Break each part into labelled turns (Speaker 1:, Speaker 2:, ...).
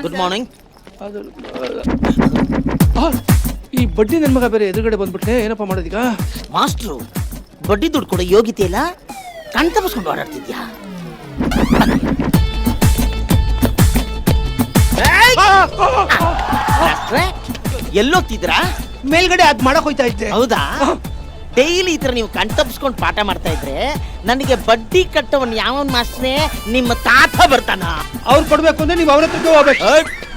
Speaker 1: Good morning.
Speaker 2: ಈ ಬಡ್ಡಿ ನನ್ನ ಮಗ ಬೇರೆ ಎದುರುಗಡೆ ಬಂದ್ಬಿಟ್ರೆ ಏನಪ್ಪ ಮಾಡೋದೀಗ?
Speaker 1: ಮಾಸ್ಟ್ರು ಬಡ್ಡಿ ದುಡ್ಡು ಕೊಡೋ ಯೋಗ್ಯತೆ ಇಲ್ಲ, ಕಣ್ ತಪ್ಪಿಸ್ಕೊಂಡು ಓಡಾಡ್ತಿದ್ಯಾ? ಎಲ್ಲೋಗ್ತಿದ್ರಾ?
Speaker 2: ಮೇಲ್ಗಡೆ ಅದ್ ಮಾಡಕ್ ಹೋಯ್ತಾ ಇದ್ದೆ.
Speaker 1: ಹೌದಾ? ಡೈಲಿ ಈ ತರ ನೀವು ಕಣ್ ತಪ್ಪಿಸ್ಕೊಂಡು ಪಾಠ ಮಾಡ್ತಾ ಇದ್ರೆ ನನಗೆ ಬಡ್ಡಿ ಕಟ್ಟವನ್ ಯಾವನ್ ಮಾಸ್ಟ್ರೇ ನಿಮ್ಮ ತಾತ ಬರ್ತಾನ.
Speaker 2: ಅವ್ರು ಕೊಡ್ಬೇಕು ಅಂದ್ರೆ ನೀವು ಅವ್ರ ಹತ್ರಕ್ಕೆ ಹೋಗ್ಬೇಕು.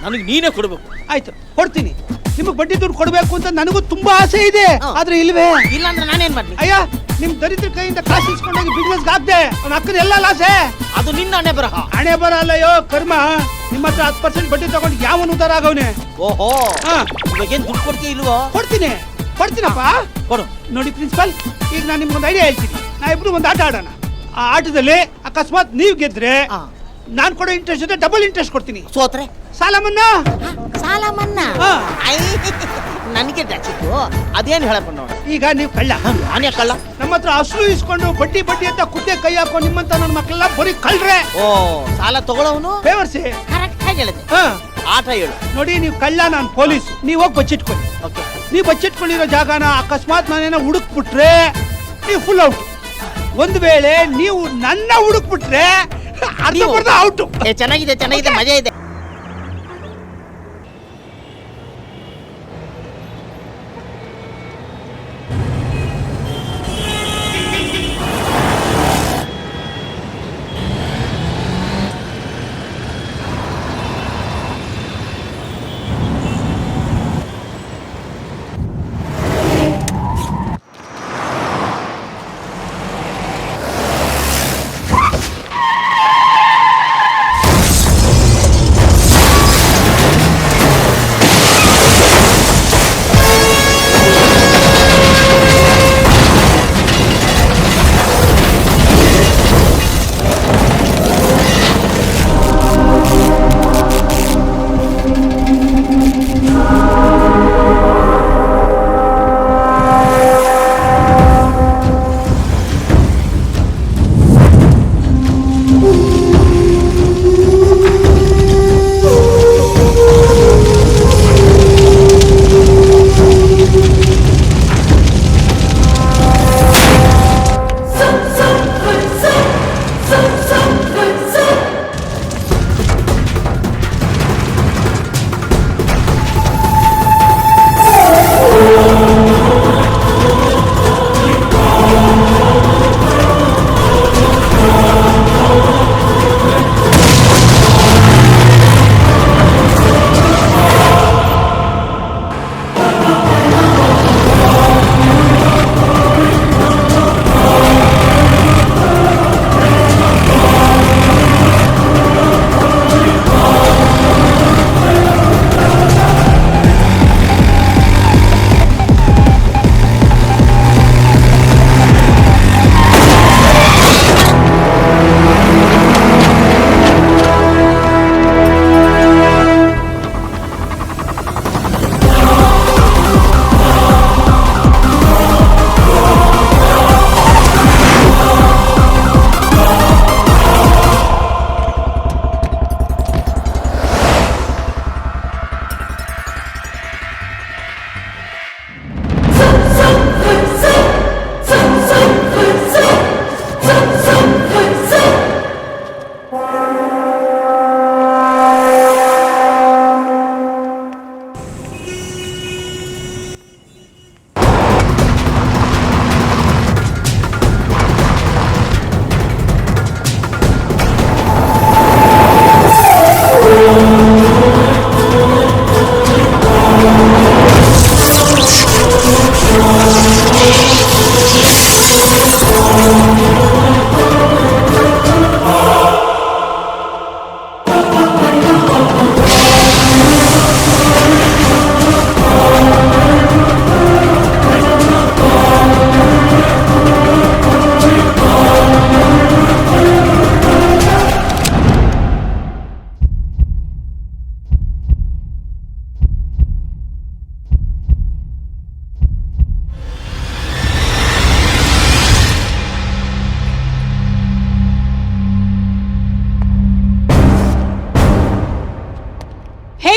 Speaker 1: ನನಗೆ ನೀನೇ ಕೊಡ್ಬೇಕು.
Speaker 2: ಆಯ್ತು, ಕೊಡ್ತೀನಿ. ನಿಮಗ್ ಬಡ್ಡಿ ದುಡ್ಡು ಕೊಡ್ಬೇಕು ಅಂತ ನನಗೂ ತುಂಬಾ ಆಸೆ ಇದೆ, ಆದ್ರೆ ಇಲ್ವೇ.
Speaker 1: ಇಲ್ಲ ಅಂದ್ರೆ ನಾನೇನ್ ಮಾಡ್ಲಿ?
Speaker 2: ಅಯ್ಯ, ನಿಮ್ ದರಿದ್ರ ಕೈಯಿಂದ ಕಾಸು ಇಸ್ಕೊಂಡೋಗಿ ಬಿಸ್ನೆಸ್ ಹಾಕ್ದೆ. ಅವ್ನ ಅಕ್ಕನ ಎಲ್ಲ ಲಾಸೆ.
Speaker 1: ಅದು ನಿನ್ನ ಹಣೆ ಬರಹ.
Speaker 2: ಹಣೆ ಬರ ಅಲ್ಲಯ್ಯೋ ಕರ್ಮ. ನಿಮ್ಮ ಹತ್ರ 10% ಬಡ್ಡಿ ತಗೊಂಡು ಯಾವನ್ ಉದ್ದಾರ ಆಗವನೆ.
Speaker 1: ಓಹೋ, ಇವಾಗೇನ್ ದುಡ್ಡು ಕೊಡ್ತೀಯ ಇಲ್ವೋ?
Speaker 2: ಕೊಡ್ತೀನಪ್ಪ,
Speaker 1: ಕೊಡು.
Speaker 2: ನೋಡಿ ಪ್ರಿನ್ಸಿಪಲ್, ಈಗ ನಾನು ನಿಮ್ಗೊಂದು ಐಡಿಯಾ ಹೇಳ್ತೀನಿ. ನಾ ಇಬ್ರು ಒಂದು ಆಟ ಆಡೋಣ. ಆ ಆಟದಲ್ಲಿ ಅಕಸ್ಮಾತ್ ನೀವ್ ಗೆದ್ರೆ ನಾನ್ ಕೊಡೋ ಇಂಟ್ರೆಸ್ಟ್ ಜೊತೆ ಡಬಲ್ ಇಂಟ್ರೆಸ್ಟ್ ಕೊಡ್ತೀನಿ.
Speaker 1: ಸೋತ್ರೆ
Speaker 2: ಸಾಲ ಮನ್ನಾ.
Speaker 1: ಸಾಲ ಮನ್ನಾ? ನನಗೆ ಡಚಿತ್ತು, ಅದೇನು ಹೇಳಪ್ಪ ನೋಡ.
Speaker 2: ಈಗ ನೀವು ಕಳ್ಳ,
Speaker 1: ನಾನೇ ಕಳ್ಳ.
Speaker 2: ನಮ್ಮ ಹತ್ರ ಅಸಲು ಇಸ್ಕೊಂಡು ಬಡ್ಡಿ ಬಡ್ಡಿ ಅಂತ ಕುದ್ದೆ ಕೈ ಹಾಕೊಂಡು ನಿಮ್ಮಂತ ನನ್ನ ಮಕ್ಕಳೆಲ್ಲ ಬರೀ ಕಳ್ರೆ.
Speaker 1: ಓ, ಸಾಲ ತಗೊಳ್ಳೋನು
Speaker 2: ಫೇವರ್ಸಿ.
Speaker 1: ಕರೆಕ್ಟ್ ಆಗಿ ಹೇಳಿದೆ. ಆಟ ಹೇಳು.
Speaker 2: ನೋಡಿ, ನೀವು ಕಳ್ಳ, ನಾನು ಪೊಲೀಸ್. ನೀವು ಹೋಗಿ ಬಚ್ಚಿಟ್ಕೊಳ್ಳಿ. ನೀವು ಬಚ್ಚಿಟ್ಕೊಂಡಿರೋ ಜಾಗನ ಅಕಸ್ಮಾತ್ ನಾನೇನೋ ಹುಡುಕ್ಬಿಟ್ರೆ ನೀವು ಫುಲ್ ಔಟ್. ಒಂದು ವೇಳೆ ನೀವು ನನ್ನ ಹುಡುಕ್ಬಿಟ್ರೆ ಅರ್ಧ ಔಟ್.
Speaker 1: ಚೆನ್ನಾಗಿದೆ, ಚೆನ್ನಾಗಿದೆ, ಮಜಾ ಇದೆ.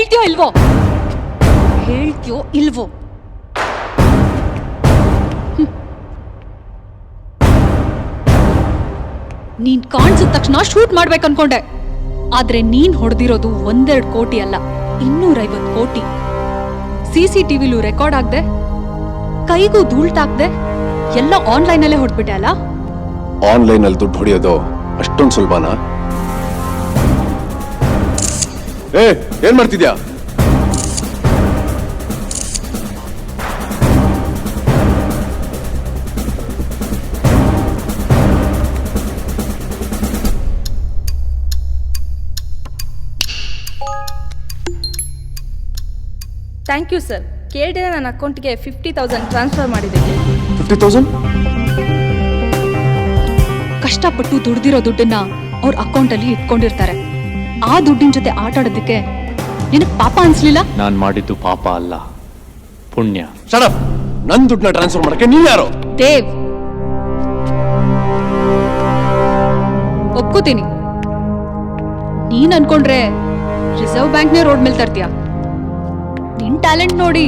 Speaker 3: ಹೇಳ್ತೀಯೋ ಇಲ್ವೋ? ಹೇಳ್ತೀಯೋ ಇಲ್ವೋ? ನೀನ್ ಕಾಣಿಸಿದ ತಕ್ಷಣ ಶೂಟ್ ಮಾಡ್ಬೇಕು ಅನ್ಕೊಂಡೆ, ಆದ್ರೆ ನೀನ್ ಹೊಡೆದಿರೋದು 1-2 ಕೋಟಿ ಅಲ್ಲ, 250 ಕೋಟಿ. CCTVಲೂ ರೆಕಾರ್ಡ್ ಆಗ್ದೆ, ಕೈಗೂ ಧೂಳ್ತಾಕ್ದೆ, ಎಲ್ಲ ಆನ್ಲೈನ್ ಅಲ್ಲೇ ಹೊಡ್ಬಿಟ್ಟೆ ಅಲ್ಲ?
Speaker 4: ಆನ್ಲೈನ್ ಅಲ್ಲಿ ದುಡ್ಡು ಹೊಡೆಯೋದು ಅಷ್ಟೊಂದು ಸುಲಭನಾ? ಏನ್ ಮಾಡ್ತಿದ್ಯಾ?
Speaker 5: Thank you sir. ಕೇಳಿದ್ರೆ ನನ್ನ ಅಕೌಂಟ್ಗೆ 50,000 ಟ್ರಾನ್ಸ್ಫರ್ ಮಾಡಿದ್ದೀನಿ.
Speaker 4: 50,000?
Speaker 3: ಕಷ್ಟಪಟ್ಟು ದುಡ್ದಿರೋ ದುಡ್ಡನ್ನ ಅವ್ರ ಅಕೌಂಟಲ್ಲಿ ಇಟ್ಕೊಂಡಿರ್ತಾರೆ. ಆ ದುಡ್ಡಿನ ಜೊತೆ ಆಟ ಆಡೋದಕ್ಕೆ ನಿನಗೆ ಪಾಪ ಅನ್ಸ್ಲಿಲ್ಲ?
Speaker 6: ನಾನ್ ಮಾಡಿದ್ದು ಪಾಪ ಅಲ್ಲ, ಪುಣ್ಯ.
Speaker 4: ಶಡಪ್! ನನ್ ದುಡ್ಡನ್ನ ಟ್ರಾನ್ಸ್ಫರ್ ಮಾಡಕ್ಕೆ ನೀನ್ ಯಾರು?
Speaker 3: ದೇವ್, ಒಪ್ಕೋತೀನಿ, ನೀನ್ ಅನ್ಕೊಂಡ್ರೆ ರಿಸರ್ವ್ ಬ್ಯಾಂಕ್ನೇ ರೋಡ್ ಮೇಲೆ ತರ್ತೀಯ. ನಿನ್ ಟ್ಯಾಲೆಂಟ್ ನೋಡಿ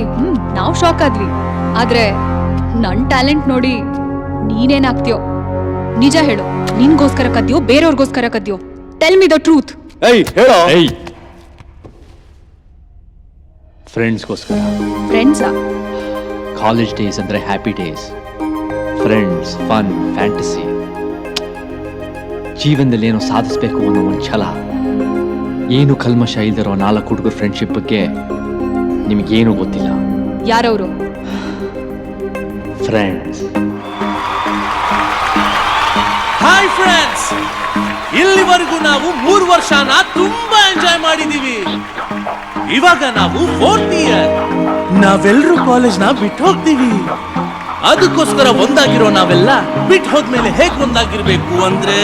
Speaker 3: ನಾವ್ ಶಾಕ್ ಆದ್ವಿ, ಆದ್ರೆ ನನ್ ಟ್ಯಾಲೆಂಟ್ ನೋಡಿ ನೀನೇನಾಗ್ತೀಯೋ? ನಿಜ ಹೇಳು, ನಿನ್ಗೋಸ್ಕರ ಕದ್ಯೋ ಬೇರೆಯವ್ರಿಗೋಸ್ಕರ ಕದ್ಯೋ? Tell me the truth.
Speaker 4: ಹೇಳೋ.
Speaker 6: ಫ್ರೆಂಡ್ಸ್ಗೋಸ್ಕರ.
Speaker 3: ಫ್ರೆಂಡ್ಸಾ?
Speaker 6: ಕಾಲೇಜ್ ಡೇಸ್ ಅಂದ್ರೆ happy days, friends, fun, fantasy. ಜೀವನದಲ್ಲಿ ಏನೋ ಸಾಧಿಸ್ಬೇಕು ಅನ್ನೋ ಒಂದು ಛಲ. ಏನು ಕಲ್ಮಶ ಇಲ್ದಿರೋ 4 ಹುಡುಗರ ಫ್ರೆಂಡ್ಶಿಪ್ ಬಗ್ಗೆ ನಿಮಗೇನು ಗೊತ್ತಿಲ್ಲ.
Speaker 3: ಯಾರವರು?
Speaker 6: ಫ್ರೆಂಡ್ಸ್.
Speaker 7: ಹಾಯ್ ಫ್ರೆಂಡ್ಸ್, ಇಲ್ಲಿವರೆಗೂ ನಾವು 3 ವರ್ಷನ ತುಂಬಾ ಎಂಜಾಯ್ ಮಾಡಿದೀವಿ. ಇವಾಗ ನಾವು 4th ಇಯರ್. ನಾವೆಲ್ಲರೂ ಕಾಲೇಜ್ನ ಬಿಟ್ಟು ಹೋಗ್ತೀವಿ. ಅದಕ್ಕೋಸ್ಕರ ಒಂದಾಗಿರೋ ನಾವೆಲ್ಲ ಬಿಟ್ಟು ಹೋದ್ಮೇಲೆ ಹೇಗ್ ಒಂದಾಗಿರ್ಬೇಕು ಅಂದ್ರೆ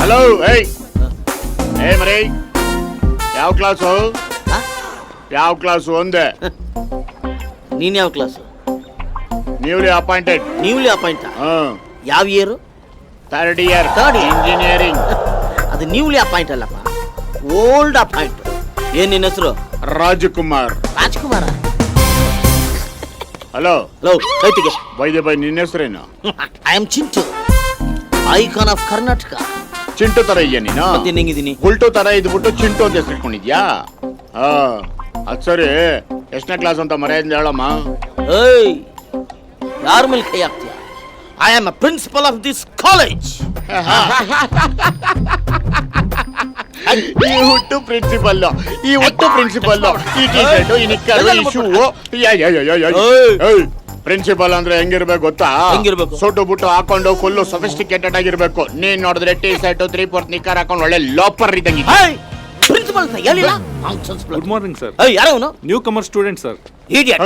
Speaker 8: ಹಲೋ ಏಯ್ ಮರಿ, ಯಾವ ಕ್ಲಾಸು? ಯಾವ ಕ್ಲಾಸು ಒಂದೇ?
Speaker 1: ನೀನ್ ಯಾವ class?
Speaker 8: Newly appointed.
Speaker 1: Newly appoint? ಯಾವ year?
Speaker 8: 3rd year.
Speaker 1: Third year?
Speaker 8: Engineering.
Speaker 1: ಅದು ನ್ಯೂಲಿ ಅಪಾಯಿಂಟ್ ಅಲ್ಲಪ್ಪ, ಓಲ್ಡ್ ಅಪಾಯಿಂಟ್. ಏನ್ ನಿನ್ನ ಹೆಸರು?
Speaker 8: ರಾಜಕುಮಾರ್.
Speaker 1: ರಾಜ್ಕುಮಾರ?
Speaker 8: ಹಲೋ
Speaker 1: ಹಲೋ, ಕೈತಿಗೆ.
Speaker 8: ಬೈ ನಿನ್ನ ಹೆಸರೇನು?
Speaker 1: I am Chintu, icon of Karnataka.
Speaker 8: Chintu ತರ ಇದೆಯಾ ನೀನು?
Speaker 1: ಮತ್ತೆ ಹೆಂಗಿದ್ದೀನಿ?
Speaker 8: ಉಲ್ಟು ತರ ಇದ್ಬಿಟ್ಟು ಚಿಂಟು ಅಂತ ಹೆಸರು ಇಟ್ಕೊಂಡಿದ್ಯಾ? ಅದ್ ಸರಿ, ಎಷ್ಟನೇ ಕ್ಲಾಸ್ ಅಂತ ಮರ್ಯಾದಿಂದ ಹೇಳಮ್ಮ.
Speaker 1: ಏಯ್, ಯಾರ ಮೇಲೆ ಕೈ ಹಾಕ್ತೀಯ? I am a principal of this college.
Speaker 8: ಈ ಹುಟ್ಟು ಪ್ರಿನ್ಸಿಪಲ್, ಈ ಒಟ್ಟು ಪ್ರಿನ್ಸಿಪಲ್, ಈ ಟಿ ಶರ್ಟ್, ಈ ನಿಕ್ಕರ್, ಈ ಶೂ. ಪ್ರಿನ್ಸಿಪಲ್ ಅಂದ್ರೆ ಹೆಂಗಿರ್ಬೇಕು ಗೊತ್ತಾ?
Speaker 1: ಹೆಂಗಿರ್ಬೇಕು?
Speaker 8: ಸೊಟ್ಟು ಬುಟ್ಟು ಹಾಕೊಂಡು ಫುಲ್ ಸೊಫಿಸ್ಟಿಕೇಟೆಡ್ ಆಗಿರ್ಬೇಕು. ನೀನ್ ನೋಡಿದ್ರೆ ಟಿ ಶರ್ಟ್ 3/4 ನಿಕ್ಕರ್ ಹಾಕೊಂಡು ಒಳ್ಳೆ ಲೋಪರ್ ಇದ್ದಂಗೆ.
Speaker 1: ಪ್ರಿನ್ಸಿಪಲ್ ಹೇಳಿಲ್ಲ.
Speaker 9: Good morning sir.
Speaker 1: ಯಾರವನು?
Speaker 9: Newcomer student sir.
Speaker 1: Idiot.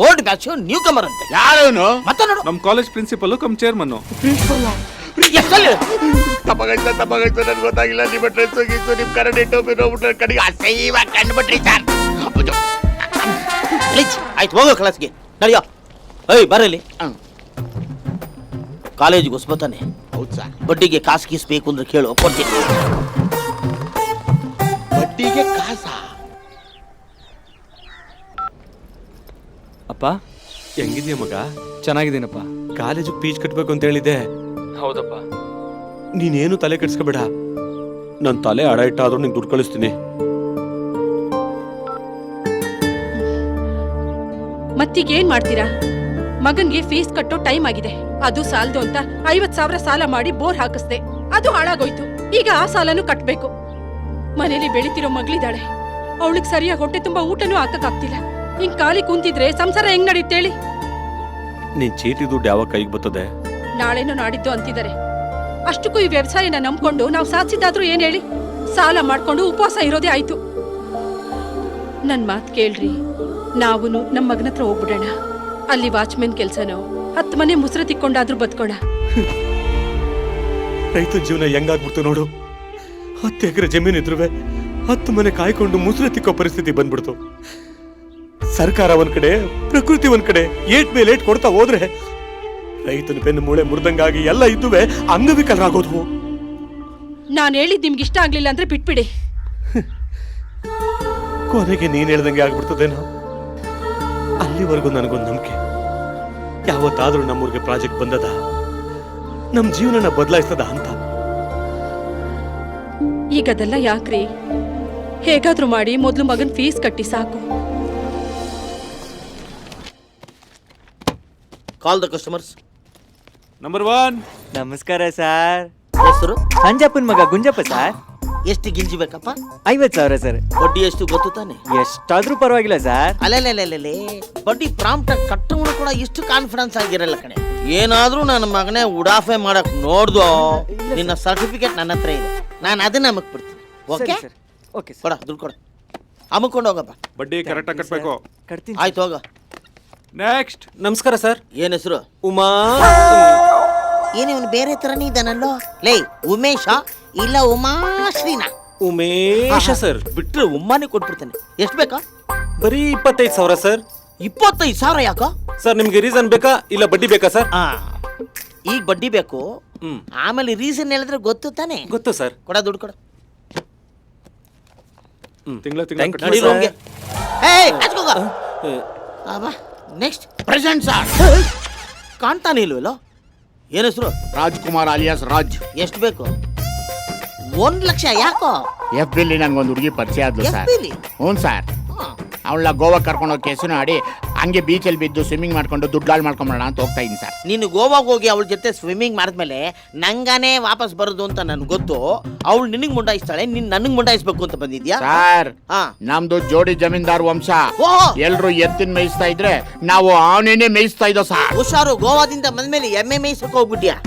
Speaker 1: Old batch newcomer ಅಂತ.
Speaker 8: ಯಾರವನು?
Speaker 1: ಮತ್ತೆ ನೋಡು,
Speaker 9: ನಮ್ ಕಾಲೇಜ್ ಪ್ರಿನ್ಸಿಪಲ್ ಕಮ್ ಚೇರ್ಮನ್.
Speaker 8: ತಪ್ಪಾಗೈತೆ ನನ್ಗೆ ಗೊತ್ತಾಗಿಲ್ಲ. ನಿಮ್ಮ ಡ್ರೆಸ್ ಹೋಗಿತ್ತು, ನಿಮ್ ಕರಡಿ ಟೋಪಿ ನೋಡ್ಬಿಟ್ರೆ ಕಡೆಗೆ ಅಸಹ್ಯವಾಗಿ ಕಂಡುಬಿಟ್ರಿ ಸರ್.
Speaker 1: ಆಯ್ತು, ಹೋಗೋ ಕ್ಲಾಸ್ಗೆ ನಡೆಯೋ. ಏಯ್ ಬರಲಿ, ಕಾಲೇಜಿಗೆ ಹೊಸ್ಬತಾನೆ.
Speaker 8: ಹೌದು ಸರ್.
Speaker 1: ಬಡ್ಡಿಗೆ ಕಾಸು ಗೀಸ್ ಬೇಕು ಅಂದ್ರೆ ಕೇಳು, ಕೊಡ್ತೀನಿ.
Speaker 8: ಬಡ್ಡಿಗೆ ಕಾಸ?
Speaker 10: ಅಪ್ಪ ಹೆಂಗಿದ್ಯಾ ಮಗ? ಚೆನ್ನಾಗಿದ್ದೀನಪ್ಪ. ಕಾಲೇಜಿಗೆ ಫೀಸ್ ಕಟ್ಬೇಕು ಅಂತ ಹೇಳಿದ್ದೆ. ಹೌದಪ್ಪ. ನೀನೇನು ತಲೆ ಕೆಡ್ಸ್ಕೋಬೇಡ, ನನ್ನ ತಲೆ ಅಡ ಇಟ್ಟಾದ್ರೂ ನಿಂಗೆ ದುಡ್ಡು ಕಳಿಸ್ತೀನಿ.
Speaker 5: ಮತ್ತೀಗ ಏನ್ ಮಾಡ್ತೀರಾ? ಮಗನ್ಗೆ ಫೀಸ್ ಕಟ್ಟೋ ಟೈಮ್ ಆಗಿದೆ. ಅದು ಸಾಲದು ಅಂತ 50,000 ಸಾಲ ಮಾಡಿ ಬೋರ್ ಹಾಕಿಸ್ದೆ, ಅದು ಹಾಳಾಗೋಯ್ತು. ಈಗ ಆ ಸಾಲನು ಕಟ್ಬೇಕು. ಮನೇಲಿ ಬೆಳಿತಿರೋ ಮಗಳಿದ್ದಾಳೆ, ಅವಳಿಗೆ ಸರಿಯಾಗಿ ಹೊಟ್ಟೆ ತುಂಬಾ ಊಟನೂ ಹಾಕಕ್ಕಾಗ್ತಿಲ್ಲ. ಹಿಂಗ್ ಖಾಲಿ ಕುಂತಿದ್ರೆ ಸಂಸಾರ ಹೆಂಗ್ ನಡೀತೇಳಿ?
Speaker 10: ನೀನ್ ಚೀಟಿ ದುಡ್ಡು ಯಾವಾಗ ಕೈಗೆ ಬರ್ತದೆ?
Speaker 5: ನಾಳೆನೋ ನಾಡಿದ್ದು ಅಂತಿದ್ದಾರೆ. ಅಷ್ಟಕ್ಕೂ ಈ ವ್ಯವಸಾಯನ ನಂಬ್ಕೊಂಡು ನಾವು ಸಾಧಿಸಿದಾದ್ರೂ ಏನ್ ಹೇಳಿ? ಸಾಲ ಮಾಡ್ಕೊಂಡು ಉಪವಾಸ ಇರೋದೇ ಆಯ್ತು. ನನ್ ಮಾತ್ ಕೇಳ್ರಿ, ನಾವುನು ನಮ್ಮ ಮಗನ ಹತ್ರ ಹೋಗ್ಬಿಡೋಣ. ಅಲ್ಲಿ ವಾಚ್ಮೆನ್ ಕೆಲ್ಸನೋ 10 ಮನೆ ಮುಸ್ರೆ ತಿಕ್ಕೊಂಡಾದ್ರೂ ಬದ್ಕೋಣ.
Speaker 10: ರೈತನ ಜೀವನ ಹೆಂಗಾಗ್ಬಿಡ್ತು ನೋಡು. 10 ಎಕರೆ ಜಮೀನು ಇದ್ರುವೆ 10 ಮನೆ ಕಾಯ್ಕೊಂಡು ಮುಸುರೆ ತಿಕ್ಕೋ ಪರಿಸ್ಥಿತಿ ಬಂದ್ಬಿಡ್ತು. ಸರ್ಕಾರ ಒಂದ್ ಕಡೆ, ಪ್ರಕೃತಿ ಒಂದ್ ಕಡೆ ಏಟ್ ಮೇಲೆ ಏಟ್ ಕೊಡ್ತಾ ಹೋದ್ರೆ ರೈತನ ಬೆನ್ನು ಮೂಳೆ ಮುರಿದಂಗಾಗಿ ಎಲ್ಲ ಇದ್ದುವೆ ಅಂಗವಿಕಲರಾಗೋದ್ವು.
Speaker 5: ನಾನು ಹೇಳಿದ್ ನಿಮ್ಗೆ ಇಷ್ಟ ಆಗ್ಲಿಲ್ಲ ಅಂದ್ರೆ ಬಿಟ್ಬಿಡಿ.
Speaker 10: ಕೊನೆಗೆ ನೀನ್ ಹೇಳ್ದಂಗೆ ಆಗ್ಬಿಡ್ತದೇನೋ. ಅಲ್ಲಿವರೆಗೂ ನನಗೊಂದು ನಂಬಿಕೆ, ಯಾವತ್ತಾದ್ರೂ ನಮ್ಮೂರಿಗೆ ಪ್ರಾಜೆಕ್ಟ್ ಬಂದದ ನಮ್ ಜೀವನನ ಬದಲಾಯಿಸ್ತದ ಅಂತ.
Speaker 5: ಈಗದೆಲ್ಲ ಯಾಕ್ರಿ? ಹೇಗಾದ್ರೂ ಮಾಡಿ ಮೊದ್ಲು ಮಗನ್ ಫೀಸ್ ಕಟ್ಟಿ ಸಾಕು.
Speaker 1: Call the customers.
Speaker 9: ನಂಬರ್ 1.
Speaker 11: ನಮಸ್ಕಾರ ಸರ್.
Speaker 1: ಹೆಸರು?
Speaker 11: ಅಂಜಪ್ಪನ್ ಮಗ ಗುಂಜಪ್ಪ ಸರ್.
Speaker 1: ಎಷ್ಟು ಗಿಂಜಿ ಬೇಕಪ್ಪ?
Speaker 11: 50,000 ಸರ್.
Speaker 1: ಬಡ್ಡಿ ಎಷ್ಟು ಗೊತ್ತು ತಾನೆ?
Speaker 11: ಎಷ್ಟಾದ್ರೂ ಪರವಾಗಿಲ್ಲ ಸರ್.
Speaker 1: ಅಲ್ಲೇ ಬಡ್ಡಿ ಪ್ರಾಂಪ್ಟ್ ಆಗಿ ಕಟ್ಟವನು ಕೂಡ ಇಷ್ಟು ಕಾನ್ಫಿಡೆನ್ಸ್ ಆಗಿರಲ್ಲ ಕಣೆ. ಏನಾದ್ರೂ ನನ್ನ ಮಗನೇ ಉಡಾಫೆ ಮಾಡಕ್ ನೋಡ್ದೋ ನಿನ್ನ ಸರ್ಟಿಫಿಕೇಟ್ ನನ್ನ ಹತ್ರ ಇದೆ, ನಾನು ಅದನ್ನ ಅಮ್ಮಕ್ ಬಿಡ್ತೀನಿ. Okay
Speaker 11: sir. Okay sir.
Speaker 1: ಕೊಡ, ದುಡ್ಡು ಕೊಡ, ಅಮ್ಮಕೊಂಡು ಹೋಗಪ್ಪ.
Speaker 9: ಬಡ್ಡಿ ಕರೆಕ್ಟಾಗಿ ಕಟ್ಟಬೇಕು.
Speaker 11: ಕಟ್ತೀನಿ.
Speaker 1: ಆಯ್ತು ಹೋಗ.
Speaker 9: ನೆಕ್ಸ್ಟ್.
Speaker 10: ನಮಸ್ಕಾರ ಸರ್.
Speaker 1: ಏನ್ ಹೆಸರು?
Speaker 10: ಉಮಾ.
Speaker 1: ಏನಿವನು ಬೇರೆ ತರನೇ ಇದ್ದಾನಲ್ಲೋ. ಲೇ, ಉಮೇಶ ಇಲ್ಲ ಉಮಾಶ್ರೀನಾ?
Speaker 10: ಉಮೇಶ ಸರ್.
Speaker 1: ಬಿಟ್ರೆ ಉಮ್ಮಾನೇ ಕೊಟ್ಬಿಡ್ತಾನೆ. ಎಷ್ಟು ಬೇಕಾ?
Speaker 10: ಬರೀ 25,000 ಸರ್.
Speaker 1: 25,000 ಯಾಕೋ?
Speaker 10: ಸರ್ ನಿಮ್ಗೆ ರೀಸನ್ ಬೇಕಾ ಇಲ್ಲ ಬಡ್ಡಿ ಬೇಕಾ ಸರ್?
Speaker 1: ಈಗ ಬಡ್ಡಿ ಬೇಕು, ಆಮೇಲೆ ರೀಸನ್ ಹೇಳಿದ್ರೆ ಗೊತ್ತು ತಾನೆ?
Speaker 10: ಗೊತ್ತು ಸರ್.
Speaker 1: ಕೊಡ, ದುಡ್ಡು ಕೊಡ.
Speaker 9: ತಿಂಗಳ
Speaker 10: Thank you,
Speaker 1: ನಡಿ
Speaker 10: sir.
Speaker 1: ರೂಮ್ಗೆ. ಏಯ್, ಹಚ್ಕೋಗ. ಅಬ್ಬಾ, ನೆಕ್ಸ್ಟ್ ಪ್ರೆಸೆಂಟ್ ಸರ್. ಕಾಣ್ತಾನೆ ಇಲ್ವಲ್ಲ? ಏನ್ ಹೆಸರು?
Speaker 8: ರಾಜ್ಕುಮಾರ್ ಅಲಿಯಾಸ್ ರಾಜ್.
Speaker 1: ಎಷ್ಟು ಬೇಕು? 1 ಲಕ್ಷ. ಯಾಕೋ?
Speaker 8: ಎಫ್ ಬಿಲಿ ನನ್ಗೊಂದು ಹುಡುಗಿ ಪರಿಚಯ ಆದ್ಲು ಸರ್.
Speaker 1: FB ಲಿ?
Speaker 8: ಹ್ಞೂ ಸರ್. ಅವಳ ಗೋವಾ ಕರ್ಕೊಂಡು ಹೋಗಿ ಕೆಸನು ಆಡಿ ಹಂಗೆ ಬೀಚಲ್ಲಿ ಬಿದ್ದು ಸ್ವಿಮ್ಮಿಂಗ್ ಮಾಡ್ಕೊಂಡು ದುಡ್ಡಾಳು ಮಾಡ್ಕೊಂಬೋಣ ಅಂತ ಹೋಗ್ತಾ ಇದ್ದೀನಿ ಸರ್.
Speaker 1: ನೀನು ಗೋವಾಗೆ ಹೋಗಿ ಅವಳ ಜೊತೆ ಸ್ವಿಮ್ಮಿಂಗ್ ಮಾಡಿದ್ಮೇಲೆ ನಂಗಾನೇ ವಾಪಸ್ ಬರೋದು ಅಂತ ನನ್ಗೆ ಗೊತ್ತು. ಅವಳು ನಿನಗೆ ಮುಂಡಾಯಿಸ್ತಾಳೆ, ನೀನ್ ನನಗೆ ಮುಂಡಾಯಿಸ್ಬೇಕು ಅಂತ ಬಂದಿದ್ಯಾ
Speaker 8: ಸರ್?
Speaker 1: ಹಾ.
Speaker 8: ನಮ್ದು ಜೋಡಿ ಜಮೀನ್ದಾರ್ ವಂಶ.
Speaker 1: ಓಹೋ.
Speaker 8: ಎಲ್ರು ಎತ್ತಿನ ಮೇಯಿಸ್ತಾ ಇದ್ರೆ ನಾವು ಆನೆನೇ ಮೇಯಿಸ್ತಾ ಇದ್ದೋ ಸರ್.
Speaker 1: ಹುಷಾರು, ಗೋವಾದಿಂದ ಬಂದ್ಮೇಲೆ ಎಮ್ಮೆ ಮೇಯ್ಸಕ್ ಹೋಗ್ಬಿಟ್ಯಾ?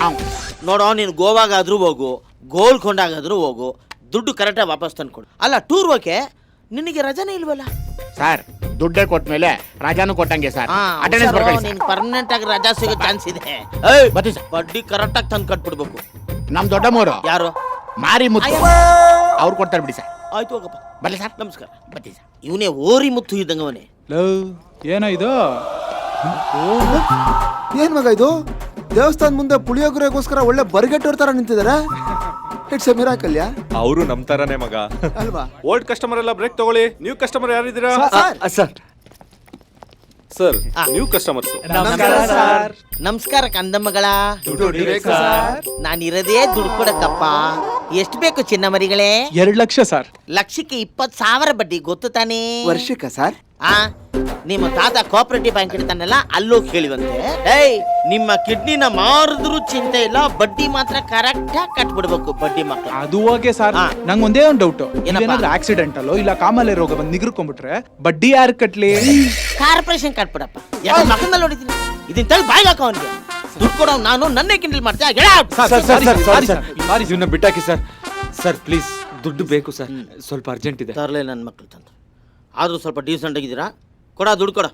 Speaker 1: ನೋಡೋ, ನೀನು ಗೋವಾಗಾದ್ರೂ ಹೋಗು, ಗೋಲ್ಕೊಂಡಾಗಾದ್ರೂ ಹೋಗು, ದುಡ್ಡು ಕರೆಕ್ಟಾಗಿ ವಾಪಸ್ ತಂದ್ಕೊಡು. ಅಲ್ಲ, ಟೂರ್ ಹೋಕೆ ನಿನಗೆ ರಜಾನೇ ಇಲ್ವಲ್ಲ
Speaker 8: ಸರ್? ದುಡ್ಡೇ ಕೊಟ್ಮೇಲೆ ರಜಾನು ಕೊಟ್ಟಂಗೆ ಸರ್. ಅಟೆಂಡೆನ್ಸ್ ಬರ್ಕೊಳ್ಳಿ ಸರ್.
Speaker 1: ನೀನ್ ಪರ್ಮನೆಂಟ್ ಆಗಿ ರಜಾ ಸಿಗೋ ಚಾನ್ಸ್ ಇದೆ.
Speaker 8: ಬತ್ತಿ ಸರ್.
Speaker 1: ಬಡ್ಡಿ ಕರೆಕ್ಟ್ ಆಗಿ ತಂದು ಕಟ್ಬಿಡ್ಬೇಕು.
Speaker 8: ನಮ್ ದೊಡ್ಡಮ್ಮೋರು
Speaker 1: ಯಾರು?
Speaker 8: ಮಾರಿ ಮುತ್ತು, ಅವ್ರು ಕೊಡ್ತಾರೆ ಬಿಡಿ ಸರ್.
Speaker 1: ಆಯ್ತು, ಹೋಗಪ್ಪ.
Speaker 8: ಬರ್ಲಿ ಸರ್.
Speaker 1: ನಮಸ್ಕಾರ.
Speaker 8: ಬತ್ತಿ ಸರ್.
Speaker 1: ಇವನೇ ಓರಿ ಮುತ್ತು ಇದ್ದಂಗವನೇ.
Speaker 2: ಏನೋ ಇದು?
Speaker 12: ಏನ್ ಮಗ ಇದು? ದೇವಸ್ಥಾನ ಮುಂದೆ ಪುಳಿಯೋಗರೆಗೋಸ್ಕರ ಒಳ್ಳೆ ಬರಿಗಟ್ಟೋರ್ ತರ ನಿಂತಿದ್ದಾರೆ. It's a miracle.
Speaker 9: ಅವರು ನಮ್ ತರಾನೇ ಮಗ.
Speaker 12: ಅಲ್ವಾ?
Speaker 9: ಓಲ್ಡ್ ಕಸ್ಟಮರ್ ಎಲ್ಲ ಬ್ರೇಕ್ ತಗೊಳ್ಳಿ. ನ್ಯೂ ಕಸ್ಟಮರ್ ಯಾರಿದ್ದೀರಾ?
Speaker 11: ಸರ್.
Speaker 9: Sir, new customers.
Speaker 1: ನಮಸ್ಕಾರ ಕಂದಮ್ಮಗಳ. ನಾನಿರದೇ ದುಡ್ಡು ಕೊಡಕ್ಕಪ್ಪ. ಎಷ್ಟು ಬೇಕು ಚಿನ್ನ ಮರಿಗಳೇ?
Speaker 2: 2 ಲಕ್ಷ ಸರ್.
Speaker 1: ಲಕ್ಷಕ್ಕೆ 20,000 ಬಡ್ಡಿ, ಗೊತ್ತು ತಾನೇ?
Speaker 12: ವರ್ಷಕ್ಕ ಸರ್?
Speaker 1: ನಿಮ್ಮ ತಾತ ಕೋಆಪರೇಟಿವ್ ಬ್ಯಾಂಕ್ ಇಡ್ತಾನಲ್ಲ, ಅಲ್ಲೂ ಕೇಳಿವಂತೆ. ಏಯ್, ನಿಮ್ಮ ಕಿಡ್ನಿನ ಮಾರಿದ್ರು ಚಿಂತೆ ಇಲ್ಲ, ಬಡ್ಡಿ ಮಾತ್ರ ಕರೆಕ್ಟ್ ಆಗಿ ಕಟ್ಬಿಡ್ಬೇಕು. ಬಡ್ಡಿ ಮಕ್ಕಳು.
Speaker 2: ಅದು ಓಕೆ ಸರ್. ನಂಗೆ ಒಂದೇ ಒಂದು ಡೌಟ್. ಏನಾದ್ರೂ ಆಕ್ಸಿಡೆಂಟ್ ಅಲ್ಲೋ ಇಲ್ಲ ಕಾಮಾಲೆ ರೋಗ ಬಂದು ನಿಗ್ರಕೊಂಡ್ಬಿಟ್ರೆ ಬಡ್ಡಿ ಯಾರು ಕಟ್ಲಿ?
Speaker 1: ಕಾರ್ಪೊರೇಷನ್ ಕಟ್ಬಿಡಪ್ಪ. ಯಾಕೆ ಮಕ್ಕಳಲ್ಲಿ ನೋಡಿದ್ದೀನಿ? ಇದನ್ನ ತಳಿ ಬಾಯಿಗೆ ಹಾಕೋ ಅವನಿಗೆ. ದುಡ್ಡು ಕೊಡೋ ನಾನು ನನ್ನೇ ಕಿಂಡಲ್ ಮಾಡ್ತೀಯ?
Speaker 6: ಇವನ್ನ ಬಿಟ್ಟಾಕಿ ಸರ್. ಸರ್ ಪ್ಲೀಸ್, ದುಡ್ಡು ಬೇಕು ಸರ್, ಸ್ವಲ್ಪ ಅರ್ಜೆಂಟ್ ಇದೆ.
Speaker 1: ತರಲೇ ನನ್ನ ಮಕ್ಕಳು ತಂದು. ಆದ್ರೂ ಸ್ವಲ್ಪ ಡೀಸೆಂಟ್ ಆಗಿದ್ದೀರಾ? ಕೊಡ, ದುಡ್ಡು ಕೊಡ.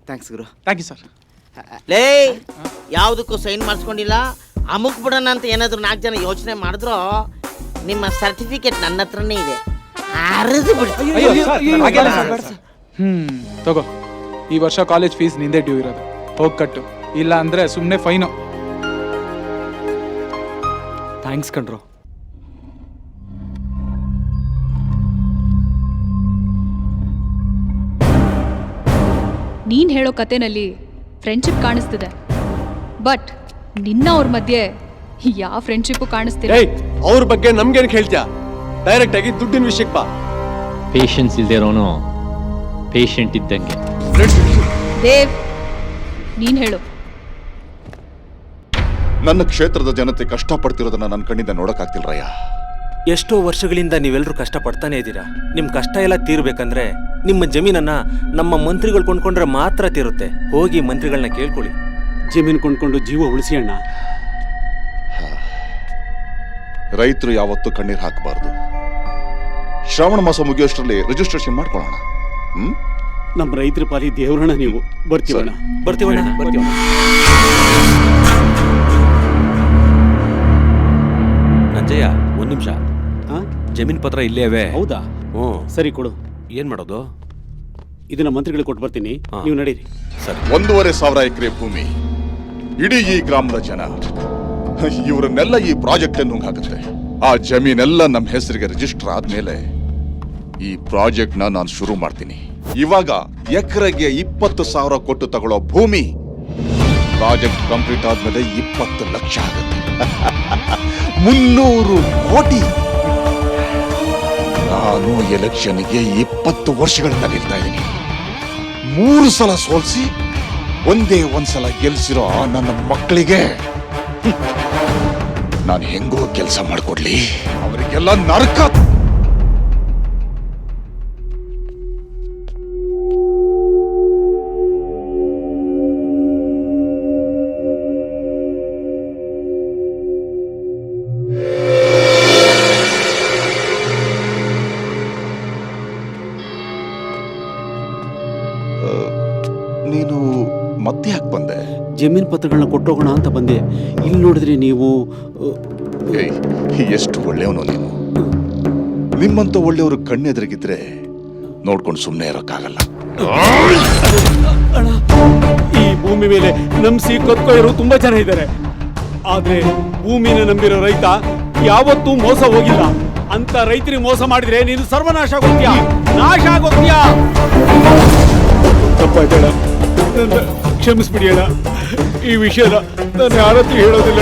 Speaker 12: ಥ್ಯಾಂಕ್ಸ್ ಗುರು.
Speaker 2: Thank you sir.
Speaker 1: ಲೇ, ಯಾವುದಕ್ಕೂ ಸೈನ್ ಮಾಡಿಸ್ಕೊಂಡಿಲ್ಲ, ಅಮುಕ್ ಬಿಡೋಣ ಅಂತ ಏನಾದ್ರು 4 ಜನ ಯೋಚನೆ ಮಾಡಿದ್ರು ನಿಮ್ಮ ಸರ್ಟಿಫಿಕೇಟ್ ನನ್ನ ಹತ್ರನೇ ಇದೆ. ಅರ್ದು ಬಿಡ್ತೀನಿ.
Speaker 2: ತಗೋ, ಈ ವರ್ಷ ಕಾಲೇಜ್ ಫೀಸ್ ನಿಂದೆ ಡ್ಯೂ ಇರೋದು, ಹೋಗಿ ಕಟ್ಟು. ಇಲ್ಲ ಅಂದ್ರೆ ಸುಮ್ಮನೆ ಫೈನು.
Speaker 6: ಥ್ಯಾಂಕ್ಸ್ ಕಣ್ರೋ.
Speaker 3: ನೀನ್ ಹೇಳೋ ಕತೆನಲ್ಲಿ ಫ್ರೆಂಡ್ಶಿಪ್ ಕಾಣಿಸ್ತಿದೆ, ಬಟ್ ನಿನ್ನ ಅವ್ರ ಮಧ್ಯೆ ಯಾವ ಫ್ರೆಂಡ್ಶಿಪ್ ಕಾಣಿಸ್ತಿಲ್ಲ.
Speaker 10: ಅವ್ರ ಬಗ್ಗೆ ನಮ್ಗೇನ್ ಹೇಳ್ತೀಯಾ? ಡೈರೆಕ್ಟ್ ಆಗಿ ದುಡ್ಡಿನ ವಿಷಯಕ್ಕೆ ಬಾ.
Speaker 6: ಪೇಷನ್ಸ್ ಇಲ್ದೇ ಇರೋನು ಪೇಷಂಟ್ ಇದ್ದಂಗೆ.
Speaker 3: ದೇವ್, ನೀನ್ ಹೇಳು.
Speaker 4: ನನ್ನ ಕ್ಷೇತ್ರದ ಜನತೆ ಕಷ್ಟಪಡ್ತಿರೋದನ್ನ ನನ್ನ ಕಣ್ಣಿಂದ ನೋಡಕ್ಕಾಗ್ತಿಲ್ರಯ್ಯ.
Speaker 10: ಎಷ್ಟೋ ವರ್ಷಗಳಿಂದ ನೀವೆಲ್ಲರೂ ಕಷ್ಟಪಡ್ತಾನೆ ಇದ್ದೀರಾ. ನಿಮ್ ಕಷ್ಟ ಎಲ್ಲ ತೀರ್ಬೇಕಂದ್ರೆ ನಿಮ್ಮ ಜಮೀನನ್ನ ನಮ್ಮ ಮಂತ್ರಿಗಳು ಕೊಂಡ್ಕೊಂಡ್ರೆ ಮಾತ್ರ ತೀರುತ್ತೆ. ಹೋಗಿ ಮಂತ್ರಿಗಳನ್ನ ಕೇಳ್ಕೊಳ್ಳಿ.
Speaker 2: ಜಮೀನು ಕೊಂಡ್ಕೊಂಡು ಜೀವ ಉಳಿಸಿ ಅಣ್ಣ.
Speaker 4: ರೈತರು ಯಾವತ್ತೂ ಕಣ್ಣೀರ್ ಹಾಕಬಾರ್ದು. ಶ್ರಾವಣ ಮಾಸ ಮುಗಿಯೋಷ್ಟರಲ್ಲಿ ರಿಜಿಸ್ಟ್ರೇಷನ್ ಮಾಡ್ಕೊಳ್ಳೋಣ.
Speaker 2: ನಮ್ಮ ರೈತರ ಪಾಲಿ ದೇವ್ರಣ್ಣ ನೀವು. ಬರ್ತೀವಣ್ಣ.
Speaker 10: ಬರ್ತೀವಣ್ಣ. ಒಂದ್ ನಿಮಿಷ.
Speaker 2: ಹಾ?
Speaker 10: ಜಮೀನ್ ಪತ್ರ ಇಲ್ಲೇ ಇವೆ.
Speaker 2: ಹೌದಾ?
Speaker 10: ಹ್ಞೂ.
Speaker 2: ಸರಿ ಕೊಡು.
Speaker 10: ಏನ್ ಮಾಡೋದು?
Speaker 2: ಇದನ್ನ ಮಂತ್ರಿಗಳಿಗೆ ಕೊಟ್ಟು ಬರ್ತೀನಿ, ನೀವು ನಡೀರಿ.
Speaker 10: ಸರಿ.
Speaker 4: 1,500 ಎಕರೆ ಭೂಮಿ, ಇಡೀ ಈ ಗ್ರಾಮದ ಜನ ಇವರನ್ನೆಲ್ಲ ಈ ಪ್ರಾಜೆಕ್ಟ್ ನುಂಗ್ ಹಾಕುತ್ತೆ. ಆ ಜಮೀನೆಲ್ಲ ನಮ್ಮ ಹೆಸರಿಗೆ ರಿಜಿಸ್ಟರ್ ಆದ್ಮೇಲೆ ಈ ಪ್ರಾಜೆಕ್ಟ್ ನಾನು ಶುರು ಮಾಡ್ತೀನಿ. ಇವಾಗ ಎಕರೆಗೆ 20,000 ಕೊಟ್ಟು ತಗೊಳ್ಳೋ ಭೂಮಿ ಪ್ರಾಜೆಕ್ಟ್ ಕಂಪ್ಲೀಟ್ ಆದ್ಮೇಲೆ 20 ಲಕ್ಷ ಆಗುತ್ತೆ. 300 ಕೋಟಿ. ನಾನು ಎಲೆಕ್ಷನ್ಗೆ 20 ವರ್ಷಗಳಿಂದ ನಿಲ್ತಾ ಇದ್ದೀನಿ. 3 ಸಲ ಸೋಲ್ಸಿ ಒಂದ್ಸಲ ಗೆಲ್ಸಿರೋ ನನ್ನ ಮಕ್ಕಳಿಗೆ ನಾನು ಹೆಂಗೋ ಕೆಲಸ ಮಾಡ್ಕೊಡ್ಲಿ, ಅವರಿಗೆಲ್ಲ ನರಕ. ನೀನು ಮತ್ತೆ ಯಾಕೆ ಬಂದೆ?
Speaker 2: ಜಮೀನ್ ಪತ್ರಗಳನ್ನ ಕೊಟ್ಟೋಗೋಣ ಅಂತ ಬಂದೆ. ಇಲ್ಲಿ ನೋಡಿದ್ರಿ ನೀವು.
Speaker 4: ಏಯ್, ಎಷ್ಟು ಒಳ್ಳೆಯವನು ನೀನು. ನಿಮ್ಮಂತ ಒಳ್ಳೆಯವರು ಕಣ್ಣೆದುರಿಗಿದ್ರೆ ನೋಡ್ಕೊಂಡು ಸುಮ್ಮನೆ ಇರೋಕ್ಕಾಗಲ್ಲ.
Speaker 2: ಈ ಭೂಮಿ ಮೇಲೆ ನಂಬಿಸಿ ಕತ್ಕೊಳ್ಳೋರು ತುಂಬಾ ಜನ ಇದ್ದಾರೆ. ಆದ್ರೆ ಭೂಮಿನ ನಂಬಿರೋ ರೈತ ಯಾವತ್ತೂ ಮೋಸ ಹೋಗಿಲ್ಲ. ಅಂತ ರೈತರಿಗೆ ಮೋಸ ಮಾಡಿದ್ರೆ ನೀನು ಸರ್ವನಾಶ ಆಗೋಗ್ತೀಯ, ನಾಶ ಆಗೋಗ್ತೀಯ. ತಪ್ಪಾಯ್ತೇಳ, ನನ್ನ ಕ್ಷಮಿಸ್ಬಿಡಿ ಅಣ್ಣ. ಈ ವಿಷಯನ ನಾನು ಯಾರತ್ರ ಹೇಳೋದಿಲ್ಲ.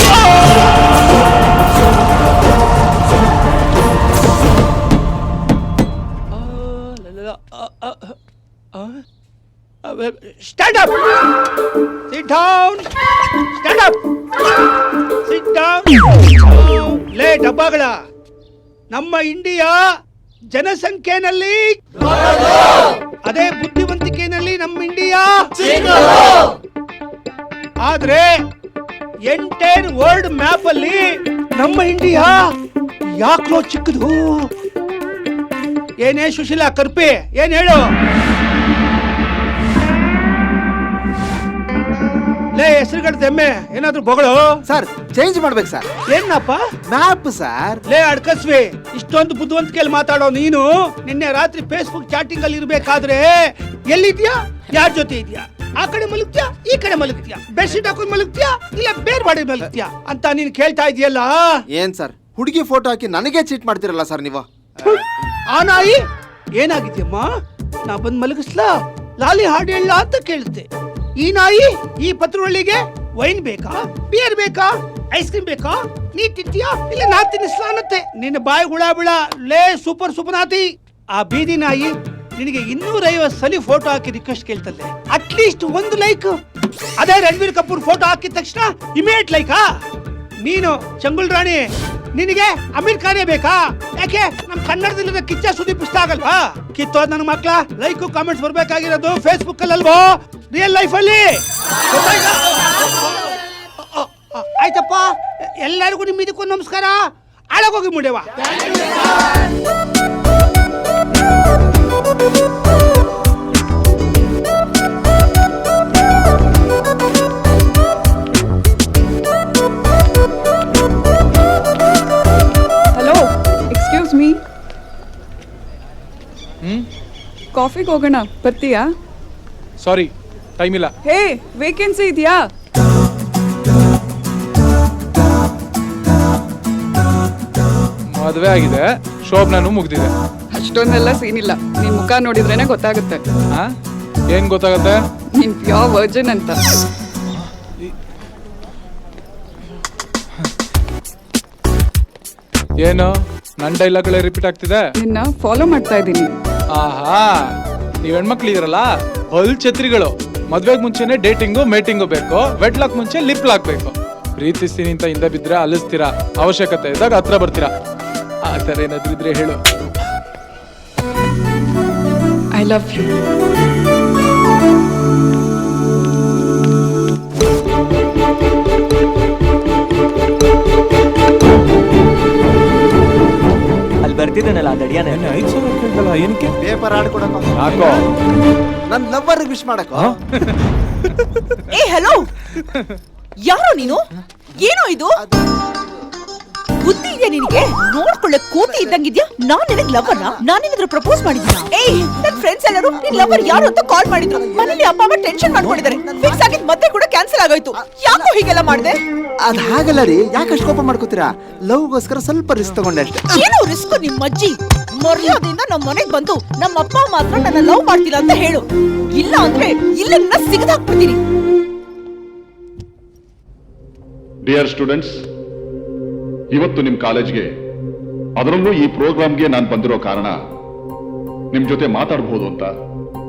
Speaker 2: Stand up, sit down, stand up, sit down. ಲೇ ಡಬ್ಬಗಳ, ನಮ್ಮ ಇಂಡಿಯಾ ಜನಸಂಖ್ಯೆನಲ್ಲಿ, ಅದೇ ಬುದ್ಧಿವಂತಿಕೆಯಲ್ಲಿ ನಮ್ಮ ಇಂಡಿಯಾ. ಆದ್ರೆ ಎಂಟೈರ್ ವರ್ಲ್ಡ್ ಮ್ಯಾಪ್ ಅಲ್ಲಿ ನಮ್ಮ ಇಂಡಿಯಾ ಯಾಕೋ ಚಿಕ್ಕದು. ಏನೇ ಸುಶೀಲಾ ಕರ್ಪಿ, ಏನ್ ಹೇಳು? ಲೇ ಹೆಸರುಗಡ್ದ ಎಮ್ಮೆ, ಏನಾದ್ರು ಬೊಗಳು.
Speaker 12: ಸರ್ ಚೇಂಜ್ ಮಾಡ್ಬೇಕು ಸರ್.
Speaker 2: ಏನಪ್ಪ?
Speaker 12: Map sir.
Speaker 2: ಲೇ ಅಡ್ಕಸ್ವಿ, ಇಷ್ಟೊಂದು ಬುದ್ಧಿವಂತಿಕೆಯಲ್ಲಿ ಮಾತಾಡೋ ನೀನು ನಿನ್ನೆ ರಾತ್ರಿ ಫೇಸ್ಬುಕ್ ಚಾಟಿಂಗ್ ಅಲ್ಲಿ ಇರ್ಬೇಕಾದ್ರೆ ಎಲ್ಲಿದ್ಯಾ? ಯಾರ ಜೊತೆ ಇದೆಯಾ? ಆ ಕಡೆ ಮಲಗ್ತೀಯಾ, ಈ ಕಡೆ ಮಲಗ್ತೀಯಾ? ಬೆಡ್ಶೀಟ್ ಹಾಕೊಂಡು ಮಲಗ್ತೀಯಾ, ಇಲ್ಲ ಬೇರೆ ಮಾಡಿ ಮಲಗ್ತೀಯಾ ಅಂತ ನೀನ್ ಕೇಳ್ತಾ ಇದೆಯಲ್ಲ.
Speaker 12: ಏನ್ ಸರ್ ಹುಡುಗಿ ಫೋಟೋ ಹಾಕಿ ನನಗೆ ಚೀಟ್ ಮಾಡ್ತಿರಲ್ಲ ಸರ್ ನೀವು.
Speaker 2: ಆ ನಾಯಿ ಏನಾಗಿದ್ಯಮ್ಮ? ನಾ ಬಂದ್ ಮಲಗಿಸ್ಲಾ, ಲಾಲಿ ಹಾಡು ಹೇಳ ಅಂತ ಕೇಳುತ್ತೆ. ಈ ನಾಯಿ ಈ ಪತ್ರೊಳ್ಳಿಗೆ ವೈನ್ ಬೇಕಾ, ಬಿಯರ್ ಬೇಕಾ, ಐಸ್ ಕ್ರೀಮ್ ಬೇಕಾ, ನೀ ತಿಂತೀಯಾ ಇಲ್ಲ ನಾ ತಿನ್ನಿಸ್ಲಾ ಅನ್ನತ್ತೆ. ನಿನ್ನ ಬಾಯಿ ಹುಳ ಬಿಳ. ಲೇ ಸೂಪರ್ ಸುಪನಾತಿ, ಆ ಬೀದಿ ನಾಯಿ ನಿನಗೆ 250 ಸಲ ಫೋಟೋ ಹಾಕಿ ರಿಕ್ವೆಸ್ಟ್ ಕೇಳ್ತಲ್ಲೆ. At least 1 like. ಅದೇ ರಣಬೀರ್ ಕಪೂರ್ ಫೋಟೋ ಹಾಕಿದ ತಕ್ಷಣ ಇಮಿಡಿಯೇಟ್ ಲೈಕಾ? ನೀನು ಚಂಗುಲ್ ರಾಣಿ, ನಿನಗೆ ಅಮೀರ್ ಖಾನೇ ಬೇಕಾ? ಯಾಕೆ ನಮ್ ಕನ್ನಡದಲ್ಲಿರೋ ಕಿಚ್ಚ ಸುದೀಪ್ ಇಷ್ಟ ಆಗಲ್ವಾ? ಕಿತ್ತೋದ್ ನನ್ನ ಮಕ್ಳ ಲೈಕ್ ಕಾಮೆಂಟ್ಸ್ ಬರ್ಬೇಕಾಗಿರೋದು ಫೇಸ್ಬುಕ್ ಅಲ್ಲಿ ಅಲ್ವೋ, ರಿಯಲ್ ಲೈಫ್ ಅಲ್ಲಿ. ಆಯ್ತಪ್ಪ, ಎಲ್ಲರಿಗೂ ನಿಮ್ಮ ಇದಕ್ಕೊಂದು ನಮಸ್ಕಾರ. ಆಳಗೋಗಿ ಮುಡಿಯವ.
Speaker 3: Hello, excuse me. ಕಾಫಿಗೆ ಹೋಗೋಣ, ಬರ್ತೀಯಾ?
Speaker 9: ಸಾರಿ, ಟೈಮ್ ಇಲ್ಲ.
Speaker 3: ಹೇ, ವೇಕೆನ್ಸಿ ಇದೆಯಾ?
Speaker 9: ಮದುವೆ ಆಗಿದೆ, ಶೋಭನಾನು ಮುಗ್ದಿದೆ.
Speaker 3: ಅಷ್ಟೊಂದೆಲ್ಲ ಸೀನ್ ಇಲ್ಲ. ನಿನ್ ಮುಖ ನೋಡಿದ್ರೇನೆ ಗೊತ್ತಾಗುತ್ತೆ.
Speaker 9: ಏನ್ ಗೊತ್ತಾಗತ್ತೆ?
Speaker 3: ನೀನ್ ಪ್ಯೂರ್ ವರ್ಜಿನ್ ಅಂತ.
Speaker 9: ಏನು ನನ್ನ ಡೈಲಾಗ್ಗಳೇ ರಿಪೀಟ್ ಆಗ್ತಿದೆ?
Speaker 3: ನಿನ್ನ ಫಾಲೋ ಮಾಡ್ತಾ ಇದ್ದೀನಿ.
Speaker 9: ಆಹಾ, ನೀವ್ ಹೆಣ್ಮಕ್ಳಿದಿರಲ್ಲ ಹೊಲ್ ಛತ್ರಿಗಳು. ಮದ್ವೆಗ್ ಮುಂಚೆನೆ ಡೇಟಿಂಗು ಮೇಟಿಂಗು ಬೇಕು, ವೆಟ್ ಲಾಕ್ ಮುಂಚೆ ಲಿಪ್ ಲಾಕ್ ಬೇಕು. ಪ್ರೀತಿಸ್ತೀನಿ ಅಂತ ಹಿಂದೆ ಬಿದ್ರೆ ಅಲಿಸ್ತೀರಾ, ಅವಶ್ಯಕತೆ ಇದ್ದಾಗ ಹತ್ರ ಬರ್ತೀರಾ. ಆ ಥರ ಏನಾದ್ರೂ ಇದ್ರೆ ಹೇಳು.
Speaker 3: I love you.
Speaker 11: ಅಲ್ಲಿ ಬರ್ತಿದ್ದಾನಲ್ಲ ದಡಿಯಾನೆ
Speaker 10: 5,000 ಕೇಳ್ದಲ್ಲ, ಏನಕ್ಕೆ?
Speaker 12: ಪೇಪರ್ ಆಡ್ಕೊಡಕ,
Speaker 10: ಯಾಕೋ?
Speaker 12: ನನ್ ಲವ್ವರ್ ವಿಶ್ ಮಾಡಕ.
Speaker 5: ಏ ಹಲೋ, ಯಾರೋ ನೀನು? ಏನೋ ಇದು? ಬುದ್ಧಿ ಇದೆಯಾ
Speaker 13: ನಿನಗೆ ನೋಡ್ಕೊಳ್ಳೆ ಕೋತಿ ಇದ್ದಂಗಿದ್ಯಾ? ನಾನ್ ನಿನಗ್ ಲವರ್ ನಾನ್ ಏನಾದ್ರು ಪ್ರಪೋಸ್ ಮಾಡಿದ್ಯಾ? ಏಯ್ ನನ್ ಫ್ರೆಂಡ್ಸ್ ಎಲ್ಲರೂ ನಿನ್ ಲವರ್ ಯಾರು ಅಂತ ಕಾಲ್ ಮಾಡಿದ್ರು. ಮನೇಲಿ ಅಪ್ಪ ಅಮ್ಮ ಟೆನ್ಷನ್ ಮಾಡ್ಕೊಂಡಿದ್ದಾರೆ. ಫಿಕ್ಸ್ ಆಗಿದ್ ಮತ್ತೆ ಕೂಡ ಕ್ಯಾನ್ಸಲ್ ಆಗೋಯ್ತು. ಯಾಕೋ ಹೀಗೆಲ್ಲ ಮಾಡ್ದೆ?
Speaker 12: ಅದ್ ಹಾಗಲ್ಲ ರೀ, ಯಾಕೆ ಅಷ್ಟು ಕೋಪ ಮಾಡ್ಕೋತೀರಾ? ಲವ್ಗೋಸ್ಕರ ಸ್ವಲ್ಪ ರಿಸ್ಕ್ ತಗೊಂಡೆ ಅಷ್ಟೇ.
Speaker 13: ಏನು ರಿಸ್ಕ್? ನಿಮ್ ಅಜ್ಜಿ ಮರ್ಯಾದೆಯಿಂದ ನಮ್ ಮನೆಗ್ ಬಂದು ನಮ್ಮ ಅಪ್ಪ ಮಾತ್ರ ನನ್ನ ಲವ್ ಮಾಡ್ತಿಲ್ಲ ಅಂತ ಹೇಳು. ಇಲ್ಲ ಅಂದ್ರೆ ಇಲ್ಲ ನನ್ನ ಸಿಗದಾಕ್ಬಿಡ್ತೀನಿ.
Speaker 4: ಡಿಯರ್ ಸ್ಟೂಡೆಂಟ್ಸ್, ಇವತ್ತು ನಿಮ್ಮ ಕಾಲೇಜ್ಗೆ, ಅದರಲ್ಲೂ ಈ ಪ್ರೋಗ್ರಾಮ್ಗೆ ನಾನು ಬಂದಿರೋ ಕಾರಣ ನಿಮ್ ಜೊತೆ ಮಾತಾಡಬಹುದು ಅಂತ,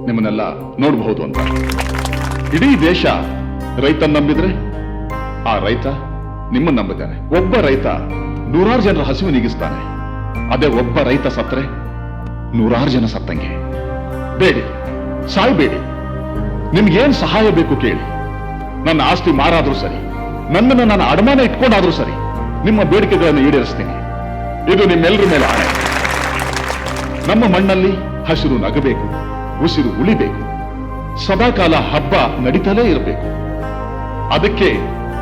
Speaker 4: ನಿಮ್ಮನ್ನೆಲ್ಲ ನೋಡಬಹುದು ಅಂತ. ಇಡೀ ದೇಶ ರೈತನ ನಂಬಿದ್ರೆ ಆ ರೈತ ನಿಮ್ಮನ್ನ ನಂಬಿದ್ದಾನೆ. ಒಬ್ಬ ರೈತ ನೂರಾರು ಜನರ ಹಸಿವು ನೀಗಿಸ್ತಾನೆ. ಅದೇ ಒಬ್ಬ ರೈತ ಸತ್ರೆ ನೂರಾರು ಜನ ಸತ್ತಂಗೆ. ಬೇಡಿ, ಸಾಯ್ಬೇಡಿ. ನಿಮ್ಗೇನ್ ಸಹಾಯ ಬೇಕು ಕೇಳಿ. ನನ್ನ ಆಸ್ತಿ ಮಾರಾದ್ರೂ ಸರಿ, ನನ್ನನ್ನು ನಾನು ಅಡಮಾನ ಇಟ್ಕೊಂಡಾದ್ರೂ ಸರಿ, ನಿಮ್ಮ ಬೇಡಿಕೆಗಳನ್ನು ಈಡೇರಿಸ್ತೀನಿ. ಇದು ನಿಮ್ಮೆಲ್ಲರ ಮೇಲೆ ಆಣೆ. ನಮ್ಮ ಮಣ್ಣಲ್ಲಿ ಹಸಿರು ನಗಬೇಕು, ಉಸಿರು ಉಳಿಬೇಕು, ಸದಾಕಾಲ ಹಬ್ಬ ನಡೀತಲೇ ಇರಬೇಕು. ಅದಕ್ಕೆ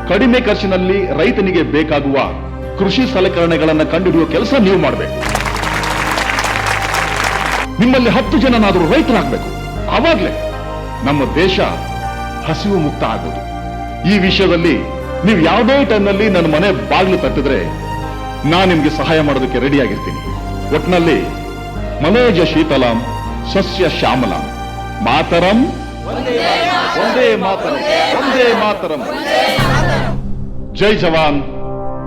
Speaker 4: ಕಡಿಮೆ ಖರ್ಚಿನಲ್ಲಿ ರೈತನಿಗೆ ಬೇಕಾಗುವ ಕೃಷಿ ಸಲಕರಣೆಗಳನ್ನು ಕಂಡುಹಿಡಿಯುವ ಕೆಲಸ ನೀವು ಮಾಡಬೇಕು. ನಿಮ್ಮಲ್ಲಿ 10 ಜನನಾದರೂ ರೈತರಾಗಬೇಕು. ಆವಾಗಲೇ ನಮ್ಮ ದೇಶ ಹಸಿವು ಮುಕ್ತ ಆಗೋದು. ಈ ವಿಷಯದಲ್ಲಿ ನೀವು ಯಾವುದೇ ಟೈಮ್ನಲ್ಲಿ ನನ್ನ ಮನೆ ಬಾಗಿಲು ತಟ್ಟಿದ್ರೆ ನಾನು ನಿಮ್ಗೆ ಸಹಾಯ ಮಾಡೋದಕ್ಕೆ ರೆಡಿಯಾಗಿರ್ತೀನಿ. ಒಟ್ನಲ್ಲಿ ಮನೋಜ ಶೀತಲಾಂ ಸಸ್ಯ ಶ್ಯಾಮಲಾಂ ಮಾತರಂ ಒಂದೇ ಮಾತರಂ ಒಂದೇ ಮಾತರಂ. ಜೈ ಜವಾನ್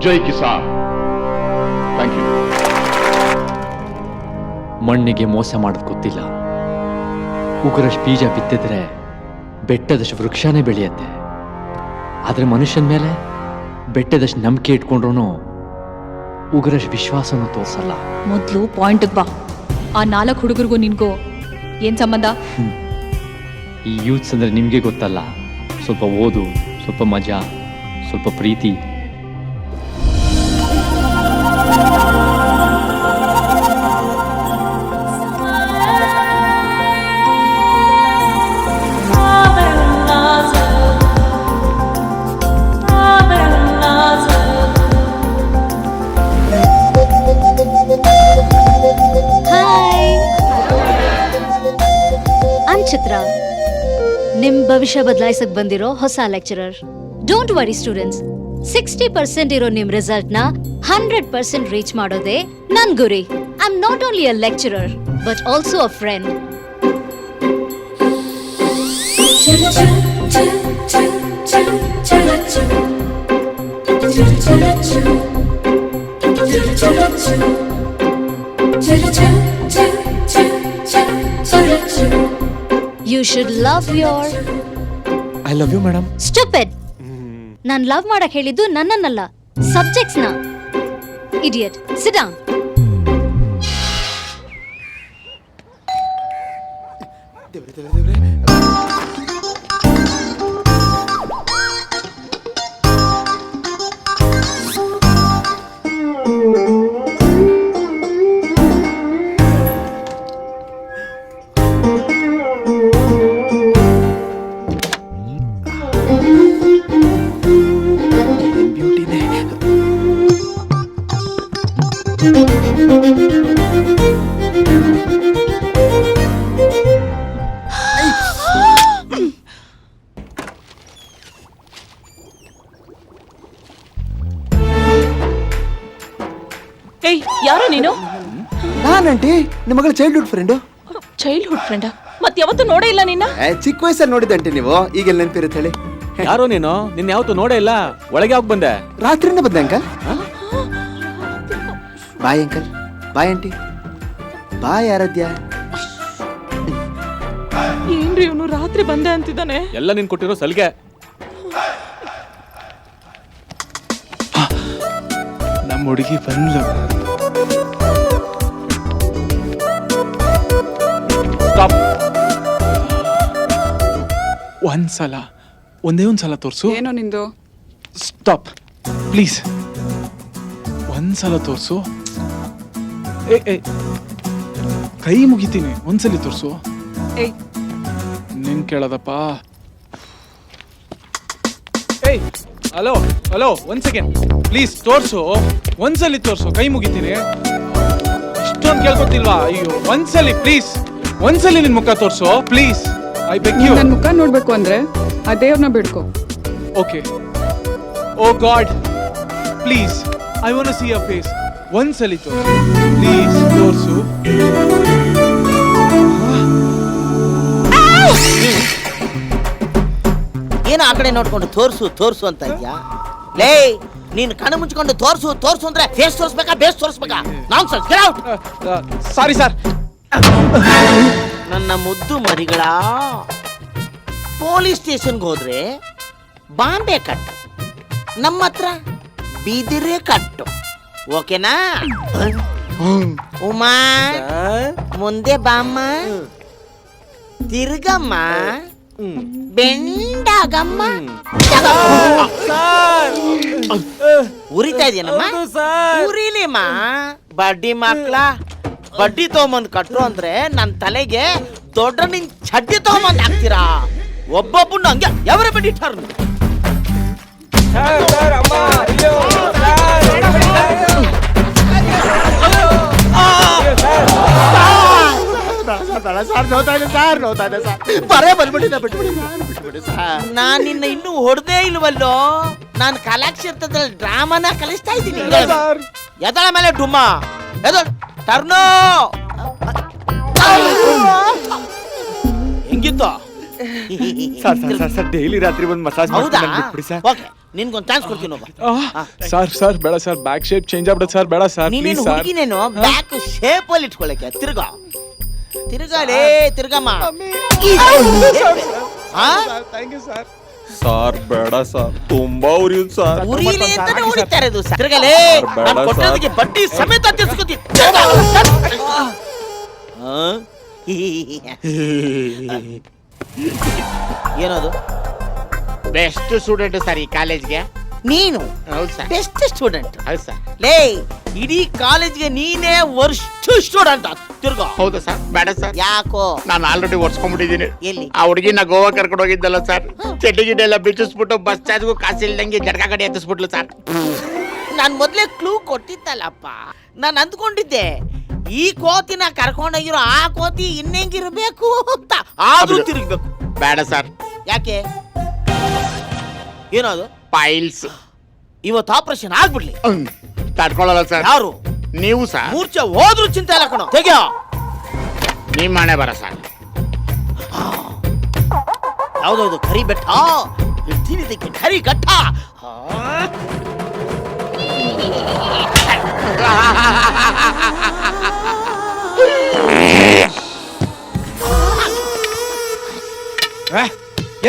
Speaker 4: ಜೈ ಕಿಸಾನ್. Thank you.
Speaker 6: ಮಣ್ಣಿಗೆ ಮೋಸ ಮಾಡೋದು ಗೊತ್ತಿಲ್ಲ. ಉಗುರಷ್ಟು ಬೀಜ ಬಿತ್ತಿದ್ರೆ ಬೆಟ್ಟದಷ್ಟು ವೃಕ್ಷನೇ ಬೆಳೆಯುತ್ತೆ. ಆದ್ರೆ ಮನುಷ್ಯನ ಮೇಲೆ ಬೆಟ್ಟದಷ್ಟು ನಂಬಿಕೆ ಇಟ್ಕೊಂಡ್ರು ಉಗುರಷ್ಟು ವಿಶ್ವಾಸನೂ ತೋರ್ಸಲ್ಲ.
Speaker 3: ಮೊದ್ಲು ಪಾಯಿಂಟ್ ಬಾ. ಆ 4 ಹುಡುಗರಿಗೂ ನಿನ್ಗೂ ಏನ್ ಸಂಬಂಧ?
Speaker 6: ಈ ಯೂತ್ಸ್ ಅಂದ್ರೆ ನಿಮ್ಗೆ ಗೊತ್ತಲ್ಲ. ಸ್ವಲ್ಪ ಓದು, ಸ್ವಲ್ಪ ಮಜಾ, ಸ್ವಲ್ಪ ಪ್ರೀತಿ.
Speaker 14: ಚಿತ್ರ, ನಿಮ್ ಭವಿಷ್ಯ ಬದಲಾಯಿಸಕ್ ಬಂದಿರೋ ಹೊಸ ಲೆಕ್ಚರರ್. ಡೋಂಟ್ ವರಿ ಸ್ಟೂಡೆಂಟ್ಸ್, 60% ಇರೋ ನಿಮ್ ರಿಸಲ್ಟ್ ನ 100% ರೀಚ್ ಮಾಡೋದೇ ನನ್ ಗುರಿ. I am not only a lecturer but also a friend. You should love your...
Speaker 10: I love you, madam.
Speaker 14: Stupid! Non love ಮಾಡಕ್ ಹೇಳಿದ್ದು ನನ್ನನ್ನಲ್ಲ, ಸಬ್ಜೆಕ್ಟ್ಸ್ ನ. Idiot. Sit down.
Speaker 5: ಯಾರೋ ನೀನು?
Speaker 12: ನಾನಂಟಿ, ನಿಮ್ಮ ಮಗಳ ಚೈಲ್ಡ್ಹುಡ್ ಫ್ರೆಂಡು.
Speaker 5: ಚೈಲ್ಡ್ಹುಡ್ ಫ್ರೆಂಡಾ? ಮತ್ತೆ ಯಾವತ್ತೂ ನೋಡೇ ಇಲ್ಲ ನಿನ್ನ?
Speaker 12: ಚಿಕ್ಕ ವಯಸ್ಸಲ್ಲಿ ನೋಡಿದಂಟಿ ನೀವು, ಈಗೆಲ್ಲ ನೆನಪಿರುತ್ತೆ ಹೇಳಿ.
Speaker 10: ಯಾರೋ ನೀನು? ನಿನ್ನ ಯಾವತ್ತೂ ನೋಡೇ ಇಲ್ಲ. ಒಳಗೆ ಹೋಗಿ ಬಂದೆ?
Speaker 12: ರಾತ್ರಿಯಿಂದ ಬಂದೆ uncle. Bye uncle, bye aunty, bye Aaradhya.
Speaker 5: ಏನ್ರಿ ಇವನು ರಾತ್ರಿ ಬಂದೆ ಅಂತಿದ್ದಾನೆ?
Speaker 10: ಎಲ್ಲ ನೀನ್ ಕೊಟ್ಟಿರೋ ಸಲಿಗೆ.
Speaker 9: ನಮ್ಮ ಹುಡುಗಿ ಬಂದ್ಲು. ಸ್ಟಾಪ್. ಒಂದೇ ಒಂದ್ಸಲ ತೋರ್ಸು.
Speaker 3: ಏನೋ ನಿಂದು?
Speaker 9: Stop please. ಒಂದ್ಸಲ ತೋರ್ಸು. ಕೈ ಮುಗಿತೀನಿ, ಒಂದ್ಸಲಿ ತೋರ್ಸು. ನಿನ್ ಕೇಳದಪ್ಪ. ಹಲೋ ಹಲೋ, 1 ಸೆಕೆಂಡ್ ಪ್ಲೀಸ್ ತೋರ್ಸು. ಒಂದ್ಸಲಿ ತೋರ್ಸು, ಕೈ ಮುಗಿತೀನಿ. ಇಷ್ಟೊಂದು ಕೇಳ್ಕೊತಿಲ್ವಾ? ಅಯ್ಯೋ ಒಂದ್ಸಲಿ ಪ್ಲೀಸ್, ಒಂದ್ಸಲಿ ನಿನ್ ಮುಖ ತೋರ್ಸು ಪ್ಲೀಸ್, ಐ ಬೆಗ್ ಯು.
Speaker 3: ನನ್ ಮುಖ ನೋಡ್ಬೇಕು ಅಂದ್ರೆ ಆ ದೇವ್ರನ್ನ ಬಿಡ್ಕೋ.
Speaker 9: Okay. Oh god please, I want to see your face. ಒಂದ್ಸಲಿ ತೋರ್ಸು ಪ್ಲೀಸ್, ತೋರ್ಸು.
Speaker 1: ಏನು ಆ ಕಡೆ ನೋಡ್ಕೊಂಡು ತೋರ್ಸು ತೋರ್ಸು ಅಂತ ಇದ್ಯಾ? ಲೇ, ನೀನ್ ಕಣ್ಣು ಮುಚ್ಕೊಂಡು ತೋರ್ಸು ತೋರ್ಸು ಅಂದ್ರೆ ಫೇಸ್ ತೋರ್ಸ್ಬೇಕಾ ಬೇಸ್ ತೋರ್ಸ್ಬೇಕಾ? Nonsense, get out.
Speaker 9: Sorry sir.
Speaker 1: ನನ್ನ ಮುದ್ದು ಮರಿಗಳ, ಪೊಲೀಸ್ ಸ್ಟೇಷನ್ಗೆ ಹೋದ್ರೆ ಬಾಂಬೆ ಕಟ್ಟು, ನಮ್ಮ ಹತ್ರ ಬಿದಿರೆ ಕಟ್ಟು. ಓಕೆನಾ? ಉಮಾ, ಮುಂದೆ ಬಾಮ್ಮ, ತಿರ್ಗಮ್ಮ, ಬೆಂಡಾಗಮ್ಮ. ಉರಿತಾ ಇದೆಯೇನಮ್ಮ? ಉರಿಲಿಮ್ಮ. ಬಡ್ಡಿ ಮಕ್ಳ, ಬಡ್ಡಿ ತಗೊಂಬಂದ್ ಕಟ್ರು ಅಂದ್ರೆ ನನ್ ತಲೆಗೆ ದೊಡ್ಡ ನಿನ್ ಚಡ್ಡಿ ತಗೊಂಬಂದ್ ಹಾಕ್ತೀರಾ? ಒಬ್ಬೊಬ್ಬನ ಹಂಗೆ ఎవరు ಬಡ್ಡಿ ಟರ್ನ್. ನಾನ್ ನಿನ್ನ ಇನ್ನೂ ಹೊಡೆದೇ ಇಲ್ವಲ್ಲೋ. ನಾನು ಕಲಾಕ್ಷೇತ್ರದಲ್ಲಿ ಡ್ರಾಮಾನ ಕಲಿಸ್ತಾ ಇದ್ದೀನಿ. ಎದಳ ಮೇಲೆ ಡುಮ್ಮ, ಎದಳ ಟರ್ನೋ. ಹೆಂಗಿತ್ತು?
Speaker 10: ಡೈಲಿ ರಾತ್ರಿ ಬಂದು ಮಸಾಜ್
Speaker 1: ಹೌದಾ? ಓಕೆ, ನಿನ್ಗೊಂದು ಚಾನ್ಸ್ ಕೊಡ್ತೀನಿ.
Speaker 9: ಸರ್ ಬೇಡ ಸರ್, ಬ್ಯಾಕ್ ಶೇಪ್ ಚೇಂಜ್ ಆಗ್ಬಿಡುತ್ತೆ ಸರ್, ಬೇಡ ಸರ್ ಪ್ಲೀಸ್
Speaker 1: ನೀನೇನು
Speaker 9: ಸರ್.
Speaker 1: ಹುಡುಗಿನೇನು ಬ್ಯಾಕ್ ಶೇಪ್ ಅಲ್ಲಿ ಇಟ್ಕೊಳ್ಳಕ್ಕೆ? ತಿರ್ಗಾಲೇ ತಿರ್ಗಮ್ಮ.
Speaker 10: ಸರ್ ಬೇಡ ಸರ್, ತುಂಬಾ ಉರಿಯುತ್ತೆ ಸರ್.
Speaker 1: ಉರಿಲಿ ಅಂತಾನೆ ಹೊಡಿತಾರೆ ಇದು. ತಿರ್ಗಲೇ, ನಾನು ಕೊಟ್ಟೋದಕ್ಕೆ ಬಡ್ಡಿ ಸಮೇತ ತಿರ್ಸ್ಕೊತಿ. ಏನದು?
Speaker 8: ಬೆಸ್ಟ್ ಸ್ಟೂಡೆಂಟ್ ಸರ್ ಈ ಕಾಲೇಜ್ಗೆ.
Speaker 1: ನೀನು
Speaker 8: ಹೌದು ಸರ್.
Speaker 1: Best student.
Speaker 8: ಹೌದು ಸರ್.
Speaker 1: ಲೇ, ಇಡೀ ಕಾಲೇಜ್ಗೆ ನೀನೇ ವರ್ಸ್ಟ್ ಸ್ಟೂಡೆಂಟ್. ತಿರ್ಗೋ.
Speaker 8: ಹೌದು ಸರ್. ಬೇಡ ಸರ್.
Speaker 1: ಯಾಕೋ?
Speaker 8: ನಾನು ಆಲ್ರೆಡಿ ಒರ್ಸ್ಕೊಂಡ್ಬಿಟ್ಟಿದ್ದೀನಿ.
Speaker 1: ಎಲ್ಲಿ?
Speaker 8: ಆ ಹುಡುಗಿನ ಗೋವಾ ಕರ್ಕೊಂಡು ಹೋಗಿದ್ದಲ್ಲ ಸರ್, ಚಡ್ಡಿ ಗಿಡ್ಡೆ ಎಲ್ಲ ಬಿಚ್ಚಿಸ್ಬಿಟ್ಟು ಬಸ್ ಚಾರ್ಜ್ಗೂ ಕಾಸು ಇಲ್ದಂಗೆ ಜಡ್ಕ ಕಡೆ ಎತ್ತಿಸ್ಬಿಟ್ಲು ಸರ್.
Speaker 1: ನಾನು ಮೊದ್ಲೇ ಕ್ಲೂ ಕೊಟ್ಟಿದ್ದಲ್ಲಪ್ಪ. ನಾನು ಅಂದ್ಕೊಂಡಿದ್ದೆ ಈ ಕೋತಿನ ಕರ್ಕೊಂಡೋಗಿರೋ ಆ ಕೋತಿ ಇನ್ನೆಂಗಿರ್ಬೇಕು ಅಂತ. ಆದ್ರೂ ತಿರುಗ್ಬೇಕು.
Speaker 8: ಬೇಡ ಸರ್.
Speaker 1: ಯಾಕೆ? ಏನದು?
Speaker 8: ಪೈಲ್ಸ್.
Speaker 1: ಇವತ್ತು ಆಪರೇಷನ್ ಆಗ್ಬಿಡ್ಲಿ.
Speaker 8: ತಡ್ಕೊಳ್ಳಲ್ಲ ಸರ್.
Speaker 1: ಯಾರು?
Speaker 8: ನೀವು ಸರ್.
Speaker 1: ಮೂರ್ಛೆ ಹೋದ್ರೂ ಚಿಂತೆ ಇಲ್ಲ ಕಣೋ. ತೆಗಿಯೋ.
Speaker 8: ನಿಮ್ಮ ಮನೆ ಬರ ಸರ್.
Speaker 1: ಯಾವ್ದೋ ಇದು ಕರಿ ಬೆಟ್ಟ, ತಿನ್ನಿದ್ದಕ್ಕೆ ಕರಿ ಘಟ್ಟ.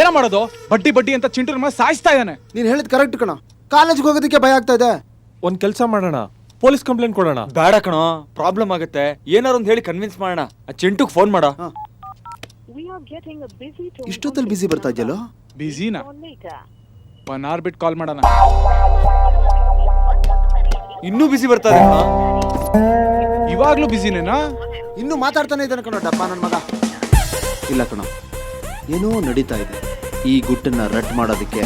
Speaker 9: ಏನ ಮಾಡೋದು? ಬಡ್ಡಿ ಬಡ್ಡಿ ಅಂತ ಚಿಂಟು ನಮ್ಮ ಸಾಯಿಸ್ತಾ ಇದ್ದಾನೆ.
Speaker 12: ನೀನ್ ಹೇಳಿದ್ ಕರೆಕ್ಟ್ ಕಣ. ಕಾಲೇಜ್ಗೆ ಹೋಗೋದಕ್ಕೆ ಭಯ ಆಗ್ತಾ ಇದೆ.
Speaker 10: ಒಂದ್ ಕೆಲ್ಸ ಮಾಡೋಣ, ಪೊಲೀಸ್ ಕಂಪ್ಲೇಂಟ್ ಕೊಡೋಣ.
Speaker 11: ಬೇಡ ಕಣೋ, ಪ್ರಾಬ್ಲಮ್ ಆಗುತ್ತೆ. ಏನಾರು ಒಂದು ಹೇಳಿ ಕನ್ವಿನ್ಸ್ ಮಾಡೋಣ. ಆ ಚಿಂಟುಗ್ ಫೋನ್ ಮಾಡ.
Speaker 12: ಇಷ್ಟೊತ್ತಲ್ಲಿ ಬಿಸಿ ಬರ್ತಾ ಇದೆಯಲ್ಲೋ?
Speaker 9: ಬಿಸಿನಾ? 1 hour ಬಿಟ್ಟು ಕಾಲ್ ಮಾಡೋಣ.
Speaker 11: ಇನ್ನೂ ಬಿಸಿ ಬರ್ತಾ ಇದೆ ಕಣೋ.
Speaker 9: ಇವಾಗ್ಲೂ ಬಿಸಿನೇನಾ?
Speaker 12: ಇನ್ನೂ ಮಾತಾಡ್ತಾನೆ ಇದ್ದಾನೆ ಕಣೋ ಡಪ್ಪ ನನ್ನ ಮಗ. ಇಲ್ಲ ಕಣೋ, ಏನೋ ನಡೀತಾ ಇದೆ. ಈ ಗುಟ್ಟನ್ನ ರಟ್ ಮಾಡೋದಕ್ಕೆ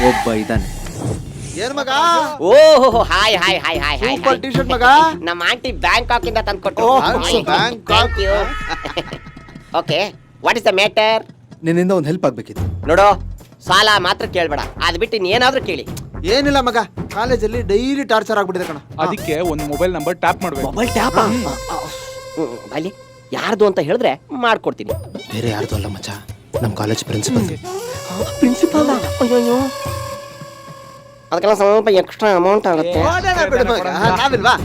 Speaker 12: ಒಬ್ಬ ಇದ್ದಾನೆ. ಏನ್ ಮಗ?
Speaker 1: ಓಹೋ, hi hi hi hi hi.
Speaker 12: Super T shirt ಮಗ.
Speaker 1: ನಮ್ಮ ಆಂಟಿ ಬ್ಯಾಂಕಾಕ್ ಇಂದ ತಂದ್ಕೊಟ್ರು.
Speaker 12: Bangkok.
Speaker 1: Okay, what is the matter?
Speaker 12: ನಿನ್ನಿಂದ ಒಂದು ಹೆಲ್ಪ್ ಆಗ್ಬೇಕಿತ್ತು.
Speaker 1: ನೋಡು, ಸಾಲ ಮಾತ್ರ ಕೇಳ್ಬೇಡ, ಅದ್ ಬಿಟ್ಟು ಏನಾದ್ರೂ ಕೇಳಿ.
Speaker 12: ಏನಿಲ್ಲ ಮಗ, ಕಾಲೇಜಲ್ಲಿ ಡೈಲಿ ಟಾರ್ಚರ್ ಆಗ್ಬಿಟ್ಟಿದೆ ಕಣ.
Speaker 9: ಅದಕ್ಕೆ ಒಂದು ಮೊಬೈಲ್ ನಂಬರ್ ಟ್ಯಾಪ್ ಮಾಡ್ಬೇಕು.
Speaker 1: ಮೊಬೈಲ್ ಟ್ಯಾಪ್ ಅಲ್ಲಿ ಯಾರ್ದು ಅಂತ ಹೇಳಿದ್ರೆ ಮಾಡ್ಕೊಡ್ತೀನಿ.
Speaker 12: ಬೇರೆ ಯಾರ್ದು ಅಲ್ಲ ಮಚ್ಚ, ನಮ್ಮ ಕಾಲೇಜ್ ಪ್ರಿನ್ಸಿಪಲ್.
Speaker 1: ಪ್ರಿನ್ಸಿಪಾಲ್? ಅಯ್ಯೋ, ಅದಕ್ಕೆಲ್ಲ ಸ್ವಲ್ಪ ಎಕ್ಸ್ಟ್ರಾ ಅಮೌಂಟ್ ಆಗುತ್ತೆ.
Speaker 12: ನಾವಿಲ್ವಾ?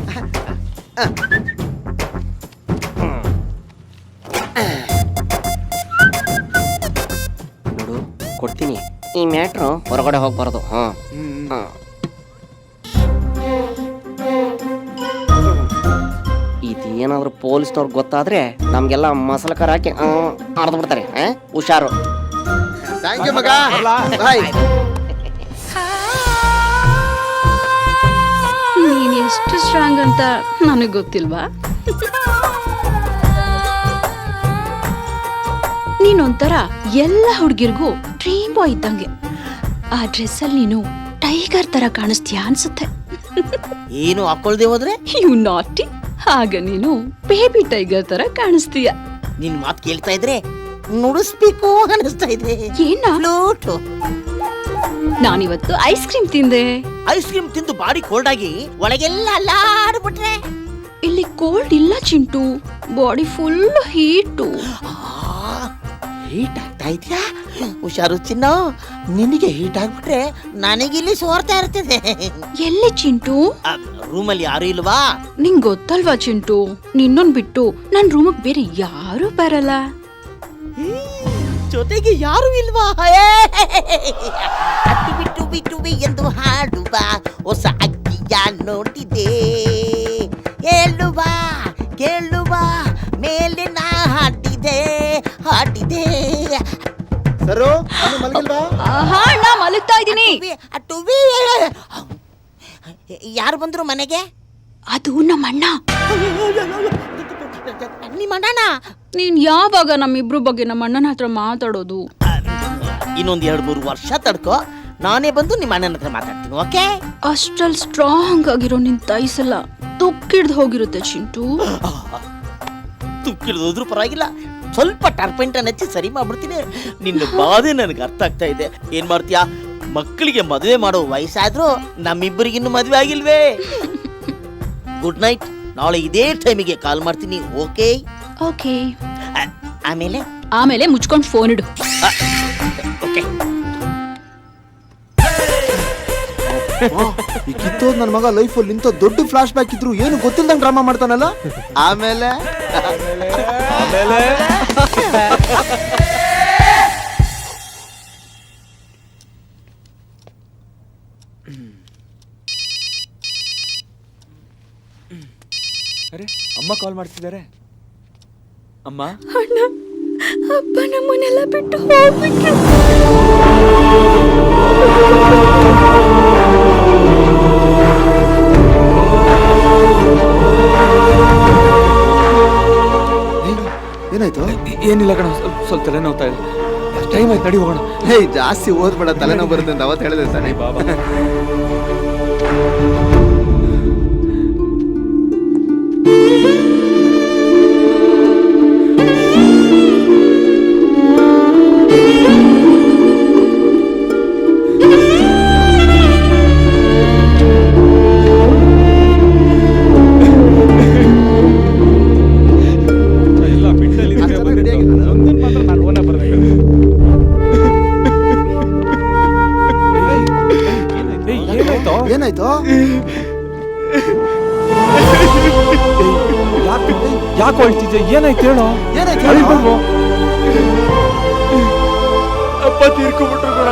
Speaker 1: ನೋಡು, ಕೊಡ್ತೀನಿ. ಈ ಮ್ಯಾಟ್ರು ಹೊರಗಡೆ ಹೋಗ್ಬಾರ್ದು. ಇದೇನಾದ್ರೂ ಪೊಲೀಸ್ನವ್ರಿಗೆ ಗೊತ್ತಾದ್ರೆ ನಮ್ಗೆಲ್ಲ ಮಸಲಕರ ಹಾಕಿ ಅರ್ದು ಬಿಡ್ತಾರೆ. ಹುಷಾರು.
Speaker 12: ಥ್ಯಾಂಕ್ ಯು ಮಗ. ಬಾಯ್.
Speaker 3: ನೀನ್ ಎಷ್ಟು ಸ್ಟ್ರಾಂಗ್ ಅಂತ ನನಗೆ ಗೊತ್ತಿಲ್ವಾ? ನೀನೊಂಥರ ಎಲ್ಲ ಹುಡುಗಿರ್ಗೂ ಡ್ರೀಮ್ ಬಾಯ್ ಇದ್ದಂಗೆ. ಆ ಡ್ರೆಸ್ಸಲ್ಲಿ ನೀನು ಟೈಗರ್ ತರ ಕಾಣಿಸ್ತೀಯಾ ಅನ್ಸುತ್ತೆ.
Speaker 1: ಏನು ಹಾಕೊಳ್ದೆ ಹೋದ್ರೆ
Speaker 3: ಯು ನಾಟಿ. ಆಗ ನೀನು ಬೇಬಿ ಟೈಗರ್ ತರ ಕಾಣಿಸ್ತೀಯ.
Speaker 1: ನಿನ್ ಮಾತು ಕೇಳ್ತಾ ಇದ್ರೆ ನುಡಿಸ್ಬೇಕು ಅನಿಸ್ತಾ ಇದೆ.
Speaker 3: ಏನ
Speaker 1: ಫ್ಲೂಟು.
Speaker 3: ನಾನಿವತ್ತು ಐಸ್ ಕ್ರೀಮ್ ತಿಂದೆ.
Speaker 1: ಐಸ್ ಕ್ರೀಮ್ ತಿಂದು ಬಾಡಿ ಕೋಲ್ಡ್ ಆಗಿ ಒಳಗೆಲ್ಲ ಅಲ್ಲಾಡ್ಬಿಟ್ರೆ
Speaker 3: ಇಲ್ಲಿ ಕೋಲ್ಡ್ ಇಲ್ಲ Chintu, body full heat.
Speaker 1: Heat ಆಗ್ತಾ ಇದೆಯಾ? ಹುಷಾರು ಚಿನ್ನ, ನಿನಗೆ ಹೀಟ್ ಆಗ್ಬಿಟ್ರೆ ನನಗಿಲ್ಲಿ ಸೋರ್ತಾ ಇರ್ತದೆ.
Speaker 3: ಎಲ್ಲಿ ಚಿಂಟು?
Speaker 1: ರೂಮಲ್ಲಿ ಯಾರು ಇಲ್ವಾ?
Speaker 3: ನಿಂಗ್ ಗೊತ್ತಲ್ವಾ ಚಿಂಟು, ನಿನ್ನೊಂದ್ ಬಿಟ್ಟು ನನ್ ರೂಮಿಗೆ ಬೇರೆ ಯಾರು ಬರಲ್ಲ.
Speaker 1: ಜೊತೆಗೆ ಯಾರು ಇಲ್ವಾ? ಅಟ್ಟು ಬಿಟ್ಟು ಬಿಟ್ಟು ಎಂದು ಹಾಡುವ ಹೊಸ ಅಕ್ಕಿಯ ನೋಡಿದೆ, ಹೇಳುವ ಕೇಳುವ ಮೇಲೆ ನಾ ಹಾಡಿದೆ.
Speaker 12: ಸರು ಮಲಗಿಲ್ವಾ?
Speaker 3: ನಾ ಮಲಗ್ತಾ ಇದ್ದೀನಿ.
Speaker 1: ಯಾರು ಬಂದ್ರು ಮನೆಗೆ?
Speaker 3: ಅದು ನಮ್ಮಣ್ಣ.
Speaker 1: ನಿಮ್ಮ ಅಣ್ಣನ?
Speaker 3: ನೀನ್ ಯಾವಾಗ ನಮ್ಮಿಬ್ರು ಬಗ್ಗೆ ನಮ್ಮ ಅಣ್ಣನ ಹತ್ರ ಮಾತಾಡೋದು?
Speaker 1: ಇನ್ನೊಂದ್ 2-3 ವರ್ಷ ತಡ್ಕೋ, ನಾನೇ ಬಂದು ನಿಮ್ಮ ಅಣ್ಣನ ಹತ್ರ ಮಾತಾಡ್ತೀನಿ. ಓಕೆ?
Speaker 3: ಅಷ್ಟಲ್ ಸ್ಟ್ರಾಂಗ್ ಆಗಿರೋ ನಿನ್ ತೈಸಲ್ಲ ತುಕ್ಕಿಡ್ದು ಹೋಗಿರುತ್ತೆ ಚಿಂಟು.
Speaker 1: ತುಕ್ಕಿಡ್ದೋದ್ರೂ ಪರವಾಗಿಲ್ಲ, ಸ್ವಲ್ಪ ಟರ್ಪೆಂಟನ್ ಹಚ್ಚಿ ಸರಿ ಮಾಡ್ಬಿಡ್ತೀನಿ. ನಿನ್ನ ಬಾಧೆ ನನಗೆ ಅರ್ಥ ಆಗ್ತಾ ಇದೆ. ಏನ್ ಮಾಡ್ತೀಯಾ? ಮಕ್ಕಳಿಗೆ ಮದುವೆ ಮಾಡೋ ವಯಸ್ಸಾದ್ರೂ ನಮ್ಮಿಬ್ಬರಿಗಿನ್ನು ಮದುವೆ ಆಗಿಲ್ವೇ? Good night. ನಾಳೆ ಇದೇ ಟೈಮಿಗೆ ಕಾಲ್ ಮಾಡ್ತೀನಿ. ಓಕೆ?
Speaker 3: ಓಕೆ.
Speaker 1: ಆಮೇಲೆ
Speaker 3: ಮುಚ್ಕೊಂಡು ಫೋನ್ ಇಡು.
Speaker 1: ಓಕೆ.
Speaker 12: ಈ ಕಿತ್ತೋದ್ ನನ್ನ ಮಗ ಲೈಫಲ್ಲಿ ಇಂಥ ದೊಡ್ಡ ಫ್ಲಾಶ್ ಬ್ಯಾಕ್ ಇದ್ರು ಏನು ಗೊತ್ತಿಲ್ದಂಗ್ ಡ್ರಾಮಾ ಮಾಡ್ತಾನಲ್ಲ. ಆಮೇಲೆ
Speaker 11: ಅರೆ ಅಮ್ಮ ಕಾಲ್ ಮಾಡ್ತಿದ್ದಾರೆ. ಅಮ್ಮ,
Speaker 3: ಅಣ್ಣ, ಅಪ್ಪ ನಮ್ಮನ್ನೆಲ್ಲ ಬಿಟ್ಟು ಹೋಗ್ಬಿಟ್ರು.
Speaker 12: ಏನಾಯ್ತು?
Speaker 11: ಏನಿಲ್ಲ ಕಣ, ಸ್ವಲ್ಪ ತಲೆನೋವ್ತಾ ಇದೆ. ಟೈಮ್ ಆಯ್ತು, ನಡಿ ಹೋಗೋಣ.
Speaker 12: ಜಾಸ್ತಿ ಓದ್ಬೇಡ, ತಲೆನೋವು ಬರುತ್ತೆ ಅಂತ ಅವತ್ತು ಹೇಳಿದೆ ತಾನೆ.
Speaker 11: ಬಾಬಾ
Speaker 12: ಏನಾಯ್ತು?
Speaker 9: ಯಾಕೆ ಹೇಳ್ತಿದ್ದೆ? ಏನಾಯ್ತು ಹೇಳೋ.
Speaker 12: ಏನಾಯ್ತು?
Speaker 10: ಅಪ್ಪ ತೀರ್ಕೊಂಡ್ಬಿಟ್ರು ಕೂಡ.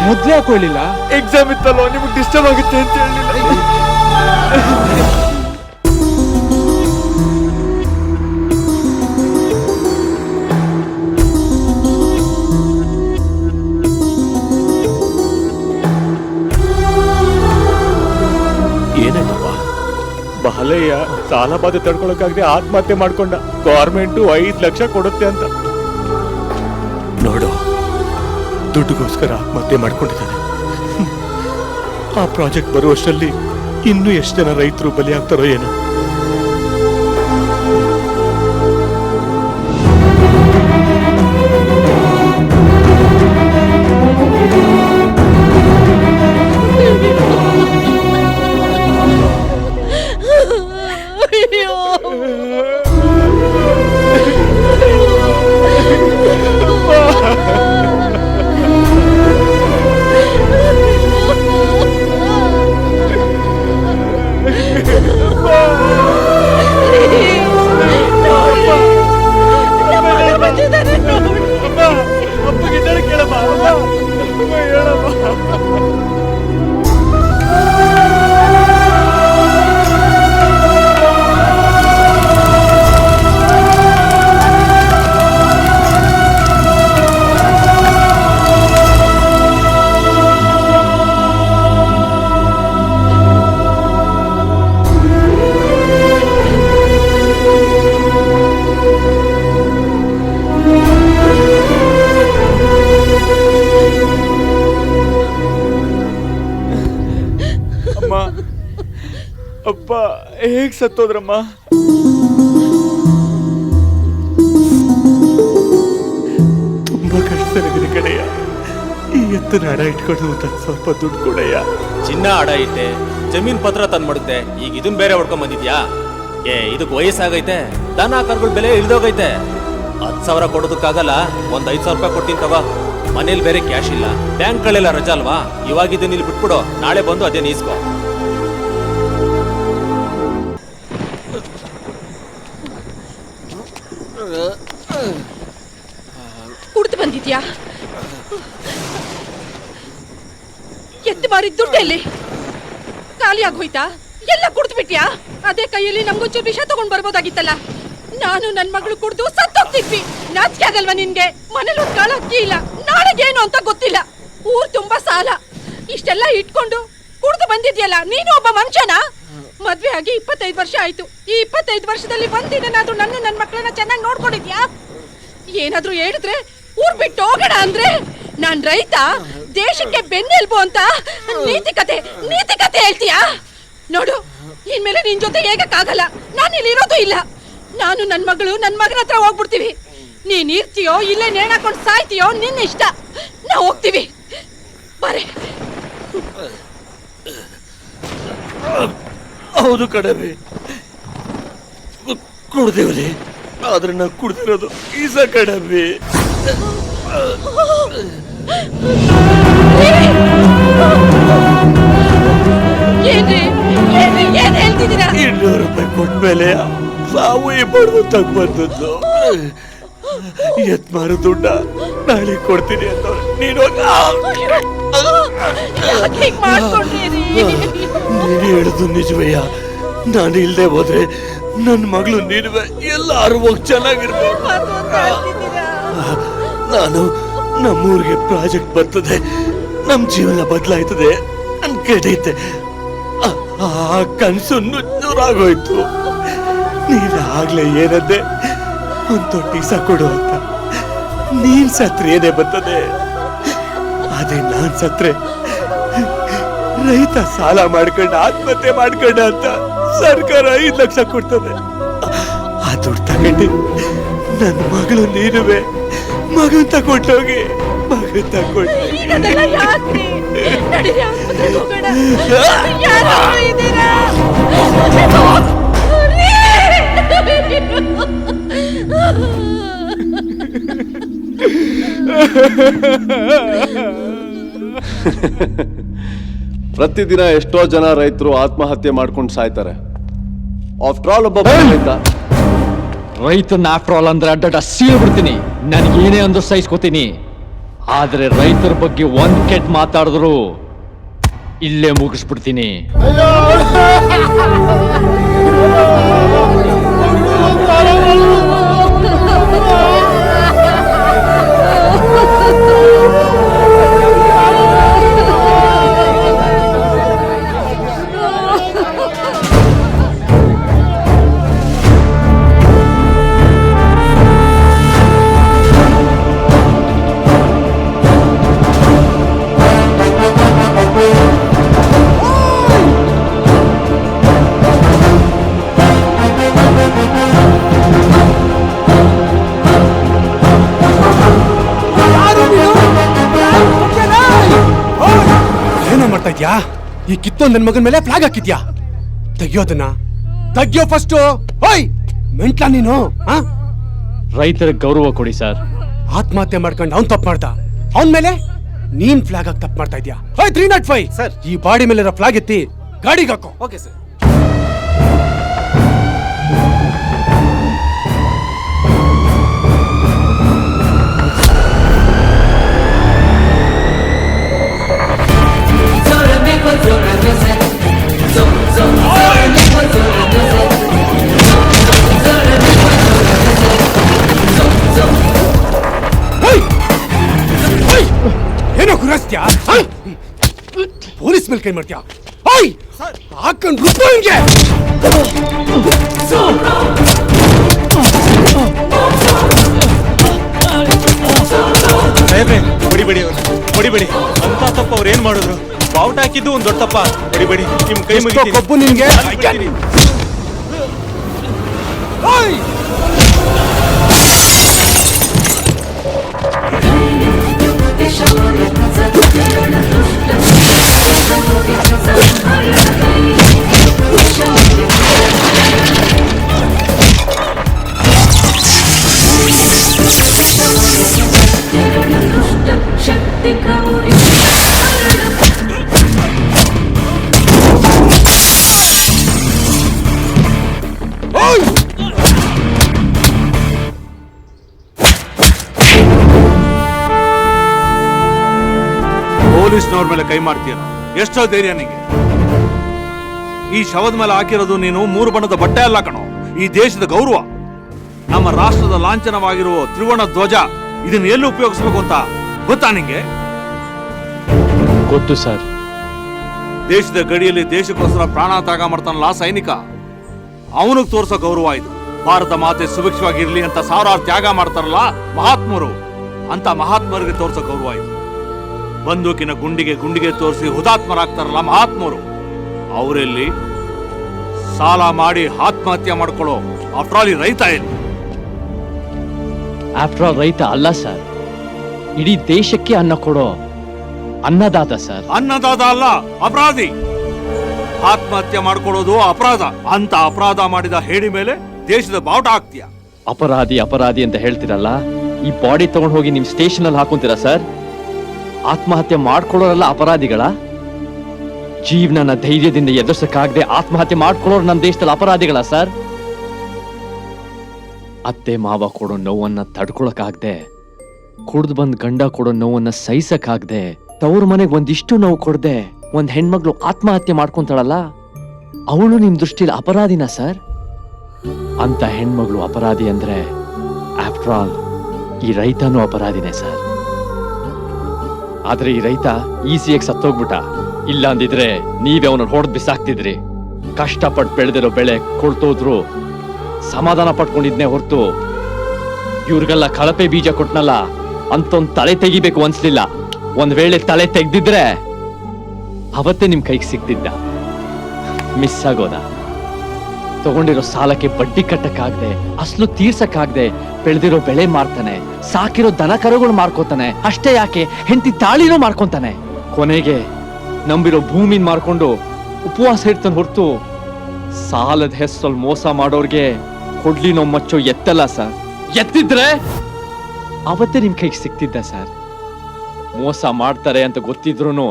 Speaker 9: ಮೊದ್ಲೇ ಯಾಕೆ ಹೇಳಿಲ್ಲ?
Speaker 10: ಎಕ್ಸಾಮ್ ಇತ್ತಲ್ವ, ನಿಮಗೆ ಡಿಸ್ಟರ್ಬ್ ಆಗುತ್ತೆ ಅಂತ ಹೇಳಿಲ್ಲ. ಏನಾಯ್ತಪ್ಪ? ಬಾಲಯ್ಯ ಸಾಲ ಬಾಧೆ ತಡ್ಕೊಳಕ್ಕಾಗದೆ ಆತ್ಮಹತ್ಯೆ ಮಾಡ್ಕೊಂಡ. ಗೌರ್ಮೆಂಟು 5 ಲಕ್ಷ ಕೊಡುತ್ತೆ ಅಂತ. ನೋಡು, ದುಡ್ಡುಗೋಸ್ಕರ ಆತ್ಮಹತ್ಯೆ ಮಾಡ್ಕೊಂಡಿದ್ದಾನೆ. ಆ ಪ್ರಾಜೆಕ್ಟ್ ಬರುವಷ್ಟರಲ್ಲಿ ಇನ್ನೂ ಎಷ್ಟು ಜನ ರೈತರು ಬಲಿಯಾಗ್ತಾರೋ ಏನೋ.
Speaker 11: ಅಪ್ಪ ಹೇಗ್ ಸತ್ತೋದ್ರಮ್ಮ?
Speaker 10: ತುಂಬಾ ಕಷ್ಟದಲ್ಲಿದೆ ಕಡೆಯ. ಈ ಎತ್ತನ ಹಣ ಇಟ್ಕೊಂಡು ಸ್ವಲ್ಪ ದುಡ್ಡು ಕೊಡಯ್ಯ.
Speaker 7: ಚಿನ್ನ ಅಡ ಇಟ್ಟೆ, ಜಮೀನ್ ಪತ್ರ ತಂದ್ ಮಾಡುತ್ತೆ, ಈಗ ಇದನ್ ಬೇರೆ ಹೊಡ್ಕೊಂಡ್ ಬಂದಿದ್ಯಾ? ಇದಕ್ ವಯಸ್ಸಾಗೈತೆ, ದನ ಕರುಗಳ ಬೆಲೆ ಇಳ್ದೋಗೈತೆ. 10,000 ಕೊಡೋದಕ್ಕಾಗಲ್ಲ, ಒಂದ್ 5,000 ರೂಪಾಯಿ ಕೊಡ್ತೀನಿ ತಗೋ. ಮನೇಲಿ ಬೇರೆ ಕ್ಯಾಶ್ ಇಲ್ಲ, ಬ್ಯಾಂಕ್ಗಳೆಲ್ಲ ರಜಾ ಅಲ್ವಾ? ಇವಾಗ ಇದನ್ನ ಇಲ್ಲಿ ಬಿಟ್ಬಿಡು, ನಾಳೆ ಬಂದು ಅದೇನ್ ಈಸ್ಕೋ.
Speaker 5: ಕುಡ್ದು ಬಂದಿದ್ಯಾ? ಎತ್ತು ಮಾರಿದ ದುಡ್ಡು ಎಲ್ಲಿ? ಖಾಲಿ ಆಗೋಯ್ತಾ? ಎಲ್ಲ ಕುಡ್ದು ಬಿಟ್ಯಾ? ಅದೇ ಕೈಯಲ್ಲಿ ನಮ್ಗೊಂಚೂರು ವಿಷ ತಗೊಂಡ್ ಬರ್ಬೋದಾಗಿತ್ತಲ್ಲ. ನಾನು ನನ್ ಮಗಳು ಕುಡ್ದು ಸತ್ತೋಗ್ತಿದ್ವಿ. ನಾಚಿಕೆ ಆಗಲ್ವಾ ನಿನ್ಗೆ? ಮನೇಲಿ ಒಂದ್ ಕಾಳ ಅಕ್ಕಿ ಇಲ್ಲ, ನಾಳೆಗೇನು ಅಂತ ಗೊತ್ತಿಲ್ಲ. ಊರ್ ತುಂಬಾ ಸಾಲ, ಇಷ್ಟೆಲ್ಲ ಇಟ್ಕೊಂಡು ಕುಡ್ದು ಬಂದಿದ್ಯಲ್ಲ. ನೀನು ಒಬ್ಬ ಮನುಷ್ಯನಾ? ಮದ್ವೆ ಆಗಿ 25 ವರ್ಷ ಆಯ್ತು. ಈ 25 ವರ್ಷದಲ್ಲಿ ಒಂದಿನಾದ್ರೂ ನನ್ ಮಕ್ಕಳನ್ನ ಚೆನ್ನಾಗಿ ನೋಡ್ಕೊಂಡಿದ್ಯಾ? ಏನಾದ್ರೂ ಹೇಳಿದ್ರೆ ಊರ್ ಬಿಟ್ಟು ಹೋಗೋಣ ಅಂದ್ರೆ ನಾನ್ ರೈತ, ದೇಶಕ್ಕೆ ಬೆನ್ನೆಲ್ಬು ಅಂತ ನೀತಿಕತೆ ಹೇಳ್ತೀಯಾ? ನೋಡು, ಇನ್ಮೇಲೆ ನಿನ್ ಜೊತೆ ಹೇಗಕ್ಕಾಗಲ್ಲ. ನಾನು ಇಲ್ಲಿ ಇರೋದು ಇಲ್ಲ. ನಾನು ನನ್ ಮಗಳು ನನ್ ಮಗನ ಹತ್ರ ಹೋಗ್ಬಿಡ್ತೀವಿ. ನೀನ್ ಇರ್ತೀಯೋ ಇಲ್ಲೇ ನೇಣಾಕೊಂಡು ಸಾಯ್ತೀಯೋ ನಿನ್ನ ಇಷ್ಟ. ನಾವು ಹೋಗ್ತೀವಿ, ಬರೇ.
Speaker 10: ಹೌದು ಕಣವಿ, ಕುಡ್ದೇವ್ರಿ. ಆದ್ರೆ ನಾ ಕುಡ್ದಿರೋದು ಈಸ ಕಣವಿ.
Speaker 5: ಏನ್ ಹೇಳ್ತಿದ್ದೀರಾ?
Speaker 10: 200 ರೂಪಾಯಿ ಕೊಟ್ಮೇಲೆ ಸಾವು ಬಡ್ದು ತಗ್ಬಂದದ್ದು. ಎತ್ ಮಾರು ದುಡ್ಡ ನಾಳೆ ಕೊಡ್ತೀನಿ ಅಂತ ನೀನು ಹೇಳುದು ನಿಜವಯ್ಯ. ನಾನು ಇಲ್ದೆ ಹೋದ್ರೆ ನನ್ನ ಮಗಳು ನೀನುವೆ ಎಲ್ಲಾರು ಹೋಗಿ ಚೆನ್ನಾಗಿರ್ಬೇಕು. ನಾನು ನಮ್ಮೂರಿಗೆ ಪ್ರಾಜೆಕ್ಟ್ ಬರ್ತದೆ, ನಮ್ ಜೀವನ ಬದಲಾಯ್ತದೆ ಅನ್ಕೊಂಡಿದ್ದೆ. ಆ ಕನ್ಸು ನುಚ್ಚೂರಾಗೋಯ್ತು. ನೀನಾಗ್ಲೇ ಏನಂದೆ, ಒಂದ್ ತೊಟ್ಟಿ ಕೊಡು ಅಂತ. ನೀನ್ ಸತ್ರೆ ಏನೇ ಬರ್ತದೆ? ಅದೇ ನಾನ್ ಸತ್ರೆ ರೈತ ಸಾಲ ಮಾಡ್ಕೊಂಡು ಆತ್ಮಹತ್ಯೆ ಮಾಡ್ಕೊಂಡ ಅಂತ ಸರ್ಕಾರ 5 ಲಕ್ಷ ಕೊಡ್ತದೆ. ಆ ದುಡ್ಡು ತಗೊಂಡು ನನ್ನ ಮಗಳು ನೀನುವೆ ಮಗನ್ ತಗೊಂಡೋಗಿ ಮಗನ್ ತಗೊಂಡು
Speaker 15: ಪ್ರತಿದಿನ ಎಷ್ಟೋ ಜನ ರೈತರು ಆತ್ಮಹತ್ಯೆ ಮಾಡ್ಕೊಂಡು ಸಾಯ್ತಾರೆ. ಆಫ್ಟರ್ ಆಲ್ ಒಬ್ಬ
Speaker 6: ರೈತನ ಆಫ್ಟರ್ ಆಲ್ ಅಂದ್ರೆ ಅಡ್ಡ ಸೀಳ್ಬಿಡ್ತೀನಿ. ನನಗೇನೇ ಅಂದು ಸಹಿಸ್ಕೋತೀನಿ. ಆದ್ರೆ ರೈತರ ಬಗ್ಗೆ ಒಂದ್ ಕೆಟ್ಟ ಮಾತಾಡಿದ್ರು ಇಲ್ಲೇ ಮುಗಿಸ್ಬಿಡ್ತೀನಿ.
Speaker 10: ಈ ಕಿತ್ತೊಂದ್ ನನ್ ಮಗನ ಮೇಲೆ ಫ್ಲಾಗ್ ಹಾಕಿದ್ಯಾ? ತೆಗಿಯೋದನ್ನ ತೆಗಿಯೋ ಫಸ್ಟ್. ಹೋಯ್ ಮೆಂಟ್ಲಾ ನೀನು?
Speaker 6: ರೈತರ ಗೌರವ ಕೊಡಿ ಸರ್.
Speaker 10: ಆತ್ಮಹತ್ಯೆ ಮಾಡ್ಕೊಂಡು ಅವ್ನ್ ತಪ್ಪು ಮಾಡ್ದ, ಅವನ್ ಮೇಲೆ ನೀನ್ ಫ್ಲಾಗ್ ಹಾಕಿ ತಪ್ಪು ಮಾಡ್ತಾ ಇದ್ಯಾ? 305 ಸರ್, ಈ ಬಾಡಿ ಮೇಲೆ ಫ್ಲಾಗ್ ಎತ್ತಿ ಗಾಡಿಗೆ ಹಾಕೋ. Okay sir. ಏನೋ ಗುರಾಸ್ತ್ಯಾ? ಪೊಲೀಸ್ ಮೇಲೆ ಕೈ ಮಾಡ್ತೀಯಾ? ಹಾಕೊಂಡು ರುಬ್ಬು ಹಿಂಗೆ.
Speaker 7: ಹೊಡಿಬೇಡಿ ಅಂತ ತಪ್ಪ ಅವ್ರು ಏನ್ ಮಾಡಿದ್ರು? ಬಾವುಟ
Speaker 10: ಓಟ್ ಹಾಕಿದ್ದು ಒಂದ್ ದೊಡ್ಡ ತಪ್ಪ. ಬೇಡಿ ನಿಮ್ ಕೈ
Speaker 12: ಎಷ್ಟೋ
Speaker 10: ಮುಗಿತೀನಿ.
Speaker 12: ಕೊಬ್ಬು ನಿನ್ಗೆ?
Speaker 10: ಬಿಡ್ತೀನಿ.
Speaker 16: ಪೊಲೀಸ್ನವ್ರ ಮೇಲೆ ಕೈ ಮಾಡ್ತೀಯ? ಎಷ್ಟೋ ಧೈರ್ಯ ನಿಂಗೆ? ಈ ಶವದ ಮೇಲೆ ಹಾಕಿರೋದು ನೀನು 3 ಬಣ್ಣದ ಬಟ್ಟೆ ಅಲ್ಲ ಕಣೋ, ಈ ದೇಶದ ಗೌರವ, ನಮ್ಮ ರಾಷ್ಟ್ರದ ಲಾಂಛನವಾಗಿರುವ ತ್ರಿವರ್ಣ ಧ್ವಜ. ಇದನ್ನ ಎಲ್ಲಿ ಉಪಯೋಗಿಸ್ಬೇಕು ಅಂತ ಗೊತ್ತಾ ನಿಂಗೆ?
Speaker 6: ಗೊತ್ತು ಸರ್.
Speaker 16: ದೇಶದ ಗಡಿಯಲ್ಲಿ ದೇಶಕ್ಕೋಸ್ಕರ ಪ್ರಾಣ ತ್ಯಾಗ ಮಾಡ್ತಾನಲ್ಲ ಸೈನಿಕ, ಅವನಿಗೆ ತೋರ್ಸೋ ಗೌರವ ಇದು. ಭಾರತ ಮಾತೆ ಸುಭಿಕ್ಷವಾಗಿರ್ಲಿ ಅಂತ ಸಾವಿರಾರು ತ್ಯಾಗ ಮಾಡ್ತಾರಲ್ಲ ಮಹಾತ್ಮರು, ಅಂತ ಮಹಾತ್ಮರಿಗೆ ತೋರ್ಸೋ ಗೌರವ ಇದು. ಬಂದೂಕಿನ ಗುಂಡಿಗೆ ತೋರಿಸಿ ಹುತಾತ್ಮರಾಗ್ತಾರಲ್ಲ ಮಹಾತ್ಮರು, ಅವರೆಲ್ಲಿ? ಸಾಲ ಮಾಡಿ ಆತ್ಮಹತ್ಯೆ ಮಾಡ್ಕೊಳ್ಳೋ ಆಫ್ಟರ್ ಆಲ್ ಈ ರೈತ ಏನು?
Speaker 6: ಆಫ್ಟರ್ ಆಲ್ ರೈತ ಅಲ್ಲ ಸರ್, ಇಡೀ ದೇಶಕ್ಕೆ ಅನ್ನ ಕೊಡೋ ಅನ್ನದಾತ ಸರ್.
Speaker 16: ಅನ್ನದಾತ ಅಲ್ಲ, ಅಪರಾಧಿ. ಆತ್ಮಹತ್ಯೆ ಮಾಡ್ಕೊಳ್ಳೋದು ಅಪರಾಧ. ಅಂತ ಅಪರಾಧ ಮಾಡಿದ ಹೇಳಿ ಮೇಲೆ ದೇಶದ ಬಾವುಟ ಹಾಕ್ತೀಯ?
Speaker 6: ಅಪರಾಧಿ ಅಂತ ಹೇಳ್ತೀರಲ್ಲ, ಈ ಬಾಡಿ ತಗೊಂಡು ಹೋಗಿ ನಿಮ್ ಸ್ಟೇಷನ್ ಅಲ್ಲಿ ಹಾಕೊಂತೀರಾ ಸರ್? ಆತ್ಮಹತ್ಯೆ ಮಾಡ್ಕೊಳ್ಳೋರಲ್ಲ ಅಪರಾಧಿಗಳ? ಜೀವನನ ಧೈರ್ಯದಿಂದ ಎದುರಿಸಕ್ಕಾಗದೆ ಆತ್ಮಹತ್ಯೆ ಮಾಡ್ಕೊಳ್ಳೋರು ನಮ್ಮ ದೇಶದಲ್ಲಿ ಅಪರಾಧಿಗಳ ಸರ್? ಅತ್ತೆ ಮಾವ ಕೊಡೋ ನೋವನ್ನ ತಡ್ಕೊಳಕ್ಕಾಗ್ದೆ, ಕುಡ್ದು ಬಂದ್ ಗಂಡ ಕೊಡೋ ನೋವನ್ನ ಸಹಿಸಕ್ಕಾಗ್ದೆ, ತವ್ರ ಮನೆಗೆ ಒಂದಿಷ್ಟು ನೋವು ಕೊಡದೆ ಒಂದ್ ಹೆಣ್ಮಗ್ಳು ಆತ್ಮಹತ್ಯೆ ಮಾಡ್ಕೊಂತಾಳಲ್ಲ, ಅವಳು ನಿಮ್ ದೃಷ್ಟಿಲಿ ಅಪರಾಧಿನ ಸರ್? ಅಂತ ಹೆಣ್ಮಗಳು ಅಪರಾಧಿ ಅಂದ್ರೆ ಆಫ್ಟರ್ ಆಲ್ ಈ ರೈತನೂ ಅಪರಾಧಿನೇ ಸರ್. ಆದ್ರೆ ಈ ರೈತ ಈಸಿಯಾಗಿ ಸತ್ತೋಗ್ಬಿಟ್ಟ. ಇಲ್ಲ ಅಂದಿದ್ರೆ ನೀವೇ ಅವನನ್ನು ಹೊಡೆದ್ ಬಿಸಾಕ್ತಿದ್ರಿ. ಕಷ್ಟಪಟ್ಟು ಬೆಳೆದಿರೋ ಬೆಳೆ ಕೊಡ್ತೋದ್ರು ಸಮಾಧಾನ ಪಟ್ಕೊಂಡಿದ್ನೇ ಹೊರತು ಇವ್ರಿಗೆಲ್ಲ ಕಳಪೆ ಬೀಜ ಕೊಟ್ನಲ್ಲ ಅಂತ ಒಂದ್ ತಲೆ ತೆಗಿಬೇಕು ಅನ್ಸ್ಲಿಲ್ಲ. ಒಂದ್ ವೇಳೆ ತಲೆ ತೆಗ್ದಿದ್ರೆ ಅವತ್ತೇ ನಿಮ್ ಕೈಗೆ ಸಿಗ್ತಿದ್ದ. ಮಿಸ್ ಆಗೋದ. ತಗೊಂಡಿರೋ ಸಾಲಕ್ಕೆ ಬಡ್ಡಿ ಕಟ್ಟಕ್ಕಾಗ್ದೆ, ಅಸ್ಲು ತೀರ್ಸಕ್ಕಾಗ್ದೆ ಬೆಳೆದಿರೋ ಬೆಳೆ ಮಾರ್ತಾನೆ, ಸಾಕಿರೋ ದನ ಕರುಗಳು ಮಾರ್ಕೋತಾನೆ. ಅಷ್ಟೇ ಯಾಕೆ, ಹೆಂಡತಿ ತಾಳಿನೂ ಮಾರ್ಕೊಂತಾನೆ. ಕೊನೆಗೆ ನಂಬಿರೋ ಭೂಮಿನ ಮಾರ್ಕೊಂಡು ಉಪವಾಸ ಇರ್ತಾನೆ ಹೊರತು ಸಾಲದ ಹೆಸರಲ್ಲಿ ಮೋಸ ಮಾಡೋರ್ಗೆ ಕೊಡ್ಲಿ ನೋವು ಮಚ್ಚೋ ಎತ್ತಲ್ಲ ಸರ್. ಎತ್ತಿದ್ರೆ ಅವತ್ತೇ ನಿಮ್ ಕೈಗೆ ಸಿಕ್ತಿದ್ದ ಸರ್. ಮೋಸ ಮಾಡ್ತಾರೆ ಅಂತ ಗೊತ್ತಿದ್ರು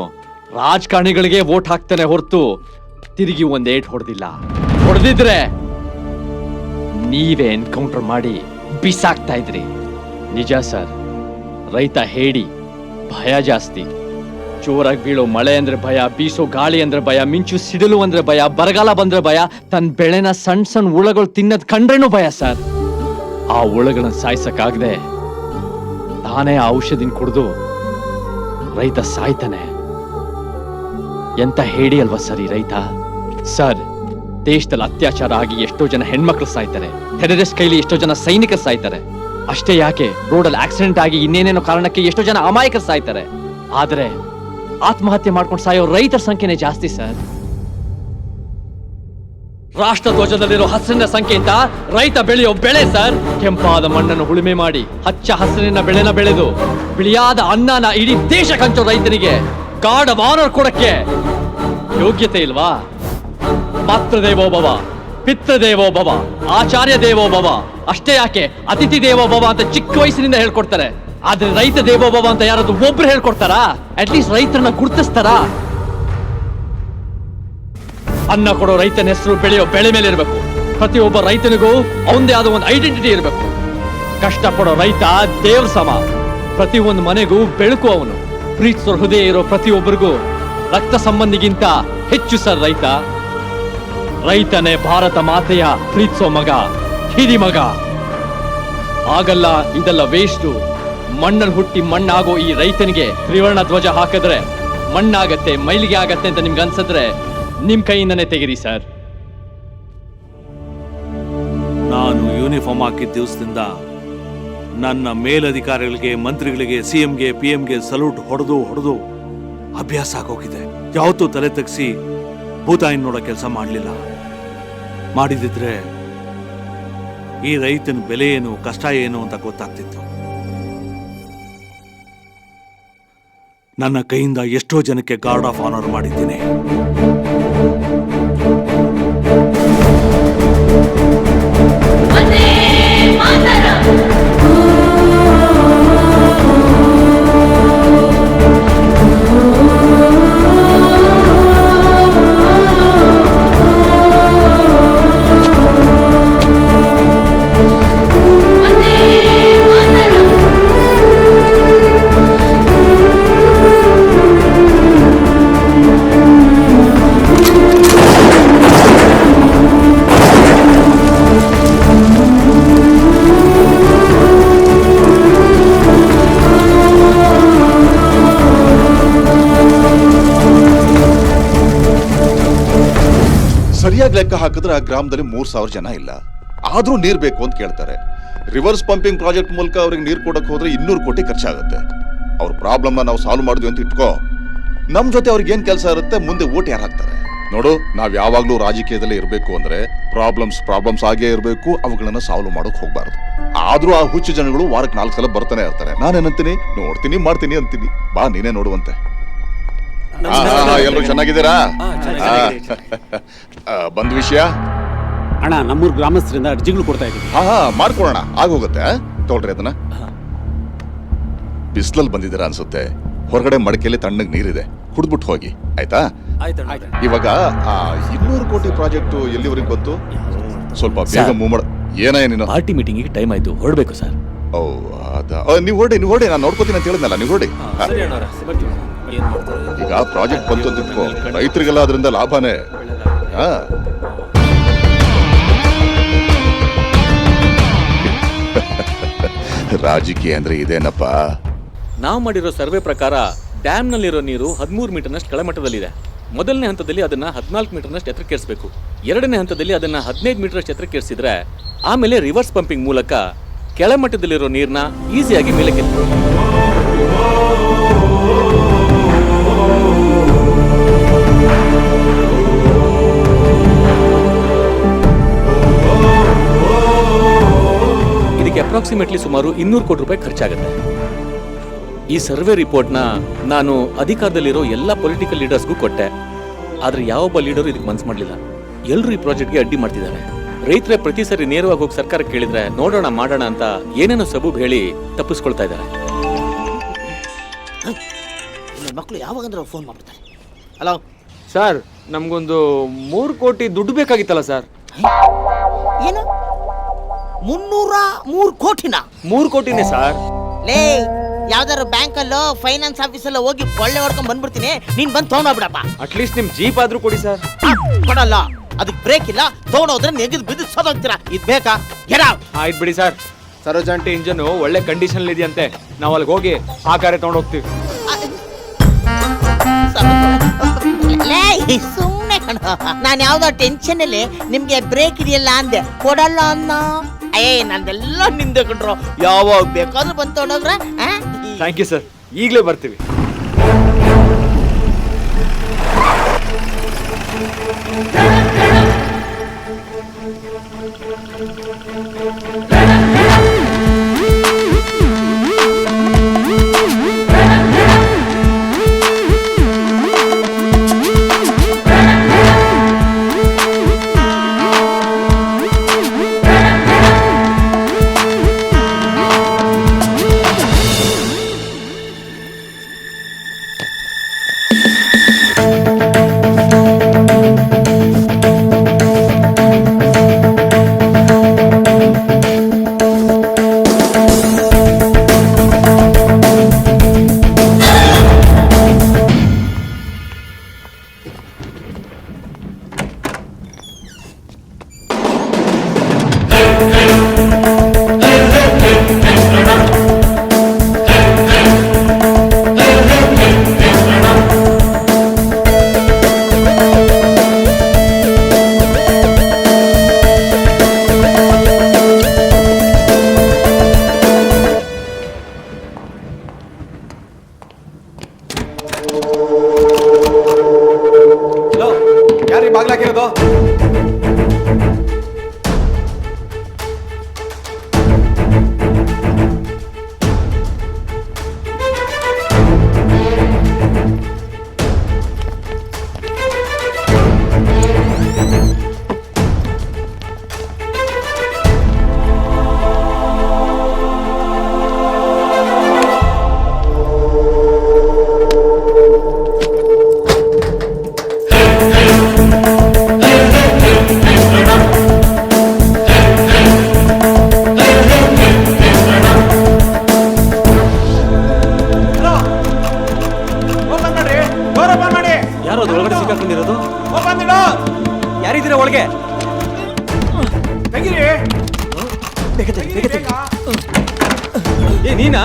Speaker 6: ರಾಜಕಾರಣಿಗಳಿಗೆ ವೋಟ್ ಹಾಕ್ತಾನೆ ಹೊರತು ತಿರುಗಿ ಒಂದ್ ಏಟ್ ಹೊಡೆದಿಲ್ಲ. ಹೊಡೆದಿದ್ರೆ ನೀವೇ ಎನ್ಕೌಂಟರ್ ಮಾಡಿ ಬಿಸಾಕ್ತಾ ಇದ್ರಿ. ನಿಜ ಸರ್, ರೈತ ಹೇಳಿ ಭಯ ಜಾಸ್ತಿ. ಜೋರಾಗಿ ಬೀಳೋ ಮಳೆ ಅಂದ್ರೆ ಭಯ, ಬೀಸೋ ಗಾಳಿ ಅಂದ್ರೆ ಭಯ, ಮಿಂಚು ಸಿಡಿಲು ಅಂದ್ರೆ ಭಯ, ಬರಗಾಲ ಬಂದ್ರೆ ಭಯ, ತನ್ನ ಬೆಳೆನ ಸಣ್ಣ ಸಣ್ಣ ಹುಳಗಳು ತಿನ್ನದ್ ಕಂಡ್ರೇನು ಭಯ ಸರ್. ಆ ಹುಳಗಳನ್ನ ಸಾಯ್ಸಕ್ಕಾಗದೆ ತಾನೇ ಆ ಔಷಧಿನ ಕುಡಿದು ರೈತ ಸಾಯ್ತಾನೆ. ಎಂತ ಹೇಳಿ ಅಲ್ವಾ ಸರ್ ಈ ರೈತ? ಸರ್, ದೇಶದಲ್ಲಿ ಅತ್ಯಾಚಾರ ಆಗಿ ಎಷ್ಟೋ ಜನ ಹೆಣ್ಮಕ್ಳು ಸಾಯ್ತಾರೆ, ಟೆರರಿಸ್ಟ್ ಕೈಲಿ ಎಷ್ಟೋ ಜನ ಸೈನಿಕರು ಸಾಯ್ತಾರೆ. ಅಷ್ಟೇ ಯಾಕೆ, ರೋಡಲ್ಲಿ ಆಕ್ಸಿಡೆಂಟ್ ಆಗಿ ಇನ್ನೇನೇನೋ ಕಾರಣಕ್ಕೆ ಎಷ್ಟೋ ಜನ ಅಮಾಯಕರು ಸಾಯ್ತಾರೆ. ಆದ್ರೆ ಆತ್ಮಹತ್ಯೆ ಮಾಡ್ಕೊಂಡು ಸಾಯೋ ರೈತರ ಸಂಖ್ಯೆನೇ ಜಾಸ್ತಿ ಸರ್. ರಾಷ್ಟ್ರ ಧ್ವಜದಲ್ಲಿರೋ ಹಸಿರಿನ ಸಂಖ್ಯೆಯಿಂದ ರೈತ ಬೆಳೆಯೋ ಬೆಳೆ ಸರ್. ಕೆಂಪಾದ ಮಣ್ಣನ್ನು ಉಳುಮೆ ಮಾಡಿ ಹಚ್ಚ ಹಸಿರಿನ ಬೆಳೆನ ಬೆಳೆದು ಬಿಳಿಯಾದ ಅನ್ನನ ಇಡೀ ದೇಶಕ್ಕೆ ಹಂಚೋ ರೈತನಿಗೆ ಗಾರ್ಡ್ ಆಫ್ ಆನರ್ ಕೊಡಕ್ಕೆ ಯೋಗ್ಯತೆ ಇಲ್ವಾ? ಮಾತೃ ದೇವೋ ಭವ, ಪಿತೃ ದೇವೋ ಭವ, ಆಚಾರ್ಯ ದೇವೋ ಭವ. ಅಷ್ಟೇ ಯಾಕೆ, ಅತಿಥಿ ದೇವೋ ಭವ ಅಂತ ಚಿಕ್ಕ ವಯಸ್ಸಿನಿಂದ ಹೇಳ್ಕೊಡ್ತಾರೆ. ಆದ್ರೆ ರೈತ ದೇವೋ ಭವ ಅಂತ ಯಾರಾದ್ರೂ ಒಬ್ರು ಹೇಳ್ಕೊಡ್ತಾರಾ? ಅಟ್ಲೀಸ್ಟ್ ರೈತರನ್ನ ಗುರುತಿಸ್ತಾರಾ? ಅನ್ನ ಕೊಡೋ ರೈತನ ಹೆಸರು ಬೆಳೆಯೋ ಬೆಳೆ ಮೇಲೆ ಇರಬೇಕು. ಪ್ರತಿಯೊಬ್ಬ ರೈತನಿಗೂ ಅವನದೇ ಆದ ಒಂದು ಐಡೆಂಟಿಟಿ ಇರಬೇಕು. ಕಷ್ಟಪಡೋ ರೈತ ದೇವ್ರ ಸಮ. ಪ್ರತಿ ಒಂದು ಮನೆಗೂ ಬೆಳಕು ಅವನು. ಪ್ರೀತಿಸೋ ಹೃದಯ ಇರೋ ಪ್ರತಿಯೊಬ್ಬರಿಗೂ ರಕ್ತ ಸಂಬಂಧಿಗಿಂತ ಹೆಚ್ಚು ಸರ್ ರೈತ. ರೈತನೇ ಭಾರತ ಮಾತೆಯ ಪ್ರೀತಿಸೋ ಮಗ, ಹಿರಿ ಮಗ. ಆಗಲ್ಲ, ಇದೆಲ್ಲ ವೇಸ್ಟು. ಮಣ್ಣಲ್ಲಿ ಹುಟ್ಟಿ ಮಣ್ಣಾಗೋ ಈ ರೈತನಿಗೆ ತ್ರಿವರ್ಣ ಧ್ವಜ ಹಾಕಿದ್ರೆ ಮಣ್ಣಾಗತ್ತೆ, ಮೈಲಿಗೆ ಆಗತ್ತೆ ಅಂತ ನಿಮ್ಗೆ ಅನ್ಸಿದ್ರೆ ನಿಮ್ ಕೈಯಿಂದನೇ ತೆಗಿರಿ ಸರ್.
Speaker 16: ನಾನು ಯೂನಿಫಾರ್ಮ್ ಹಾಕಿದ ದಿವಸದಿಂದ ನನ್ನ ಮೇಲಧಿಕಾರಿಗಳಿಗೆ, ಮಂತ್ರಿಗಳಿಗೆ, CMಗೆ, PMಗೆ ಸಲ್ಯೂಟ್ ಹೊಡೆದು ಅಭ್ಯಾಸ ಆಗೋಗಿದೆ. ಯಾವತ್ತೂ ತಲೆ ತೆಗ್ಸಿ ಭೂತಾಯಿನ ನೋಡೋ ಕೆಲಸ ಮಾಡಲಿಲ್ಲ. ಮಾಡಿದಿದ್ರೆ ಈ ರೈತನ ಬೆಲೆ ಏನು, ಕಷ್ಟ ಏನು ಅಂತ ಗೊತ್ತಾಗ್ತಿತ್ತು. ನನ್ನ ಕೈಯಿಂದ ಎಷ್ಟೋ ಜನಕ್ಕೆ ಗಾರ್ಡ್ ಆಫ್ ಆನರ್ ಮಾಡಿದ್ದೀನಿ.
Speaker 4: ಸರಿಯಾಗಿ ಲೆಕ್ಕ ಹಾಕಿದ್ರೆ ಆ ಗ್ರಾಮದಲ್ಲಿ 3,000 ಜನ ಇಲ್ಲ, ಆದ್ರೂ ನೀರ್ ಬೇಕು ಅಂತ ಕೇಳ್ತಾರೆ. ರಿವರ್ಸ್ ಪಂಪಿಂಗ್ ಪ್ರಾಜೆಕ್ಟ್ ಮೂಲಕ ಅವ್ರಿಗೆ ನೀರು ಕೊಡಕ್ ಹೋದ್ರೆ 200 ಕೋಟಿ ಖರ್ಚಾಗುತ್ತೆ. ಅವ್ರ ಪ್ರಾಬ್ಲಮ್ನ ನಾವು ಸಾಲ್ವ್ ಮಾಡಿದ್ವಿ ಅಂತ ಇಟ್ಕೋ, ನಮ್ ಜೊತೆ ಅವ್ರಿಗೆ ಏನ್ ಕೆಲಸ ಇರುತ್ತೆ, ಮುಂದೆ ಓಟ್ ಯಾರು ಹಾಕ್ತಾರೆ? ನೋಡು, ನಾವ್ ಯಾವಾಗ್ಲೂ ರಾಜಕೀಯದಲ್ಲೇ ಇರಬೇಕು ಅಂದ್ರೆ ಪ್ರಾಬ್ಲಮ್ಸ್ ಆಗೇ ಇರಬೇಕು, ಅವುಗಳನ್ನ ಸಾಲ್ವ್ ಮಾಡೋಕ್ ಹೋಗ್ಬಾರ್ದು. ಆದ್ರೂ ಆ ಹುಚ್ಚು ಜನಗಳು ವಾರಕ್ಕೆ 4 ಸಲ ಬರ್ತಾನೆ ಇರ್ತಾರೆ. ನಾನೇನಂತೀನಿ, ನೋಡ್ತೀನಿ ಮಾಡ್ತೀನಿ ಅಂತೀನಿ. ಬಾ ನೀನೇ ನೋಡುವಂತೆ. ಎಲ್ಲರೂ ಚೆನ್ನಾಗಿದ್ದೀರಾ? ಬಂದ್ ವಿಷಯ
Speaker 17: ಅಣ್ಣ, ನಮ್ಮೂರ್ ಗ್ರಾಮಸ್ಥರಿಂದ ಅರ್ಜಿಗಳು ಕೊಡ್ತಾ ಇದ್ದೀವಿ.
Speaker 4: ಮಾಡ್ಕೊಳ್ಳೋಣ, ಆಗೋಗುತ್ತೆ. ತಗೊಳ್ರಿ ಅದನ್ನ. ಬಿಸ್ಲಲ್ಲಿ ಬಂದಿದ್ದೀರಾ ಅನ್ಸುತ್ತೆ, ಹೊರಗಡೆ ಮಡಕೆಯಲ್ಲಿ ತಣ್ಣಗೆ ನೀರಿದೆ, ಕುಡ್ದ್ಬಿಟ್ಟು ಹೋಗಿ, ಆಯ್ತಾ? ಇವಾಗ 200 ಕೋಟಿ ಪ್ರಾಜೆಕ್ಟ್ ಎಲ್ಲಿವರೆಗೆ ಬಂತು? ಸ್ವಲ್ಪ ಬೇಗ ಮೂವ್ ಮಾಡ. ಏನೇನು
Speaker 6: ಪಾರ್ಟಿ ಮೀಟಿಂಗಿಗೆ ಟೈಮ್ ಆಯ್ತು, ಹೊರಡ್ಬೇಕು ಸರ್.
Speaker 4: ಓ ಅದ, ನೀವು ಹೊರಡಿ, ನಾನು ನೋಡ್ಕೋತೀನಿ ಅಂತ ಹೇಳಿದ್ನಲ್ಲ, ನೀವು ಹೊರಡಿ. ಈಗ ಪ್ರಾಜೆಕ್ಟ್ ಬಂತು ಅಂತ ಇಟ್ಕೋ, ರೈತರಿಗೆಲ್ಲ ಅದರಿಂದ ಲಾಭನೇ. ರಾಜಕೀಯ ಅಂದ್ರೆ ಇದೇನಪ್ಪ?
Speaker 6: ನಾವು ಮಾಡಿರೋ ಸರ್ವೆ ಪ್ರಕಾರ ಡ್ಯಾಮ್ನಲ್ಲಿರೋ ನೀರು 13 ಮೀಟರ್ನಷ್ಟು ಕೆಳಮಟ್ಟದಲ್ಲಿದೆ. ಮೊದಲನೇ ಹಂತದಲ್ಲಿ ಅದನ್ನ 14 ಮೀಟರ್ನಷ್ಟು ಎತ್ತರಕ್ಕೇರಿಸಬೇಕು. ಎರಡನೇ ಹಂತದಲ್ಲಿ ಅದನ್ನ 15 ಮೀಟರ್ನಷ್ಟು ಎತ್ತರಕ್ಕೇರಿಸಿದ್ರೆ ಆಮೇಲೆ ರಿವರ್ಸ್ ಪಂಪಿಂಗ್ ಮೂಲಕ ಕೆಳಮಟ್ಟದಲ್ಲಿರೋ ನೀರನ್ನ ಈಸಿಯಾಗಿ ಮೇಲೆ ಇದಕ್ಕೆ ಅಪ್ರಾಕ್ಸಿಮೇಟ್ಲಿ ಸುಮಾರು 200 ಕೋಟಿ ರೂಪಾಯಿ ಖರ್ಚಾಗುತ್ತೆ. ಈ ಸರ್ವೆ ರಿಪೋರ್ಟ್ನ ನಾನು ಅಧಿಕಾರದಲ್ಲಿರೋ ಎಲ್ಲ ಪೊಲಿಟಿಕಲ್ ಲೀಡರ್ಸ್ಗೂ ಕೊಟ್ಟೆ. ಆದ್ರೆ ಯಾವೊಬ್ಬ ಲೀಡರು ಇದಕ್ಕೆ ಮನ್ಸು ಮಾಡಲಿಲ್ಲ. ಎಲ್ಲರೂ ಈ ಪ್ರಾಜೆಕ್ಟ್ಗೆ ಅಡ್ಡಿ ಮಾಡ್ತಿದ್ದಾರೆ. ರೈತರೇ ಪ್ರತಿ ಸರಿ ನೇರವಾಗಿ ಹೋಗಿ ಸರ್ಕಾರ ಕೇಳಿದ್ರೆ ನೋಡೋಣ ಮಾಡೋಣ ಅಂತ ಏನೇನೋ ಸಬೂಬ್ ಹೇಳಿ ತಪ್ಪಿಸ್ಕೊಳ್ತಾ ಇದ್ದಾರೆ.
Speaker 1: ಮಕ್ಕಳು ಯಾವಾಗಂದ್ರೆ ಫೋನ್ ಮಾಡ್ತಾರೆ. ಹಲೋ
Speaker 11: ಸರ್, ನಮ್ಗೊಂದು 3 ಕೋಟಿ ದುಡ್ಡು ಬೇಕಾಗಿತ್ತಲ್ಲ ಸರ್.
Speaker 1: ಏನು 303 ಕೋಟಿನ?
Speaker 11: 3 ಕೋಟಿನೇ ಸರ್.
Speaker 1: ಲೇ, ಯಾವ್ದಾರು ಬ್ಯಾಂಕಲ್ಲೋ ಫೈನಾನ್ಸ್ ಆಫೀಸಲ್ಲೋ ಹೋಗಿ ಕೊಳ್ಳೆ ಹೊಡ್ಕೊಂಡ್ ಬಂದ್ಬಿಡ್ತೀನಿ, ನೀನ್ ಬಂದು ತಗೊಂಡೋಗ್ಬಿಡಪ್ಪ.
Speaker 11: ಅಟ್ಲೀಸ್ಟ್ ನಿಮ್ ಜೀಪ್ ಆದ್ರೂ ಕೊಡಿ ಸರ್.
Speaker 1: ಕೊಡಲ್ಲ, ಅದಕ್ಕೆ ಬ್ರೇಕ್ ಇಲ್ಲ. ತಗೊಂಡೋದ್ರೆ ನೆಗೆದು ಬಿದ್ದು ಸೋದೋಗ್ತೀರಾ. ಇದ್ ಬೇಕಾ?
Speaker 11: ಆಯ್ತು ಬಿಡಿ ಸರ್. ಸರೋಜಾಂಟಿ ಇಂಜನ್ ಒಳ್ಳೆ ಕಂಡೀಷನ್ ಇದೆಯಂತೆ, ನಾವು ಅಲ್ಲಿಗೆ ಹೋಗಿ ಆ ಕಾರೇ ತಗೊಂಡು ಹೋಗ್ತೀವಿ.
Speaker 1: ಸುಮ್ನೆ ಕಣ, ನಾನು ಯಾವ್ದೋ ಟೆನ್ಷನ್ ಅಲ್ಲಿ ನಿಮ್ಗೆ ಬ್ರೇಕ್ ಇದೆಯಲ್ಲ ಅಂದೆ, ಕೊಡಲ್ಲ ಅನ್ನ. ನಂದೆಲ್ಲ ನಿಂದೆ ಕಣ್ರು, ಯಾವಾಗ ಬೇಕಾದ್ರೂ ಬಂದು ತಗೊಂಡೋಗ್ರ.
Speaker 11: ಥ್ಯಾಂಕ್ ಯು ಸರ್, ಈಗಲೇ ಬರ್ತೀವಿ. ತೆಗ್ದಿರ ಒಳಗೆ ಏ ನೀನಾ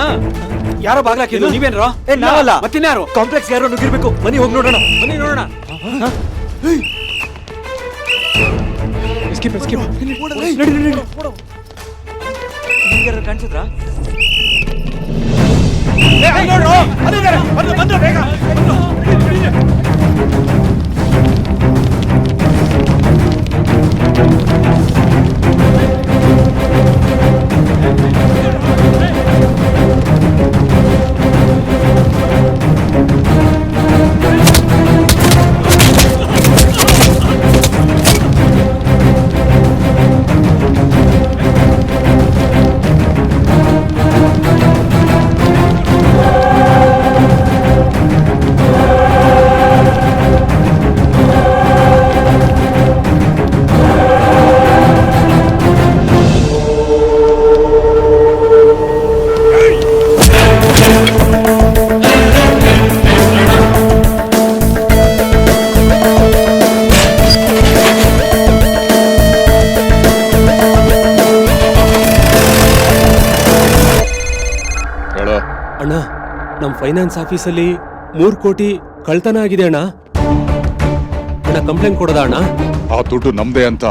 Speaker 11: ಯಾರೋ ಬಾಗ್ಲಾಕಿದ್ದು ನೀವೇನ್ರೋ ನಾವಲ್ಲ ಮತ್ತಿನ್ಯಾರು ಕಾಂಪ್ಲೆಕ್ಸ್ ಯಾರೋ ನುಗ್ಗಿರ್ಬೇಕು ಬನ್ನಿ ಹೋಗಿ ನೋಡೋಣ ಬನ್ನಿ ನೋಡೋಣ ಕಾಣಿಸಿದ್ರಾ
Speaker 10: ಅಣ್ಣ ನಮ್ ಫೈನಾನ್ಸ್ ಆಫೀಸಲ್ಲಿ 3 ಕೋಟಿ ಕಳ್ತನ ಆಗಿದೆ ಅಣ್ಣ. ಅಣ್ಣ ಕಂಪ್ಲೇಂಟ್ ಕೊಡೋದ ಅಣ್ಣ?
Speaker 4: ಆ ದುಡ್ಡು ನಮ್ದೇ ಅಂತ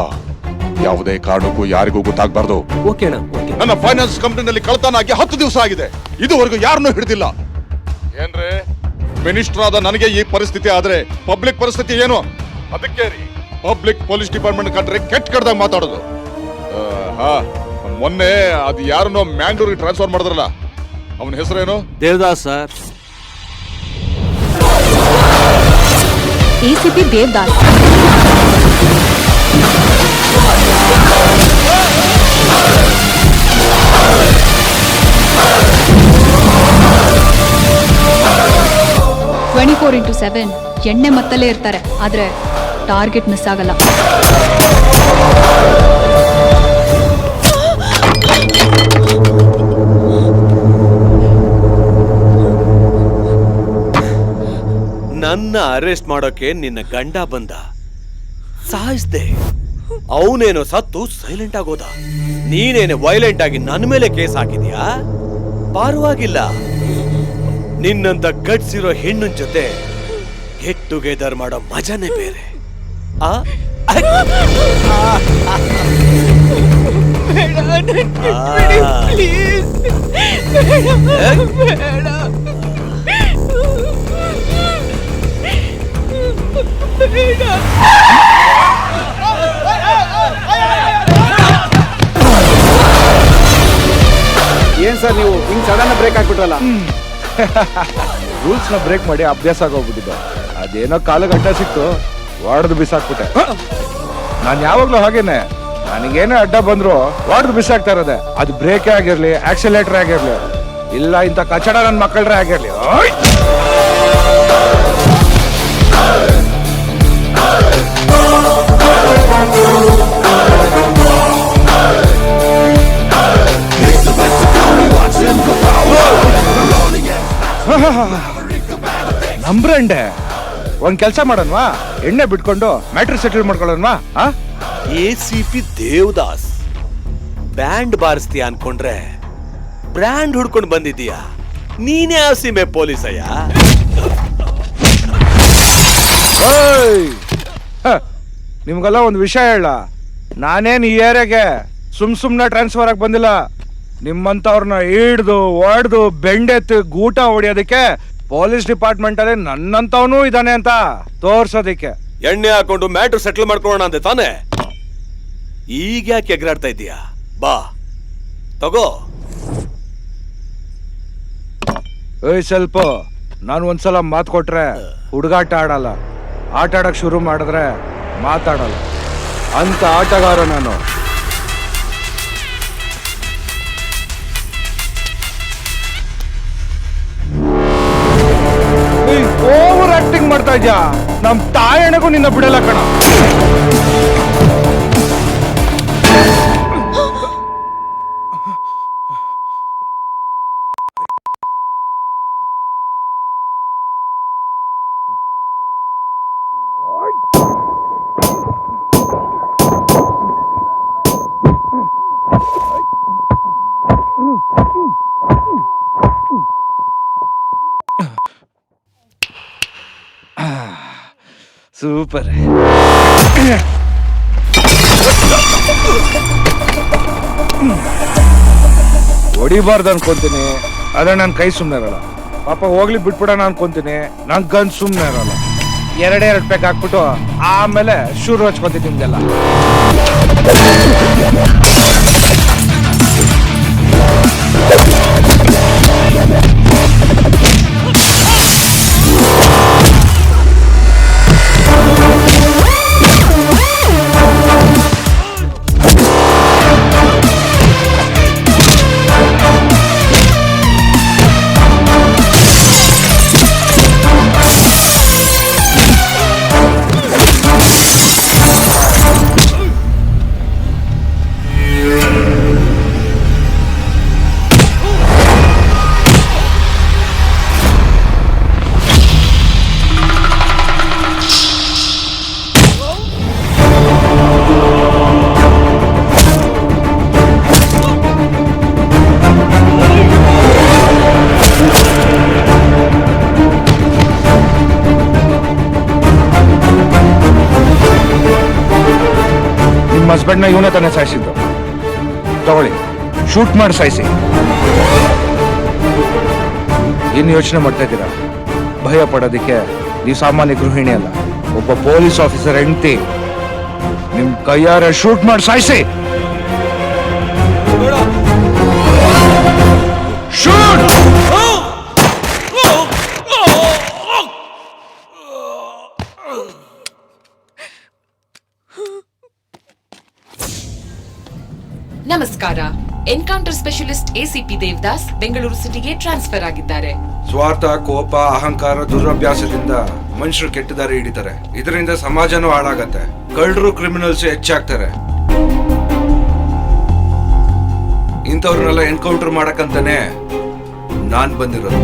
Speaker 4: ಯಾವುದೇ ಕಾರಣಕ್ಕೂ ಯಾರಿಗೂ ಗೊತ್ತಾಗ್ಬಾರ್ದು.
Speaker 10: ಓಕೆ ಅಣ್ಣ.
Speaker 4: ನನ್ನ ಫೈನಾನ್ಸ್ ಕಂಪನಿನಲ್ಲಿ ಕಳ್ತನ ಆಗಿ 10 ದಿವಸ ಆಗಿದೆ. ಇದುವರೆಗೂ ಯಾರನ್ನೂ ಹಿಡಿದಿಲ್ಲ. ಏನ್ರೆ ಮಿನಿಸ್ಟರ್ ಆದ ನನಗೆ ಈ ಪರಿಸ್ಥಿತಿ ಆದ್ರೆ ಪಬ್ಲಿಕ್ ಪರಿಸ್ಥಿತಿ ಏನು? ಅದಕ್ಕೆ ಪಬ್ಲಿಕ್ ಪೊಲೀಸ್ ಡಿಪಾರ್ಟ್ಮೆಂಟ್ ಕಂಡ್ರೆ ಕೆಟ್ಟ ಕಡ್ದಾಗ ಮಾತಾಡೋದು. ಮೊನ್ನೆ ಅದು ಯಾರನ್ನೋ ಮ್ಯಾಂಗ್ಳೂರಿಗೆ ಟ್ರಾನ್ಸ್ಫರ್ ಮಾಡಿದ್ರಲ್ಲ, ಅವನ ಹೆಸರೇನು?
Speaker 16: ದೇವದಾಸ್ ಸರ್.
Speaker 3: ಎಸಿಪಿ ದೇವದಾಸ್. ಎಣ್ಣೆ ಮತ್ತಲ್ಲೇ ಇರ್ತಾರೆ, ಆದ್ರೆ ಟಾರ್ಗೆಟ್ ಮಿಸ್ ಆಗಲ್ಲ.
Speaker 10: ನನ್ನ ಅರೆಸ್ಟ್ ಮಾಡೋಕೆ ನಿನ್ನ ಗಂಡ ಬಂದ, ಸಾಯಿಸ್ದೆ. ಅವನೇನೋ ಸತ್ತು ಸೈಲೆಂಟ್ ಆಗೋದ. ನೀನೇನೆ ವೈಲೆಂಟ್ ಆಗಿ ನನ್ನ ಮೇಲೆ ಕೇಸ್ ಹಾಕಿದ್ಯಾ? ಪರವಾಗಿಲ್ಲ, ನಿನ್ನಂತ ಗಟ್ಸ್ ಇರೋ ಹೆಣ್ಣಿನ ಜೊತೆ ಗೆಟ್ ಟುಗೆದರ್ ಮಾಡೋ ಮಜಾನೇ ಬೇರೆ.
Speaker 11: ಏನ್ ಸರ್ ನೀವು ಹಿಂಗ್ ಸಡನ್ ಬ್ರೇಕ್ ಹಾಕ್ಬಿಟ್ರಲ್ಲ?
Speaker 18: ರೂಲ್ಸ್ ನ ಬ್ರೇಕ್ ಮಾಡಿ ಅಭ್ಯಾಸ ಆಗೋಗ್ಬಿಟ್ಟಿದೆ. ಅದೇನೋ ಕಾಲಿಗೆ ಅಡ್ಡ ಸಿಕ್ತು, ಹೊಡೆದು ಬಿಸಾಕ್ಬಿಟ್ಟೆ. ನಾನು ಯಾವಾಗ್ಲೂ ಹಾಗೇನೆ, ನನಗೇನೇ ಅಡ್ಡ ಬಂದ್ರು ಹೊಡೆದು ಬಿಸಾಕ್ತಾ ಇರೋದೆ. ಅದು ಬ್ರೇಕೇ ಆಗಿರ್ಲಿ, ಆಕ್ಸಿಲೇಟರ್ ಆಗಿರ್ಲಿ, ಇಲ್ಲ ಇಂಥ ಕಚಡ ನನ್ನ ಮಕ್ಕಳ್ರೆ ಆಗಿರ್ಲಿ. ನಂಬ್ರಂಡೆ ಒಂದ್ ಕೆಲ್ಸ ಮಾಡೋಣವಾ, ಎಣ್ಣೆ ಬಿಟ್ಕೊಂಡು ಮ್ಯಾಟ್ರ್ ಸೆಟಲ್ ಮಾಡ್ಕೊಳ್ಳೋಣವಾ?
Speaker 10: ACP ದೇವದಾಸ್ ಬ್ಯಾಂಡ್ ಬಾರಿಸ್ತೀಯ ಅನ್ಕೊಂಡ್ರೆ ಬ್ರ್ಯಾಂಡ್ ಹುಡ್ಕೊಂಡು ಬಂದಿದ್ದೀಯಾ? ನೀನೇ ಆ ಸೀಮೆ ಪೊಲೀಸಯ್ಯ.
Speaker 18: ನಿಮ್ಗೆಲ್ಲ ಒಂದು ವಿಷಯ ಹೇಳ, ನಾನೇನ್ ಈ ಏರಿಯಾಗೆ ಸುಮ್ನೆ ಟ್ರಾನ್ಸ್ಫರ್ ಆಗಿ ಬಂದಿಲ್ಲ. ನಿಮ್ಮಂತವ್ರನ್ನ ಹಿಡ್ದು ಒಡ್ದು ಬೆಂಡೆತ್ತು ಗೂಟ ಹೊಡಿಯೋದಕ್ಕೆ ಪೊಲೀಸ್ ಡಿಪಾರ್ಟ್ಮೆಂಟ್ ಅಲ್ಲಿ ನನ್ನಂತವನು ಇದಾನೆ ಅಂತ ತೋರ್ಸೋದಿಕ್ಕೆ.
Speaker 10: ಎಣ್ಣೆ ಹಾಕೊಂಡು ಮ್ಯಾಟ್ರ್ ಸೆಟಲ್ ಮಾಡ್ಕೊಳ್ಳೋಣ ಅಂದೆ ತಾನೆ? ಈಗ ಯಾಕೆ ಎಗರಾಡ್ತಾ ಇದ್ದೀಯಾ? ಬಾ ತಗೋ.
Speaker 18: ಸ್ವಲ್ಪ ನಾನು ಒಂದ್ಸಲ ಮಾತು ಕೊಟ್ರೆ ಹುಡುಗಾಟ ಆಡಲ್ಲ, ಆಟ ಆಡಕ್ ಶುರು ಮಾಡಿದ್ರೆ ಮಾತಾಡಲ್ಲ ಅಂತ ಆಟಗಾರ ನಾನು. ಓವರ್ ಆಕ್ಟಿಂಗ್ ಮಾಡ್ತಾ ಇದ್ಯಾ? ನಮ್ ತಾಯಣೆಗೂ ನಿನ್ನ ಬಿಡಲ್ಲ ಕಣ. ಸೂಪರ್. ಹೊಡಿಬಾರ್ದು ಅನ್ಕೊಂತೀನಿ, ಆದ್ರೆ ನನ್ ಕೈ ಸುಮ್ಮನೆ ಇರಲ್ಲ. ಪಾಪ ಹೋಗ್ಲಿ ಬಿಟ್ಬಿಡೋಣ ಅನ್ಕೊಂತೀನಿ, ನನ್ ಗನ್ ಸುಮ್ಮನೆ ಇರಲ್ಲ. ಎರಡೇ ಪೆಕ್ ಹಾಕ್ಬಿಟ್ಟು ಆಮೇಲೆ ಶುರು ಹಚ್ಕೊಂತೀನಿ ನಿಮ್ಗೆಲ್ಲ. ಹಸ್ಬೆಂಡ್ನ ಇವನೇ ತಾನೇ ಸಾಯಿಸಿದ್ದು. ತಗೊಳ್ಳಿ, ಶೂಟ್ ಮಾಡಿ ಸಾಯಿಸಿ. ಇನ್ನು ಯೋಚನೆ ಮಾಡ್ತಾ ಇದ್ದೀರಾ? ಭಯ ಪಡೋದಿಕ್ಕೆ ನೀವು ಸಾಮಾನ್ಯ ಗೃಹಿಣಿ ಅಲ್ಲ, ಒಬ್ಬ ಪೊಲೀಸ್ ಆಫೀಸರ್ ಹೆಂಡತಿ. ನಿಮ್ ಕೈಯಾರೆ ಶೂಟ್ ಮಾಡಿ ಸಾಯಿಸಿ. ಶೂಟ್!
Speaker 19: ನಮಸ್ಕಾರ. Encounter specialist ACP Devadas Bengaluru ಸಿಟಿಗೆ ಟ್ರಾನ್ಸ್ಫರ್ ಆಗಿದ್ದಾರೆ.
Speaker 18: ಸ್ವಾರ್ಥ, ಕೋಪ, ಅಹಂಕಾರ, ದುರಭ್ಯಾಸದಿಂದ ಮನುಷ್ಯರು ಕೆಟ್ಟ ದಾರಿ ಹಿಡಿತಾರೆ. ಇದರಿಂದ ಸಮಾಜನೂ ಹಾಳಾಗತ್ತೆ. ಕಳ್ಳರು, ಕ್ರಿಮಿನಲ್ಸ್ ಹೆಚ್ಚಾಗ್ತಾರೆ. ಇಂಥವ್ರನ್ನೆಲ್ಲ ಎನ್ಕೌಂಟರ್ ಮಾಡಕ್ಕಂತಾನೆ ನಾನ್ ಬಂದಿರೋದು.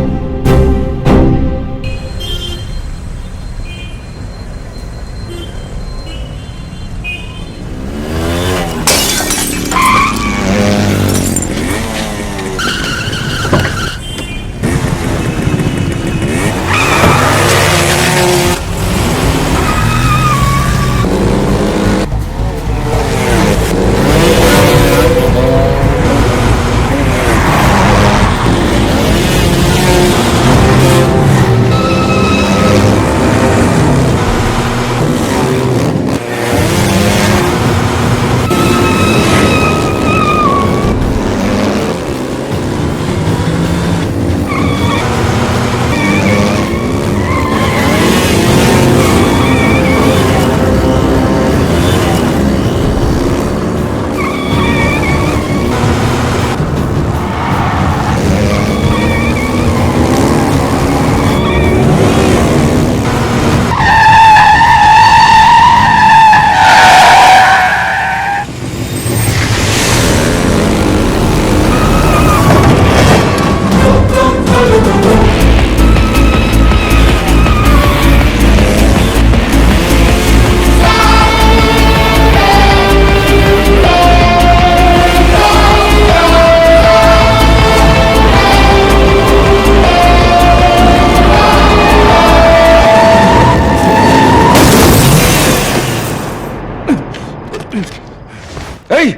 Speaker 18: ಏಯ್,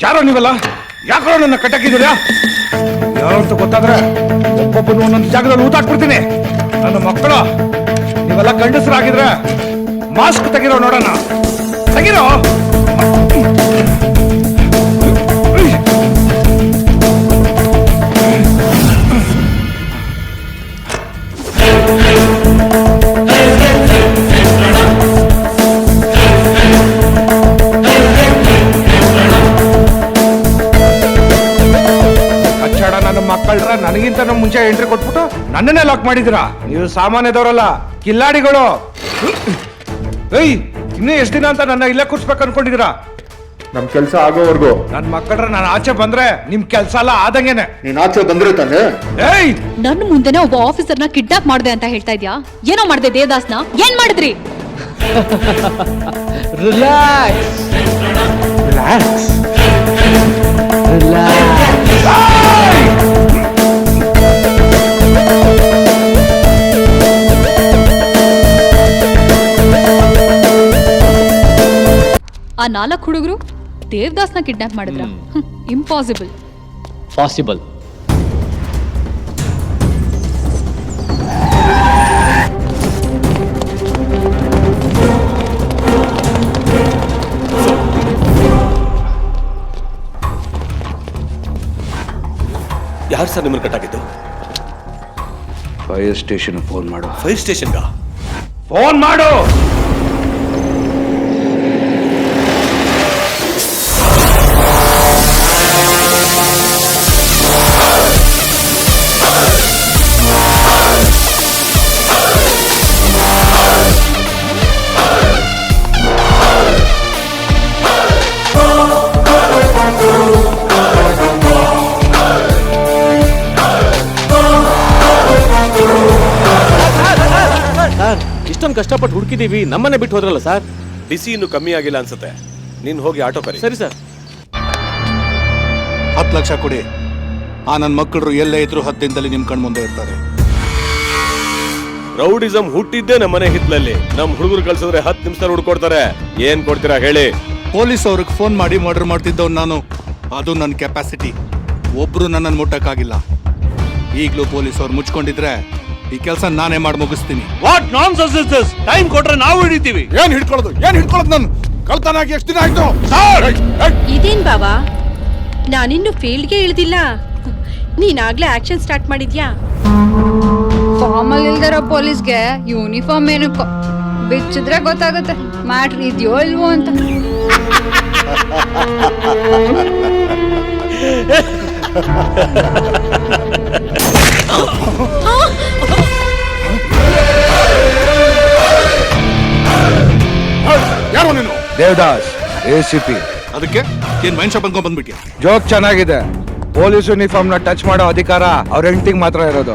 Speaker 18: ಯಾರೋ ನೀವಲ್ಲ? ಯಾಕೋ ನನ್ನ ಕಟ್ಟಾಕಿದ್ದೀರಾ? ಯಾರು ಅಂತ ಗೊತ್ತಾದ್ರೆ ಒಬ್ಬೊಬ್ಬನು ಒಂದೊಂದು ಜಾಗದಲ್ಲಿ ಊತಾಕ್ಬಿಡ್ತೀನಿ. ನನ್ನ ಮಕ್ಕಳು ನೀವೆಲ್ಲ ಗಂಡಸರಾಗಿದ್ರೆ ಮಾಸ್ಕ್ ತೆಗಿರೋ ನೋಡೋಣ. ತೆಗಿರೋ. ಮಕ್ಕಳ್ರ ನನಗಿಂತ ಮುಂಚೆ ಎಂಟ್ರಿ ಕೊಟ್ಬಿಟ್ಟು ನನ್ನನ್ನೇ ಲಾಕ್ ಮಾಡಿದಿರಾ? ನೀವು ಸಾಮಾನ್ಯದವರಲ್ಲ, ಕಿಲ್ಲಾಡಿಗಳು. ಏಯ್, ಇನ್ನೂ ಎಷ್ಟು ದಿನ ಅಂತ ನನ್ನ ಇಲ್ಲೇ ಕೂರ್ಸ್ಬೇಕು ಅನ್ಕೊಂಡಿದ್ದೀರಾ?
Speaker 15: ನಮ್ ಕೆಲ್ಸ ಆಗೋವರೆಗೂ.
Speaker 18: ನನ್ ಮಕ್ಕಳ್ರ ನಾನು ಆಚೆ ಬಂದ್ರೆ ನಿಮ್ ಕೆಲ್ಸ ಎಲ್ಲ ಆದಂಗೆನೆ.
Speaker 15: ನೀನ್ ಆಚೆ ಬಂದ್ರೆ ತಾನೆ?
Speaker 18: ಏಯ್,
Speaker 3: ನನ್ನ ಮುಂದೆನೆ ಒಬ್ಬ ಆಫೀಸರ್ನ ಕಿಡ್ನಾಪ್ ಮಾಡ್ದೆ ಅಂತ ಹೇಳ್ತಾ ಇದ್ಯಾ? ಏನೋ ಮಾಡ್ದೆ ದೇವದಾಸ್ನ? ಏನ್ ಮಾಡಿದ್ರಿ?
Speaker 9: Relax relax relax.
Speaker 3: ಆ 4 ಹುಡುಗರು ದೇವದಾಸ್ನ ಕಿಡ್ನಾಪ್ ಮಾಡಿದ್ರ? ಇಂಪಾಸಿಬಲ್.
Speaker 6: ಪಾಸಿಬಲ್.
Speaker 10: ಯಾರು ಸರ್ ನಿಮ್ಮನ್ನು ಕಟ್ಟಾಕಿದ್ದು?
Speaker 18: ಫೈರ್ ಸ್ಟೇಷನ್ ಫೋನ್ ಮಾಡು.
Speaker 10: ಫೈರ್ ಸ್ಟೇಷನ್ಗ
Speaker 18: ಫೋನ್ ಮಾಡು.
Speaker 11: ಇಷ್ಟೊಂದು ಕಷ್ಟಪಟ್ಟು ಹುಡುಕಿದೀವಿ, ನಮ್ಮನ್ನೇ ಬಿಟ್ಟು ಹೋದ್ರಲ್ಲ ಸರ್.
Speaker 10: ಬಿಸಿ ಇನ್ನು ಕಮ್ಮಿ ಆಗಿಲ್ಲ ಅನ್ಸುತ್ತೆ. ನೀನ್ ಹೋಗಿ ಆಟೋ ಕರಿ.
Speaker 11: ಸರಿ ಸರ್.
Speaker 4: 10 ಲಕ್ಷ ಕೊಡಿ. ಆ ನನ್ನ ಮಕ್ಕಳು ಎಲ್ಲೇ ಇದ್ರು 10 ದಿನದಲ್ಲಿ ನಿಮ್ ಕಣ್ ಮುಂದೆ ಇರ್ತಾರೆ.
Speaker 10: ರೌಡಿಸಂ ಹುಟ್ಟಿದ್ದೇ ನಮ್ಮನೆ ಹಿತ್ಲಲ್ಲಿ. ನಮ್ ಹುಡುಗರು ಕಳ್ಸಿದ್ರೆ 10 ನಿಮಿಷದಲ್ಲಿ ಹುಡ್ಕೊಡ್ತಾರೆ. ಏನ್ ಕೊಡ್ತೀರಾ ಹೇಳಿ?
Speaker 4: ಪೊಲೀಸ್ ಅವ್ರಿಗೆ ಫೋನ್ ಮಾಡಿ ಮರ್ಡರ್ ಮಾಡ್ತಿದ್ದವ್ ನಾನು. ಅದು ನನ್ನ ಕೆಪಾಸಿಟಿ. ಒಬ್ರು ನನ್ನನ್ನು ಮುಟ್ಟಕ್ಕಾಗಿಲ್ಲ. ಈಗಲೂ ಪೊಲೀಸ್ ಅವ್ರು ಮುಚ್ಕೊಂಡಿದ್ರೆ ಈ ಕೆಲಸ ನಾನೇ ಮಾಡಿ ಮುಗಿಸ್ತೀನಿ.
Speaker 10: What nonsense is this? Time ಕೊಟ್ರೆ ನಾವು ಹಿಡಿತೀವಿ.
Speaker 4: ಏನ್ ಹಿಡ್ಕೊಳ್ಳೋದು ನಾನು ಕಳ್ತನ ಆಗಿ ಎಷ್ಟು ದಿನ ಆಯ್ತು?
Speaker 5: ಇದೇನ್ ಬಾವಾ, ನಾನಿನ್ನು ಫೀಲ್ಡ್ಗೆ ಇಳ್ದಿಲ್ಲ, ನೀನಾಗ್ಲೇ ಆಕ್ಷನ್ ಸ್ಟಾರ್ಟ್ ಮಾಡಿದ್ಯಾ?
Speaker 3: ಫಾರ್ಮಲ್ ಇಲ್ದಿರೋ ಪೊಲೀಸ್ಗೆ ಯೂನಿಫಾರ್ಮ್ ಏನಕ್ಕೋ ಬಿಚ್ಚಿದ್ರೆ ಗೊತ್ತಾಗುತ್ತೆ ಮ್ಯಾಟ್ರ್ ಇದೆಯೋ ಇಲ್ವೋ ಅಂತ.
Speaker 4: ಯಾರು ನೀನು?
Speaker 18: ದೇವದಾಸ್, ACP.
Speaker 4: ಅದಕ್ಕೆ ಏನ್ ಮೈನ್ ಶಾಪ್ ಅನ್ಕೊಂಡ್ ಬಂದ್ಬಿಟ್ಟಿ?
Speaker 18: ಜೋಕ್ ಚೆನ್ನಾಗಿದೆ. ಪೊಲೀಸ್ ಯೂನಿಫಾರ್ಮ್ ನ ಟಚ್ ಮಾಡೋ ಅಧಿಕಾರ ಅವ್ರ ಹೆಂಡತಿಗೆ ಮಾತ್ರ ಇರೋದು.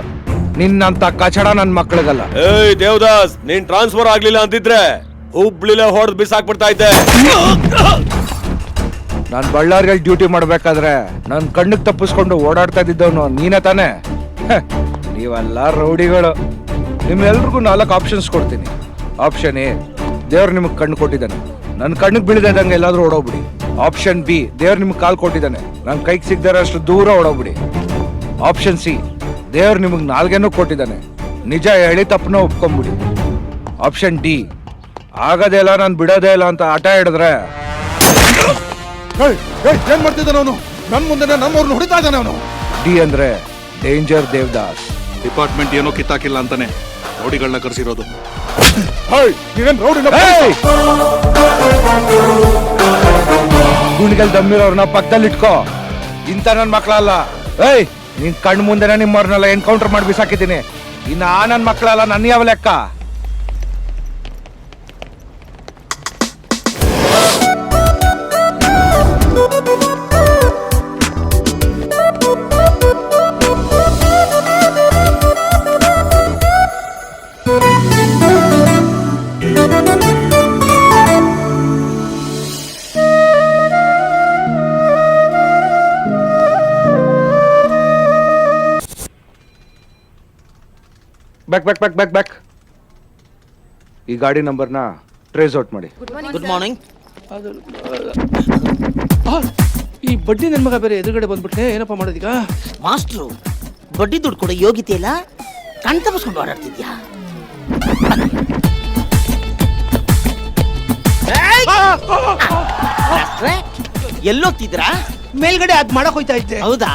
Speaker 18: ನಿನ್ನಂತ ಕಚಡ ನನ್ ಮಕ್ಳಿಗಲ್ಲ.
Speaker 10: ಏಯ್ ದೇವದಾಸ್, ನೀನ್ ಟ್ರಾನ್ಸ್ಫರ್ ಆಗ್ಲಿಲ್ಲ ಅಂತಿದ್ರೆ ಹುಬ್ಳಿಲೆ ಹೊಡೆದ್ ಬಿಸಾಕ್ಬಿಡ್ತಾ ಇದ್ದೆ.
Speaker 18: ನಾನ್ ಬಳ್ಳಾರಿಯಲ್ಲಿ ಡ್ಯೂಟಿ ಮಾಡ್ಬೇಕಾದ್ರೆ ನನ್ ಕಣ್ಣಿಗೆ ತಪ್ಪಿಸ್ಕೊಂಡು ಓಡಾಡ್ತಾ ಇದ್ದಿದ್ದವನು ನೀನೇ ತಾನೇ? ನೀವೆಲ್ಲ ರೌಡಿಗಳು. ನಿಮ್ಮೆಲ್ರಿಗೂ 4 ಆಪ್ಷನ್ಸ್ ಕೊಡ್ತೀನಿ. ಆಪ್ಷನ್ ಎ, ದೇವ್ರು ನಿಮಗೆ ಕಣ್ಣು ಕೊಟ್ಟಿದ್ದಾನೆ, ನನ್ನ ಕಣ್ಣಿಗೆ ಬೀಳದಂಗೆ ಎಲ್ಲಾದ್ರೂ ಓಡೋಗ್ಬಿಡಿ. ಆಪ್ಷನ್ ಬಿ, ದೇವ್ರು ನಿಮ್ಗೆ ಕಾಲ್ ಕೊಟ್ಟಿದ್ದಾನೆ, ನನ್ನ ಕೈಗೆ ಸಿಗದೇ ಅಷ್ಟು ದೂರ ಓಡೋಗ್ಬಿಡಿ. ಆಪ್ಷನ್ ಸಿ, ದೇವ್ರು ನಿಮಗೆ ನಾಲ್ಗೆನೂ ಕೊಟ್ಟಿದ್ದಾನೆ, ನಿಜ ಹೇಳಿ ತಪ್ಪನ ಒಪ್ಕೊಂಬಿಡಿ. ಆಪ್ಷನ್ ಡಿ, ಆಗದೇ ಇಲ್ಲ ನಾನು ಬಿಡೋದೇ ಇಲ್ಲ ಅಂತ ಆಟ ಹಿಡಿದ್ರೆ
Speaker 4: ಏನ್ ಮಾಡ್ತಿದ್ದಾನ ಅವನು? ನನ್ ಮುಂದೆ ನಮ್ಮವ್ರನ್ನ ಹೊಡಿತಾ ಇದ್ದಾನೆ ಅವನು.
Speaker 18: ಡಿ ಅಂದ್ರೆ ಡೇಂಜರ್ ದೇವದಾಸ್.
Speaker 4: ಡಿಪಾರ್ಟ್ಮೆಂಟ್ ಏನೋ ಕಿತ್ತಾಕಿಲ್ಲ ಅಂತಾನೆ ರೌಡಿಗಳನ್ನ ಕರೆಸಿರೋದು.
Speaker 18: ಗುಂಡಿಗೆಲ್ ದಮ್ಮಿರೋರ್ನ ಪಕ್ಕದಲ್ಲಿ ಇಟ್ಕೋ. ಇಂತ ನನ್ ಮಕ್ಳಲ್ಲ. ಏಯ್, ನಿನ್ ಕಣ್ ಮುಂದೆನೆ ನಿಮ್ಮವ್ರನ್ನೆಲ್ಲ ಎನ್ಕೌಂಟರ್ ಮಾಡಿ ಬಿಸಾಕಿದ್ದೀನಿ. ಇನ್ನ ಆ ನನ್ ಮಕ್ಳಲ್ಲ, ನನ್ನ ಯಾವ ಲೆಕ್ಕ? ಬ್ಯಾಕ್. ಈ ಗಾಡಿ ನಂಬರ್ನ ಟ್ರೇಸ್ ಔಟ್ ಮಾಡಿ.
Speaker 1: Good morning.
Speaker 2: ಈ ಬಡ್ಡಿ ನನ್ ಮಗ ಬೇರೆ ಎದುರುಗಡೆ ಬಂದ್ಬಿಟ್ರೆ ಏನಪ್ಪ ಮಾಡೋದೀಗ?
Speaker 1: ಮಾಸ್ಟ್ರು, ಬಡ್ಡಿ ದುಡ್ಡು ಕೊಡೋ ಯೋಗ್ಯತೆ ಇಲ್ಲ, ಕಣ್ ತಪ್ಪಿಸ್ಕೊಂಡು ಓಡಾಡ್ತಿದ್ಯಾ? ಎಲ್ಲೋಗ್ತಿದ್ರಾ?
Speaker 2: ಮೇಲ್ಗಡೆ ಅದ್ ಮಾಡಕ್ ಹೋಯ್ತಾ ಇದ್ದೆ.
Speaker 1: ಹೌದಾ?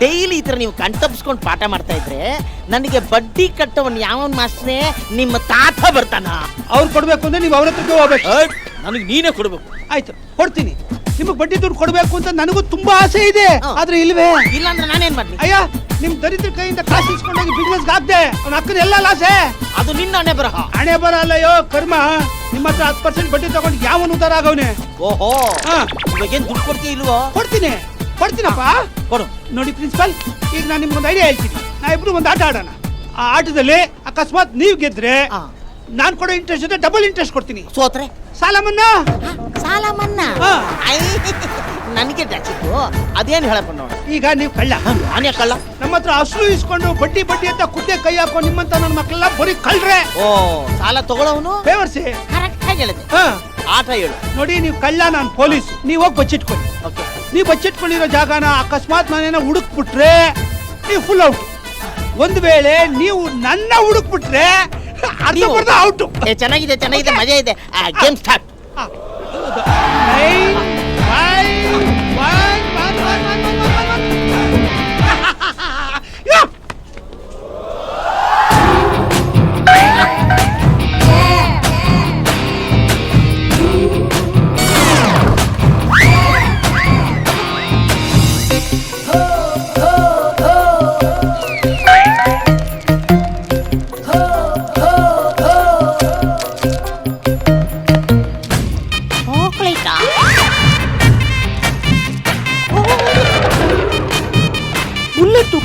Speaker 1: ಡೈಲಿ ಈ ತರ ನೀವು ಕಣ್ ತಪ್ಪಿಸ್ಕೊಂಡು ಪಾಠ ಮಾಡ್ತಾ ಇದ್ರೆ ನನಗೆ ಬಡ್ಡಿ ಕಟ್ಟವನ್ ಯಾವನ್ ಮಾಸ್ಟ್ರೇ ನಿಮ್ಮ ತಾತ ಬರ್ತಾನ.
Speaker 2: ಅವ್ರು ಕೊಡ್ಬೇಕು ಅಂದ್ರೆ ನೀವು ಅವ್ರ ಹತ್ರಕ್ಕೆ ಹೋಗ್ಬೇಕು.
Speaker 1: ನನಗೆ ನೀನೇ ಕೊಡ್ಬೇಕು.
Speaker 2: ಆಯ್ತು, ಕೊಡ್ತೀನಿ. ನಿಮಗೆ ಬಡ್ಡಿ ದುಡ್ಡು ಕೊಡ್ಬೇಕು ಅಂತ ನನಗೂ ತುಂಬಾ ಆಸೆ ಇದೆ, ಆದ್ರೆ ಇಲ್ವೇ.
Speaker 1: ಇಲ್ಲ ಅಂದ್ರೆ ನಾನೇನ್ ಮಾಡ್ಲಿ?
Speaker 2: ಅಯ್ಯ, ನಿಮ್ ದರಿದ್ರ ಕೈಯಿಂದ ಕಾಸು ಇಸ್ಕೊಂಡೋಗಿ ಬಿಸ್ನೆಸ್ ಹಾಕ್ದೆ. ಅವ್ನ ಅಕ್ಕನ ಎಲ್ಲ ಲಾಸೆ.
Speaker 1: ಅದು ನಿನ್ನ ಹಣೆ ಬರಹ.
Speaker 2: ಹಣೆ ಬರ ಅಲ್ಲಯ್ಯೋ ಕರ್ಮ. ನಿಮ್ಮ ಹತ್ರ 10% ಬಡ್ಡಿ ತಗೊಂಡು ಯಾವನ್ ಉದ್ದಾರ ಆಗವನೆ.
Speaker 1: ಓಹೋ, ಇವಾಗೇನ್ ದುಡ್ಡು ಕೊಡ್ತೀಯ ಇಲ್ವೋ?
Speaker 2: ಕೊಡ್ತೀನಪ್ಪ, ಕೊಡು. ನೋಡಿ ಪ್ರಿನ್ಸಿಪಲ್, ಈಗ ನಾನು ನಿಮ್ಗೊಂದು ಐಡಿಯಾ ಹೇಳ್ತೀನಿ. ನಾ ಇಬ್ರು ಒಂದು ಆಟ ಆಡೋಣ. ಆ ಆಟದಲ್ಲಿ ಅಕಸ್ಮಾತ್ ನೀವ್ ಗೆದ್ರೆ ನಾನ್ ಕೊಡೋ ಇಂಟ್ರೆಸ್ಟ್ ಜೊತೆ ಡಬಲ್ ಇಂಟ್ರೆಸ್ಟ್ ಕೊಡ್ತೀನಿ.
Speaker 1: ಸೋತ್ರೆ
Speaker 2: ಸಾಲ ಮನ್ನಾ.
Speaker 1: ಸಾಲ ಮನ್ನಾ? ನನಗೆ ಸಿಕ್ಕು. ಅದೇನು ಹೇಳಪ್ಪ ನೋಡ. ಈಗ
Speaker 2: ನೀವು ಕಳ್ಳ,
Speaker 1: ನಾನೇ ಕಳ್ಳ.
Speaker 2: ನಮ್ಮ ಹತ್ರ ಅಸಲು ಇಸ್ಕೊಂಡು ಬಡ್ಡಿ ಅಂತ ಕುದ್ದೆ ಕೈ ಹಾಕೋ ನಿಮ್ಮಂತ ನನ್ನ ಮಕ್ಕಳೆಲ್ಲ ಬರೀ ಕಳ್ರೆ.
Speaker 1: ಓ, ಸಾಲ ತಗೊಳ್ಳೋನು
Speaker 2: ಬೇವರ್ಸಿ.
Speaker 1: ಕರೆಕ್ಟ್ ಆಗಿ ಹೇಳಿದೆ. ಆಟ ಹೇಳು.
Speaker 2: ನೋಡಿ ನೀವು ಕಳ್ಳ, ನಾನು ಪೊಲೀಸ್. ನೀವು ಹೋಗಿ ಬಚ್ಚಿಟ್ಕೊಳ್ಳಿ. ನೀವು ಬಚ್ಚಿಟ್ಕೊಂಡಿರೋ ಜಾಗನ ಅಕಸ್ಮಾತ್ ನಾನೇನೋ ಹುಡುಕ್ಬಿಟ್ರೆ ನೀವು ಫುಲ್ ಔಟ್. ಒಂದು ವೇಳೆ ನೀವು ನನ್ನ ಹುಡುಕ್ಬಿಟ್ರೆ ಅರ್ಧ ಔಟ್.
Speaker 1: ಚೆನ್ನಾಗಿದೆ ಚೆನ್ನಾಗಿದೆ, ಮಜಾ ಇದೆ. Game start.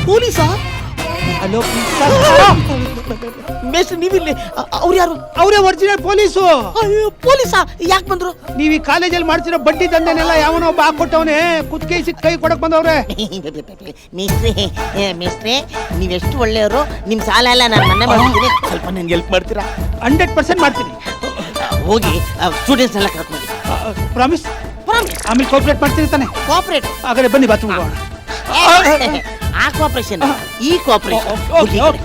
Speaker 1: ಪೊಲೀಸಾ?
Speaker 2: ಹಲೋ
Speaker 1: ಮೇಷ್ಟ್ರೆ, ನೀವಿಲ್ಲಿ? ಅವ್ರು ಯಾರು?
Speaker 2: ಅವರೇ ಒರಿಜಿನಲ್ ಪೊಲೀಸು.
Speaker 1: ಪೊಲೀಸಾ? ಯಾಕೆ ಬಂದ್ರು?
Speaker 2: ನೀವು ಈ ಕಾಲೇಜಲ್ಲಿ ಮಾಡ್ತಿರೋ ಬಡ್ಡಿ ದಂಧೆನೆಲ್ಲ ಯಾವನೋ ಒಬ್ಬ ಹಾಕೊಟ್ಟವನೇ ಕುತ್ತಿಗೆ ಸಿಕ್ಕ ಕೈ ಕೊಡಕ್ ಬಂದವ್ರೆ.
Speaker 1: ಮೇಷ್ಟ್ರೆ, ನೀವೆಷ್ಟು ಒಳ್ಳೆಯವರು. ನಿಮ್ ಸಾಲ ಎಲ್ಲ ನಾನು ಮನೆ ಮಾಡ್ತೀನಿ, ಸ್ವಲ್ಪ ನನ್ಗೆ ಹೆಲ್ಪ್ ಮಾಡ್ತೀರಾ?
Speaker 2: 100% ಮಾಡ್ತೀನಿ.
Speaker 1: ಹೋಗಿ ಸ್ಟೂಡೆಂಟ್ಸ್ ಎಲ್ಲ ಕರ್ಕೊಂಡು
Speaker 2: ಪ್ರಾಮಿಸ್. ಆಮೇಲೆ ಕೋಆಪರೇಟ್ ಮಾಡ್ತೀನಿ ತಾನೆ?
Speaker 1: ಕೋಆಪರೇಟ್
Speaker 2: ಹಾಗಾದ್ರೆ ಬನ್ನಿ ಬಾತ್ರೂಮ್ ಹೋಗೋಣ.
Speaker 1: ಆ ಕೋಆಪರೇಷನ್, ಈ ಕೋಆಪರೇಷನ್.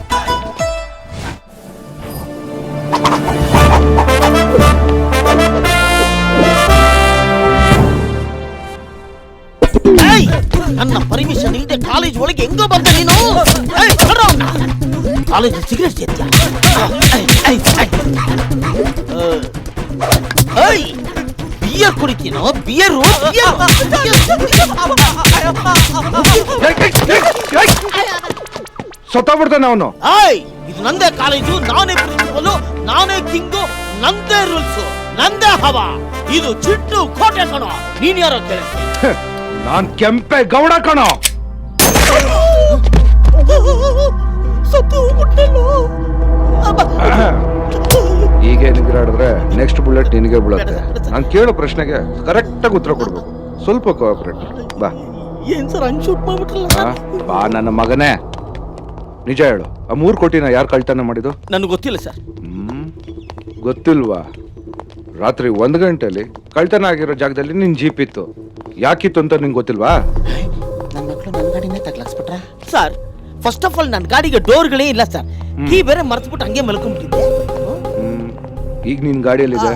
Speaker 1: ನನ್ನ ಪರ್ಮಿಷನ್ ಇಲ್ಲದೆ ಕಾಲೇಜ್ ಒಳಗೆ ಹೆಂಗೋ ಬಂದ ನೀನು? ಕಾಲೇಜ್ ಸಿಗರೇಟ್ ಸೇರ್ತೀಯ? ಬಿಯರ್ ಕುಡಿತೀನೋ? ಬಿಯರು
Speaker 18: ಸತ್ತೋಗ್ಬಿಡ್ತಾನೆ ಅವನು.
Speaker 1: ಇದು ನಂದೇ ಕಾಲೇಜು, ನಾನೇ ಪ್ರಿನ್ಸಿಪಲ್, ನಾನೇ ಕಿಂಗು, ನಂದೇ ರೂಲ್ಸ್, ನಂದೇ ಹವಾ. ಇದು ಚಿಟ್ಟು ಕೋಟೆ ಕಣೋ. ನೀನ್ ಯಾರೋ ಕೇಳಿ?
Speaker 18: ನಾನ್ ಕೆಂಪೆ ಗೌಡ ಕಣೋ. ಹೀಗೆ ನಿಗ್ರಾಡಿದ್ರೆ ನೆಕ್ಸ್ಟ್ ಬುಲೆಟ್ ನಿನಗೆ ಬೀಳುತ್ತೆ. ನಾನು ಕೇಳೋ ಪ್ರಶ್ನೆಗೆ ಕರೆಕ್ಟ್ ಆಗಿ ಉತ್ತರ ಕೊಡ್ಬೇಕು. ಸ್ವಲ್ಪ ಕೋಆಪರೇಟ್. ಬಾ.
Speaker 1: ಏನ್ ಸರ್ ಹಂಗ್ ಶೂಟ್ ಮಾಡ್ಬಿಟ್ರಲ್ಲ?
Speaker 18: ಬಾ ನನ್ನ ಮಗನೇ, ನಿಜ ಹೇಳು, ಆ 3 ಕೋಟಿನ ಯಾರು ಕಳ್ತನ ಮಾಡಿದ್ದು?
Speaker 1: ನನಗೆ ಗೊತ್ತಿಲ್ಲ ಸರ್.
Speaker 18: ಗೊತ್ತಿಲ್ವಾ? ರಾತ್ರಿ 1 ಗಂಟೆಲಿ ಕಳ್ತನ ಆಗಿರೋ ಜಾಗದಲ್ಲಿ ನಿನ್ ಜೀಪ್ ಇತ್ತು. ಯಾಕಿತ್ತು ಅಂತ ನಿಂಗೆ ಗೊತ್ತಿಲ್ವಾ?
Speaker 1: ನನ್ನ ಮಕ್ಕಳು ನನ್ನ ಗಾಡಿನೇ ತಗ್ಲಾಕ್ಸ್ಬಿಟ್ರ ಸರ್. ಫಸ್ಟ್ ಆಫ್ ಆಲ್ ನನ್ನ ಗಾಡಿಗೆ ಡೋರ್ಗಳೇ ಇಲ್ಲ ಸರ್. ಕೀ ಬೇರೆ ಮರ್ತ್ಬಿಟ್ಟು ಹಂಗೆ ಮಲ್ಕೊಂಡ್ಬಿಟ್ಟಿದ್ದೆ.
Speaker 18: ಈಗ ನಿನ್ ಗಾಡಿಯಲ್ಲಿದೆ?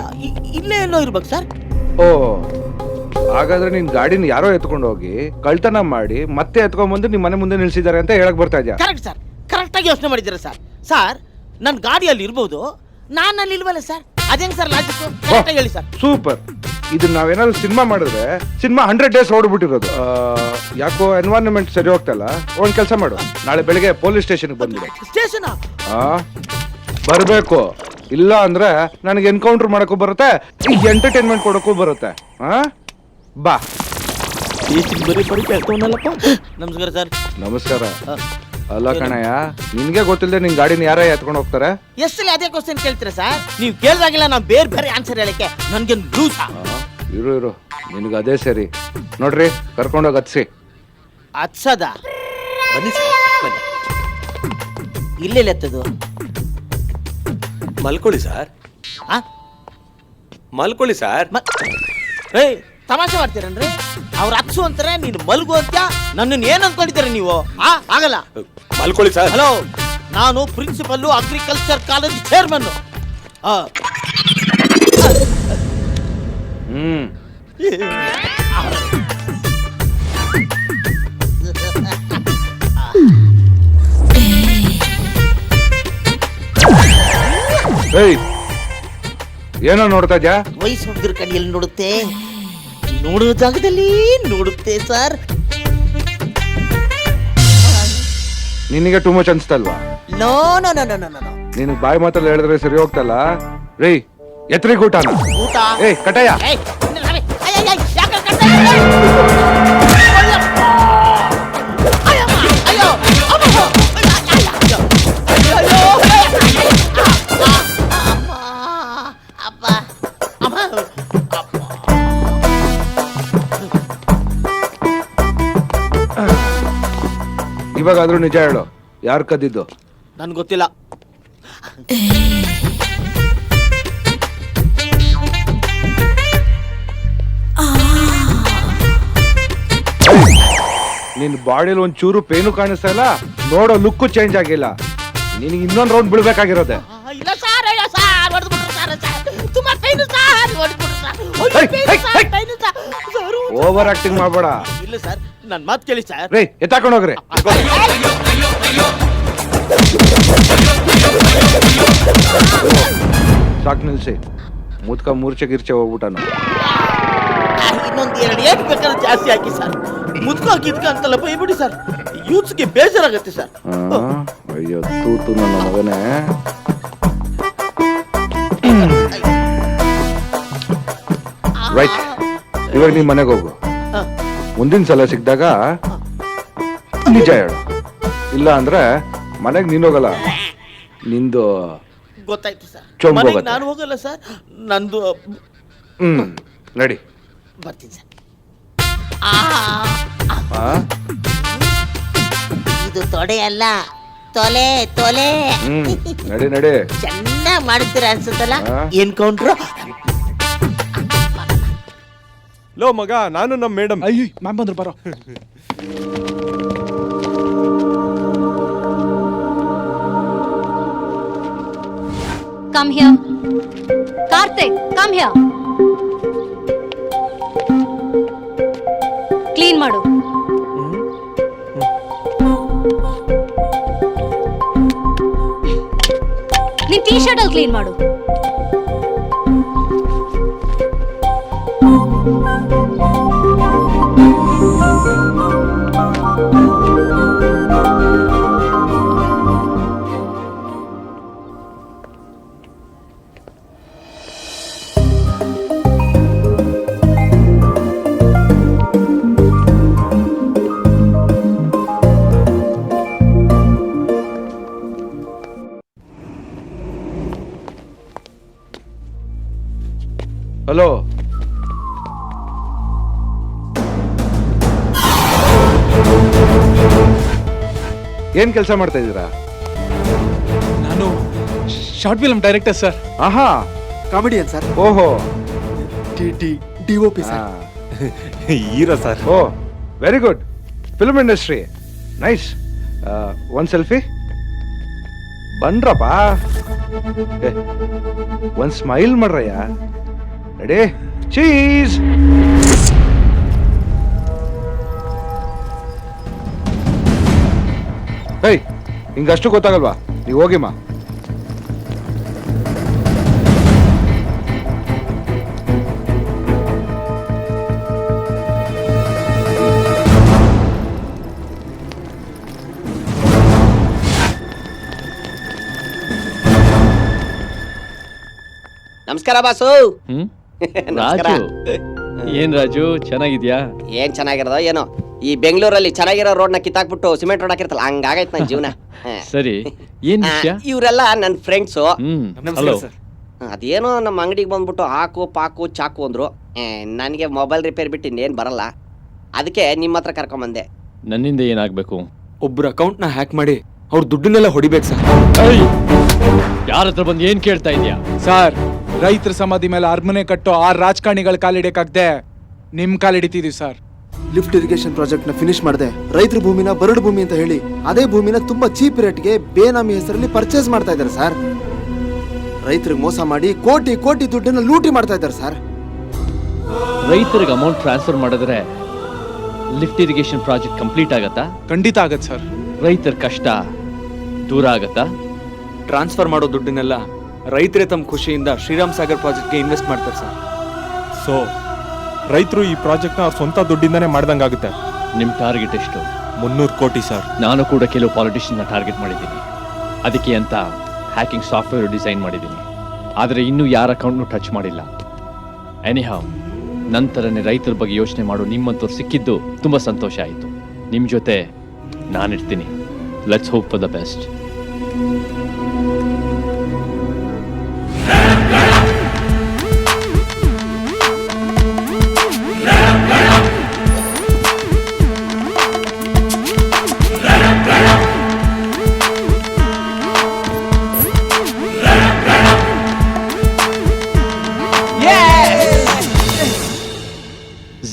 Speaker 1: ಇಲ್ಲೇ ಎಲ್ಲೋ ಇರ್ಬೇಕು ಸರ್.
Speaker 18: ಓ, ಹಾಗಾದ್ರೆ ನಿನ್ ಗಾಡಿನ ಯಾರೋ ಎತ್ಕೊಂಡು ಹೋಗಿ ಕಳ್ತನ ಮಾಡಿ ಮತ್ತೆ ಎತ್ಕೊಂಡ್ ಬಂದು ನಿಮ್ ಮನೆ ಮುಂದೆ ನಿಲ್ಸಿದ್ದಾರೆ ಅಂತ ಹೇಳಕ್ ಬರ್ತಾ ಇದ್ಯಾ?
Speaker 1: ಕರೆಕ್ಟ್ ಸರ್, ಕರೆಕ್ಟ್ ಆಗಿ ಯೋಚನೆ ಮಾಡಿದ್ದೀರಾ ಸರ್. ಸರ್, ನನ್ನ ಗಾಡಿಯಲ್ಲಿ ಇರ್ಬೋದು, ನಾನು ಅಲ್ಲಿ ಇಲ್ವಲ್ಲ ಸರ್. ಅದೇಂಗ್ ಸರ್ ಲಾಜಿಕ್? ಕರೆಕ್ಟ್ ಆಗಿ ಹೇಳಿ ಸರ್.
Speaker 18: ಸೂಪರ್. ಇದನ್ನ ನಾವೇನಾದ್ರು ಸಿನಿಮಾ ಮಾಡಿದ್ರೆ ಸಿನಿಮಾ 100 ಡೇಸ್ ಓಡ್ಬಿಟ್ಟಿರೋದು. ಯಾಕೋ ಎನ್ವೈರನ್ಮೆಂಟ್ ಸರಿ ಹೋಗ್ತಲ್ಲ. ಒಂದ್ ಕೆಲಸ ಮಾಡು, ನಾಳೆ ಬೆಳಿಗ್ಗೆ ಪೊಲೀಸ್ ಸ್ಟೇಷನ್ಗೆ ಬಂದ್ಬಿಡು.
Speaker 1: ಸ್ಟೇಷನ್
Speaker 18: ಬರ್ಬೇಕು. ಇಲ್ಲ ಅಂದ್ರೆ ನನಗೆ ಎನ್ಕೌಂಟರ್ ಮಾಡಕ್ಕೂ ಬರುತ್ತೆ, ಈಗ ಎಂಟರ್ಟೈನ್ಮೆಂಟ್ ಕೊಡಕ್ಕೂ ಬರುತ್ತೆ. ಬಾ.
Speaker 1: ನಮಸ್ಕಾರ ಸರ್.
Speaker 18: ನಮಸ್ಕಾರ. ಅಲ್ಲ ಕಣಯ್ಯ, ನಿನ್ಗೆ ಗೊತ್ತಿಲ್ಲದೆ ನಿನ್ ಗಾಡಿನ ಯಾರ ಎತ್ಕೊಂಡು ಹೋಗ್ತಾರೆ?
Speaker 1: ಎಷ್ಟಲ್ಲಿ ಅದೇ ಕ್ವಶನ್ ಕೇಳ್ತೀರಾ ಸರ್? ನೀವು ಕೇಳಿದಾಗಿಲ್ಲ ನಾವು ಬೇರೆ ಬೇರೆ ಆನ್ಸರ್ ಹೇಳಕ್ಕೆ ನನ್ಗೆ ಲೂಸ್.
Speaker 18: ಇರು, ನಿನ್ಗೆ ಅದೇ ಸರಿ. ನೋಡ್ರಿ, ಕರ್ಕೊಂಡೋಗಿ ಹತ್ಸಿ.
Speaker 1: ಹತ್ಸದ? ಬನ್ನಿ ಸರ್, ಬನ್ನಿ. ಇಲ್ಲೆಲ್ಲ ಎತ್ತದು?
Speaker 10: ಮಲ್ಕೊಳ್ಳಿ ಸರ್. ಮಲ್ಕೊಳ್ಳಿ ಸರ್.
Speaker 1: ಏಯ್, ತಮಾಷೆ ಮಾಡ್ತೀರನ್ರಿ? ಅವ್ರ ಹತ್ಸು ಅಂತಾರೆ, ನೀನು ಮಲ್ಗು ಅಂತ. ನನ್ನನ್ನು ಏನ್ ಅನ್ಕೊಂಡಿದ್ದೀರ ನೀವು? ಆಗಲ್ಲ.
Speaker 10: ಮಲ್ಕೊಳ್ಳಿ ಸರ್.
Speaker 1: ಹಲೋ, ನಾನು ಪ್ರಿನ್ಸಿಪಲ್, ಅಗ್ರಿಕಲ್ಚರ್ ಕಾಲೇಜ್ ಚೇರ್ಮನ್.
Speaker 18: ಏನೋ ನೋಡ್ತಾ ಇದ್ಯಾ?
Speaker 1: ವಯಸ್ಸು ಹುಡುಗರ ಕಡೆಯಲ್ಲಿ ನೋಡುತ್ತೆ, ನೋಡುವ ಜಾಗದಲ್ಲಿ ನೋಡುತ್ತೆ ಸರ್.
Speaker 18: ನಿನಗೆ ಟೂ ಮಚ್ ಅನ್ಸ್ತಲ್ವಾ?
Speaker 1: No no no no no no.
Speaker 18: ನೀನು ಬಾಯಿ ಮಾತಲ್ಲಿ ಹೇಳಿದ್ರೆ ಸರಿ ಹೋಗ್ತಲ್ಲ. ರೇ, ಎತ್ತರಿಗೆ ಊಟನ?
Speaker 1: ಊಟ?
Speaker 18: ಏಯ್ ಕಟಯ್ಯ. ಇವಾಗಾದ್ರೂ ನಿಜ ಹೇಳು, ಯಾರು ಕದ್ದಿದ್ದು?
Speaker 1: ನನ್ಗೆ ಗೊತ್ತಿಲ್ಲ.
Speaker 18: ನಿನ್ ಬಾಡಿಲಿ ಒಂದ್ ಚೂರು ಪೇನು ಕಾಣಿಸ್ತಾ ಇಲ್ಲ, ನೋಡೋ ಲುಕ್ಕು ಚೇಂಜ್ ಆಗಿಲ್ಲ. ನಿನಗೆ ಇನ್ನೊಂದ್ ರೌಂಡ್ ಬೀಳ್ಬೇಕಾಗಿರೋದೆ.
Speaker 1: ಇಲ್ಲ ಸರ್, ಅಯ್ಯೋ ಸರ್, ಹೊಡೆದ್ಬಿಟ್ರು ಸರ್, ತುಂಬಾ ಪೈನು ಸರ್, ಹೊಡೆದ್ಬಿಟ್ರು ಸರ್.
Speaker 18: ಓವರ್ ಆಕ್ಟಿಂಗ್ ಮಾಡ್ಬೇಡ.
Speaker 1: ಇಲ್ಲ ಸರ್, ನನ್ ಮಾತು ಕೇಳಿ ಸರ್.
Speaker 18: ರೇ ಎತ್ತಾಕೊಂಡು ಹೋಗ್ರಿ. ಸಾಕ್ ನಿಲ್ಸಿ. ಮುದ್ಕ ಮೂರ್ಛೆ ಗಿರ್ಚೆ ಹೋಗ್ಬಿಟ್ಟಾನು.
Speaker 1: ಇನ್ನೊಂದು 2 ಏಟ್ ಬೇಕಾದ್ರೆ ಜಾಸ್ತಿ ಹಾಕಿ ಸರ್. ಮುದ್ಕ ಗಿದ್ಕ ಅಂತೆಲ್ಲ ಬೈಬಿಡಿ ಸರ್, ಯೂತ್ಸ್ಗೆ ಬೇಜಾರಾಗತ್ತೆ ಸರ್.
Speaker 18: ಅಯ್ಯೋ ತೂತು ನನ್ನ ಮಗನೇ. ರೈಟ್, ಇವಾಗ ನೀನ್ ಮನೆಗೆ ಹೋಗು. ಮುಂದಿನ ಸಲ ಸಿಕ್ಕಿದಾಗ ನಿಜ ಹೇಳು, ಇಲ್ಲ ಅಂದ್ರೆ ಮನೆಗೆ ನೀನ್ ಹೋಗಲ್ಲ, ನಿಂದು
Speaker 1: ಗೊತ್ತಾಯ್ತು ಸರ್.
Speaker 18: ಚೊಂಬ್
Speaker 1: ಮನೆಗೆ
Speaker 18: ಹೋಗುತ್ತೆ.
Speaker 1: ನಾನು ಹೋಗಲ್ಲ ಸರ್, ನಂದು
Speaker 18: ನಡಿ.
Speaker 1: ಬರ್ತೀನಿ ಸರ್. ಇದು ತೊಡೆ ಅಲ್ಲ, ತೊಲೆ ತೊಲೆ.
Speaker 18: ನಡಿ ನಡಿ.
Speaker 1: ಚೆನ್ನಾಗಿ ಮಾಡ್ತೀರ ಅನ್ಸುತ್ತಲ್ಲ
Speaker 18: ಆ?
Speaker 1: ಎನ್ಕೌಂಟ್ರು.
Speaker 10: ಲೋ ಮಗ, ನಾನು ನಮ್ಮ ಮೇಡಮ್.
Speaker 9: ಅಯ್ಯೋ ಮ್ಯಾಮ್ ಬಂದ್ರು, ಬರೋ.
Speaker 14: Come here. Karthik, come here. Clean ಮಾಡು. ನಿನ್ ಟೀ ಶರ್ಟ್ ಅಲ್ಲಿ ಕ್ಲೀನ್ ಮಾಡು.
Speaker 18: ಹಲೋ, ಏನ್ ಕೆಲಸ ಮಾಡ್ತಾ ಇದ್ದೀರಾ?
Speaker 9: ನಾನು ಶಾರ್ಟ್ ಫಿಲ್ಮ್ ಡೈರೆಕ್ಟರ್ ಸರ್.
Speaker 18: ಆಹಾ,
Speaker 12: ಕಾಮಿಡಿಯನ್ ಸರ್.
Speaker 18: ಓಹೋ,
Speaker 12: DOP sir.
Speaker 10: Hero sir.
Speaker 18: Oh very good. Film industry nice. ಒಂದ್ ಸೆಲ್ಫಿ ಬನ್ರಪ್ಪ. ಒಂದ್ ಸ್ಮೈಲ್ ಮಾಡ್ರಯ್ಯ. Ready, cheese. ಹೇಯ್, ಹಿಂಗಷ್ಟು ಗೊತ್ತಾಗಲ್ವಾ? ನೀವು ಹೋಗಿಮ್ಮ.
Speaker 20: ನಮಸ್ಕಾರ ಬಾಸು.
Speaker 6: ರಾಜು, ಏನ್ ರಾಜು ಚೆನ್ನಾಗಿದ್ಯಾ?
Speaker 20: ಏನ್ ಚೆನ್ನಾಗಿರೋದೋ ಏನೋ, ಈ ಬೆಂಗಳೂರಲ್ಲಿ ಚೆನ್ನಾಗಿರೋ ರೋಡ್ ನ ಕಿತ್ತಾಕ್ಬಿಟ್ಟು ಸಿಮೆಂಟ್ ರೋಡ್ ಹಾಕಿರ್ತಲ್ಲ, ಹಂಗಾಗೈತ್ ನನ್ ಜೀವನ.
Speaker 6: ಸರಿ, ಏನ್ ವಿಷಯ?
Speaker 20: ಇವರೆಲ್ಲ ನನ್ನ ಫ್ರೆಂಡ್ಸು.
Speaker 6: ಹಲೋ.
Speaker 20: ಅದೇನೋ ನಮ್ಮ ಅಂಗಡಿಗೆ ಬಂದ್ಬಿಟ್ಟು ಹಾಕು ಪಾಕು ಚಾಕು ಅಂದ್ರು. ನನಗೆ ಮೊಬೈಲ್ ರಿಪೇರ್ ಬಿಟ್ಟು ಇನ್ನೇನ್ ಬರಲ್ಲ, ಅದಕ್ಕೆ ನಿಮ್ಮ ಹತ್ರ ಕರ್ಕೊಂಬಂದೆ.
Speaker 6: ನನ್ನಿಂದ ಏನಾಗ್ಬೇಕು?
Speaker 11: ಒಬ್ರ ಅಕೌಂಟ್ ನ ಹ್ಯಾಕ್ ಮಾಡಿ ಅವ್ರ ದುಡ್ಡನ್ನೆಲ್ಲ ಹೊಡಿಬೇಕು ಸರ್.
Speaker 6: ಯಾರ ಹತ್ರ ಬಂದು ಏನ್ ಕೇಳ್ತಾ ಇದ್ಯಾ?
Speaker 9: ಸರ್, ರೈತರ ಸಮಾಧಿ ಮೇಲೆ ಅರಮನೆ ಕಟ್ಟೋ ಆ ರಾಜಕಾರಣಿಗಳ ಕಾಲಿಡಕ್ಕಾಗ್ದೆ ನಿಮ್ ಕಾಲಿಡಿತಿದೀವಿ ಸರ್.
Speaker 12: ಲಿಫ್ಟ್ ಇರಿಗೇಷನ್ ಪ್ರಾಜೆಕ್ಟ್ ನ ಫಿನಿಶ್ ಮಾಡಿದೆ. ರೈತರ ಭೂಮಿನ ಬರಡು ಭೂಮಿ ಅಂತ ಹೇಳಿ ಅದೇ ಭೂಮಿನ ತುಂಬಾ ಚೀಪ್ ರೇಟ್ಗೆ ಬೇನಾಮಿ ಹೆಸರಲ್ಲಿ ಪರ್ಚೇಸ್ ಮಾಡ್ತಾ ಇದ್ದಾರೆ ಸರ್. ರೈತರಿಗೆ ಮೋಸ ಮಾಡಿ ಕೋಟಿ ಕೋಟಿ ದುಡ್ಡನ್ನ ಲೂಟಿ ಮಾಡ್ತಾ ಇದ್ದಾರೆ ಸರ್.
Speaker 6: ರೈತರಿಗೆ ಅಮೌಂಟ್ ಟ್ರಾನ್ಸ್ಫರ್ ಮಾಡಿದ್ರೆ ಲಿಫ್ಟ್ ಇರಿಗೇಷನ್ ಪ್ರಾಜೆಕ್ಟ್ ಕಂಪ್ಲೀಟ್ ಆಗತ್ತಾ?
Speaker 9: ಖಂಡಿತ ಆಗತ್ತೆ ಸರ್.
Speaker 6: ರೈತರ ಕಷ್ಟ ದೂರ ಆಗತ್ತಾ?
Speaker 11: ಟ್ರಾನ್ಸ್ಫರ್ ಮಾಡೋ ದುಡ್ಡನ್ನೆಲ್ಲ ರೈತರೇ ತಮ್ಮ ಖುಷಿಯಿಂದ ಶ್ರೀರಾಮ್ ಸಾಗರ್ ಪ್ರಾಜೆಕ್ಟ್ಗೆ ಇನ್ವೆಸ್ಟ್ ಮಾಡ್ತಾರೆ ಸರ್.
Speaker 10: ಸೊ ರೈತರು ಈ ಪ್ರಾಜೆಕ್ಟ್ನ ಅವ್ರ ಸ್ವಂತ ದುಡ್ಡಿಂದಾನೇ ಮಾಡ್ದಂಗಾಗುತ್ತೆ.
Speaker 6: ನಿಮ್ ಟಾರ್ಗೆಟ್ ಎಷ್ಟು?
Speaker 10: 300 ಕೋಟಿ ಸರ್.
Speaker 6: ನಾನು ಕೂಡ ಕೆಲವು ಪಾಲಿಟಿಷಿಯನ್ ಟಾರ್ಗೆಟ್ ಮಾಡಿದ್ದೀನಿ. ಅದಕ್ಕೆ ಅಂತ ಹ್ಯಾಕಿಂಗ್ ಸಾಫ್ಟ್ವೇರ್ ಡಿಸೈನ್ ಮಾಡಿದ್ದೀನಿ. ಆದರೆ ಇನ್ನೂ ಯಾರ ಅಕೌಂಟ್ನು ಟಚ್ ಮಾಡಿಲ್ಲ. ಎನಿಹೌ, ನಂತರನೇ ರೈತರ ಬಗ್ಗೆ ಯೋಚನೆ ಮಾಡೋ ನಿಮ್ಮಂತವ್ರು ಸಿಕ್ಕಿದ್ದು ತುಂಬಾ ಸಂತೋಷ ಆಯಿತು. ನಿಮ್ಮ ಜೊತೆ ನಾನಿರ್ತೀನಿ. Let's hope for the best.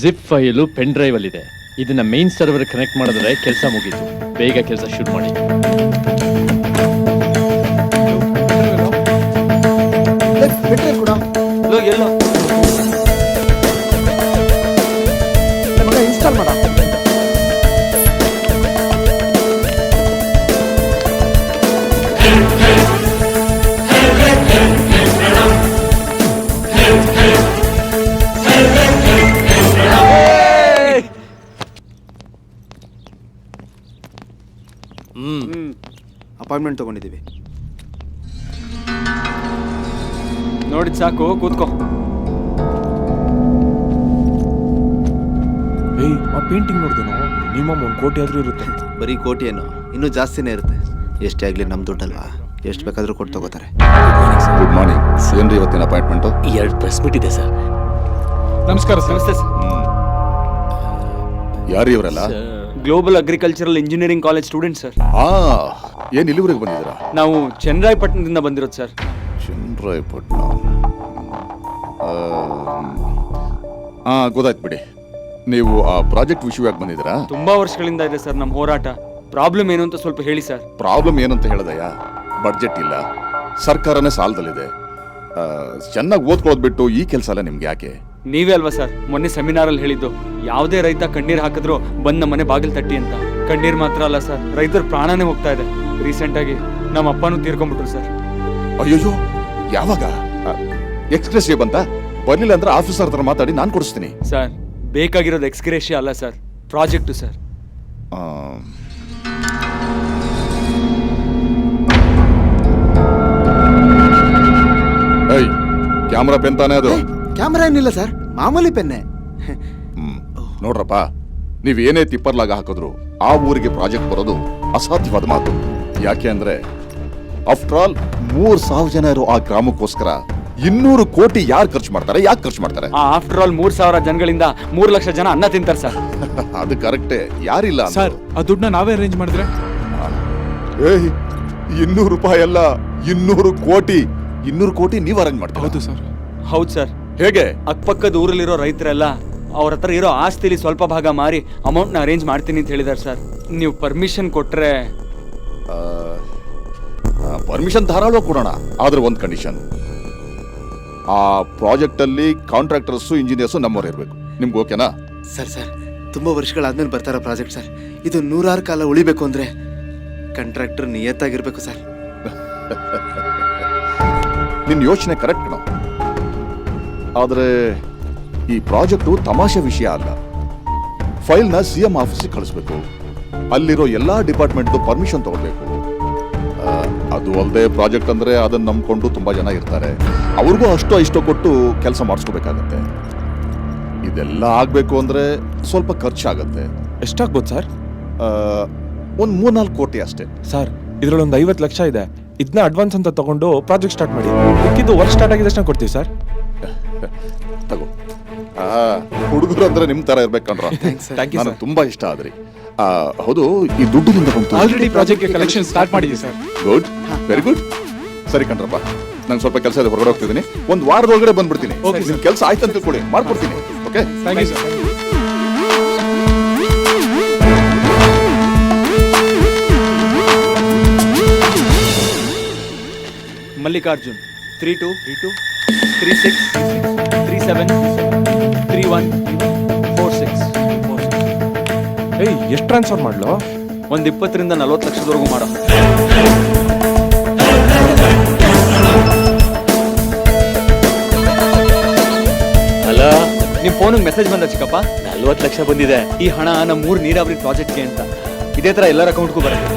Speaker 6: Zip file pen drive ಅಲ್ಲಿದೆ. ಇದನ್ನ ಮೇನ್ ಸರ್ವರ್ ಕನೆಕ್ಟ್ ಮಾಡಿದ್ರೆ ಕೆಲಸ ಮುಗೀತು. ಬೇಗ ಕೆಲಸ ಶುರು ಮಾಡಿ.
Speaker 11: ಎಲ್ಲ
Speaker 12: ಇನ್ಸ್ಟಾಲ್ ಮಾಡ. ಅಪಾಯಿಂಟ್ಮೆಂಟ್ ತಗೊಂಡಿದ್ದೀವಿ.
Speaker 11: ನೋಡಿದ್ ಸಾಕು, ಕೂತ್ಕೋ.
Speaker 10: ಆ ಪೇಂಟಿಂಗ್ ನೋಡಿದನು ಮಿನಿಮಮ್ 1 ಕೋಟಿ ಆದ್ರೂ ಇರುತ್ತೆ.
Speaker 12: ಬರೀ ಕೋಟಿ ಏನು, ಇನ್ನೂ ಜಾಸ್ತಿನೇ ಇರುತ್ತೆ. ಎಷ್ಟೇ ಆಗ್ಲಿ ನಮ್ ದುಡ್ಡಲ್ವಾ, ಎಷ್ಟು ಬೇಕಾದ್ರೂ ಕೊಟ್ಟು ತಗೋತಾರೆ.
Speaker 4: Good morning. ಏನ್ರಿ ಇವತ್ತಿನ ಅಪಾಯಿಂಟ್ಮೆಂಟ್?
Speaker 10: 2 ಪ್ರೆಸ್ ಮೀಟ್ ಇದೆ ಸರ್.
Speaker 9: ನಮಸ್ಕಾರ ಸರ್.
Speaker 11: ನಮಸ್ತೆ ಸರ್.
Speaker 4: ಯಾರು ಇವರೆಲ್ಲ?
Speaker 11: Global agricultural engineering college student sir.
Speaker 4: ಏನ್ ಇಲ್ಲಿವರೆಗೆ ಬಂದಿದ್ದೀರಾ?
Speaker 11: ನಾವು ಚನ್ನರಾಯಪಟ್ಟಣದಿಂದ ಬಂದಿರೋದು ಸರ್.
Speaker 4: ಚನ್ನರಾಯಪಟ್ಟಣ? ಗೊತ್ತಾಯ್ತು ಬಿಡಿ. ನೀವು ಆ ಪ್ರಾಜೆಕ್ಟ್ ವಿಷಯವಾಗಿ ಬಂದಿದ್ದೀರಾ?
Speaker 11: ತುಂಬಾ ವರ್ಷಗಳಿಂದ ಇದೆ ಸರ್ ನಮ್ಮ ಹೋರಾಟ. ಪ್ರಾಬ್ಲಮ್ ಏನು ಅಂತ ಸ್ವಲ್ಪ ಹೇಳಿ ಸರ್.
Speaker 4: ಪ್ರಾಬ್ಲಮ್ ಏನಂತ ಹೇಳದಯ್ಯ? ಬಡ್ಜೆಟ್ ಇಲ್ಲ, ಸರ್ಕಾರನೇ ಸಾಲದಲ್ಲಿದೆ. ಚೆನ್ನಾಗಿ ಓದ್ಕೊಳ್ಳೋದು ಬಿಟ್ಟು ಈ ಕೆಲಸ ಎಲ್ಲ ನಿಮ್ಗೆ ಯಾಕೆ?
Speaker 11: ನೀವೇ ಅಲ್ವಾ ಸರ್ ಮೊನ್ನೆ ಸೆಮಿನಾರಲ್ಲಿ ಹೇಳಿದ್ದು, ಯಾವುದೇ ರೈತ ಕಣ್ಣೀರ್ ಹಾಕಿದ್ರು ಬಂದ್ ನಮ್ಮ ಮನೆ ಬಾಗಿಲು ತಟ್ಟಿ ಅಂತ. ಕಣ್ಣೀರ್ ಮಾತ್ರ ಅಲ್ಲ ಸರ್, ರೈತರ ಪ್ರಾಣನೇ ಹೋಗ್ತಾ ಇದೆ. ರೀಸೆಂಟ್ ಆಗಿ ನಮ್ಮ ಅಪ್ಪನೂ ತೀರ್ಕೊಂಡ್ಬಿಟ್ರು ಸರ್.
Speaker 4: ಅಯ್ಯೋ, ಯಾವಾಗ? ಎಕ್ಸ್ಗ್ರೇಷಿಯಾ ಬಂತ? ಬರ್ಲಿಲ್ಲ ಅಂದ್ರೆ ಆಫೀಸರ್ ಹತ್ರ ಮಾತಾಡಿ ನಾನು ಕೊಡಿಸ್ತೀನಿ.
Speaker 11: ಸರ್ ಬೇಕಾಗಿರೋದು ಎಕ್ಸ್ಗ್ರೇಷಿಯಾ ಅಲ್ಲ sir, project sir.
Speaker 4: Camera pen ತಾನೇ ಅದು?
Speaker 12: ಕ್ಯಾಮ್ರಾ ಏನಿಲ್ಲ ಸರ್, ಮಾಮೂಲಿ ಪೆನ್ನೆ.
Speaker 4: ನೋಡ್ರಪ್ಪ, ನೀವೇನೇ ತಿಪ್ಪರ್ಲಾಗ ಹಾಕಿದ್ರು ಆ ಊರಿಗೆ ಪ್ರಾಜೆಕ್ಟ್ ಬರೋದು ಅಸಾಧ್ಯವಾದ ಮಾತು. ಯಾಕೆ ಅಂದ್ರೆ ಆಫ್ಟರ್ ಆಲ್ 3,000 ಜನ ಇರೋ ಆ ಗ್ರಾಮಕ್ಕೋಸ್ಕರ 200 ಕೋಟಿ ಯಾರು ಖರ್ಚು ಮಾಡ್ತಾರೆ? ಯಾಕೆ ಖರ್ಚು ಮಾಡ್ತಾರೆ?
Speaker 11: ಆಫ್ಟರ್ ಆಲ್ 3,000 ಜನಗಳಿಂದ 3 ಲಕ್ಷ ಜನ ಅನ್ನ ತಿಂತಾರೆ ಸರ್.
Speaker 4: ಅದು ಕರೆಕ್ಟೇ, ಯಾರಿಲ್ಲ
Speaker 9: ಸರ್. ಆ ದುಡ್ಡನ್ನ ನಾವೇ ಅರೇಂಜ್ ಮಾಡಿದ್ರೆ?
Speaker 4: 200 ರೂಪಾಯಿ ಅಲ್ಲ, 200 ಕೋಟಿ. 200 ಕೋಟಿ ನೀವು ಅರೇಂಜ್ ಮಾಡ್ತೀರಾ?
Speaker 9: ಹೌದು ಸರ್.
Speaker 11: ಹೌದು ಸರ್.
Speaker 4: ಹೇಗೆ?
Speaker 11: ಅಕ್ಕಪಕ್ಕದ ಊರಲ್ಲಿರೋ ರೈತರೆಲ್ಲ ಅವ್ರ ಹತ್ರ ಇರೋ ಆಸ್ತಿಲಿ ಸ್ವಲ್ಪ ಭಾಗ ಮಾರಿ ಅಮೌಂಟ್ನ ಅರೇಂಜ್ ಮಾಡ್ತೀನಿ ಅಂತ ಹೇಳಿದಾರೆ ಸರ್. ನೀವು ಪರ್ಮಿಷನ್ ಕೊಟ್ರೆ?
Speaker 4: ಪರ್ಮಿಷನ್ ಧಾರಾಳವಾಗಿ ಕೊಡೋಣ, ಆದ್ರೆ ಒಂದು ಕಂಡೀಷನ್. ಆ ಪ್ರಾಜೆಕ್ಟ್ ಅಲ್ಲಿ ಕಾಂಟ್ರಾಕ್ಟರ್ಸು ಇಂಜಿನಿಯರ್ಸು ನಮ್ಮವ್ರು ಇರಬೇಕು. ನಿಮ್ಗೆ ಓಕೆನಾ?
Speaker 12: ಸರ್ ತುಂಬಾ ವರ್ಷಗಳಾದ್ಮೇಲೆ ಬರ್ತಾರ ಪ್ರಾಜೆಕ್ಟ್ ಸರ್. ಇದು 100 ಕಾಲ ಉಳಿಬೇಕು ಅಂದ್ರೆ ಕಾಂಟ್ರಾಕ್ಟರ್ ನಿಯತ್ತಾಗಿರ್ಬೇಕು ಸರ್.
Speaker 4: ನಿನ್ನ ಯೋಚನೆ ಕರೆಕ್ಟ್ ನಾವು, ಆದ್ರೆ ಈ ಪ್ರಾಜೆಕ್ಟು ತಮಾಷೆ ವಿಷಯ ಅಲ್ಲ. ಫೈಲ್ನ CM ಆಫೀಸಿಗೆ ಕಳಿಸ್ಬೇಕು, ಅಲ್ಲಿರೋ ಎಲ್ಲಾ ಡಿಪಾರ್ಟ್ಮೆಂಟ್ ಪರ್ಮಿಷನ್ ತಗೊಳ್ಬೇಕು. ಅದು ಅಲ್ಲದೆ ಪ್ರಾಜೆಕ್ಟ್ ಅಂದ್ರೆ ಅದನ್ನ ನಂಬ್ಕೊಂಡು ತುಂಬಾ ಜನ ಇರ್ತಾರೆ, ಅವ್ರಿಗೂ ಅಷ್ಟೋ ಇಷ್ಟೋ ಕೊಟ್ಟು ಕೆಲಸ ಮಾಡಿಸ್ಕೋಬೇಕಾಗತ್ತೆ. ಇದೆಲ್ಲ ಆಗ್ಬೇಕು ಅಂದ್ರೆ ಸ್ವಲ್ಪ ಖರ್ಚಾಗತ್ತೆ.
Speaker 10: ಎಷ್ಟಾಗ್ಬೋದು ಸರ್?
Speaker 4: ಒಂದು 3-4 ಕೋಟಿ ಅಷ್ಟೇ.
Speaker 10: ಸರ್ ಇದ್ರಲ್ಲೊಂದು 50 ಲಕ್ಷ ಇದೆ. ಇದನ್ನ ಅಡ್ವಾನ್ಸ್ ಅಂತ ತಗೊಂಡು ಪ್ರಾಜೆಕ್ಟ್ ಸ್ಟಾರ್ಟ್ ಮಾಡಿ. ಮಿಕ್ಕಿದ್ದು ವರ್ಕ್ ಸ್ಟಾರ್ಟ್ ಆಗಿದ ಕೊಡ್ತೀವಿ ಸರ್.
Speaker 4: ತಗೋ. ಹುಡುಗರು ಅಂದ್ರೆ ನಿಮ್ ತರ ಇರ್ಬೇಕಂದ್ರ ನನಗೆ ತುಂಬಾ ಇಷ್ಟ ಆದ್ರಿ. ಹೌದು, ಈ ದುಡ್ಡಿನಿಂದ ಬಂತು?
Speaker 9: ಆಲ್ರೆಡಿ ಪ್ರಾಜೆಕ್ಟ್ ಕಲೆಕ್ಷನ್ ಸ್ಟಾರ್ಟ್ ಮಾಡಿದ್ದೀವಿ ಸರ್.
Speaker 4: Good, very good. ಸರಿ ಕಣ್ರಪ್ಪ, ನಂಗೆ ಸ್ವಲ್ಪ ಕೆಲಸ ಇದೆ, ಹೊರಗಡೆ ಹೋಗ್ತಿದ್ದೀನಿ. ಒಂದು ವಾರದೊಳಗಡೆ ಬಂದ್ಬಿಡ್ತೀನಿ. ನಿಮ್ ಕೆಲಸ ಆಯ್ತು ಅಂತ ತಿಳ್ಕೊಳ್ಳಿ, ಮಾಡ್ಕೊಡ್ತೀನಿ. Okay,
Speaker 9: thank you sir.
Speaker 11: Mallikarjun 32 36 37 31 46.
Speaker 10: ಎಷ್ಟು ಟ್ರಾನ್ಸ್ಫರ್ ಮಾಡ್ಲೋ?
Speaker 11: ಒಂದು 20 ರಿಂದ 40 ಲಕ್ಷದವರೆಗೂ ಮಾಡೋ.
Speaker 6: ಹಲೋ,
Speaker 11: ನಿಮ್ ಫೋನಿಗೆ ಮೆಸೇಜ್ ಬಂದ ಚಿಕ್ಕಪ್ಪ?
Speaker 6: 40 ಲಕ್ಷ ಬಂದಿದೆ.
Speaker 11: ಈ ಹಣ ನಮ್ಮ 3 ನೀರಾವರಿ ಪ್ರಾಜೆಕ್ಟ್ಗೆ ಅಂತ. ಇದೇ ತರ ಎಲ್ಲರ ಅಕೌಂಟ್ಗೂ ಬರುತ್ತೆ.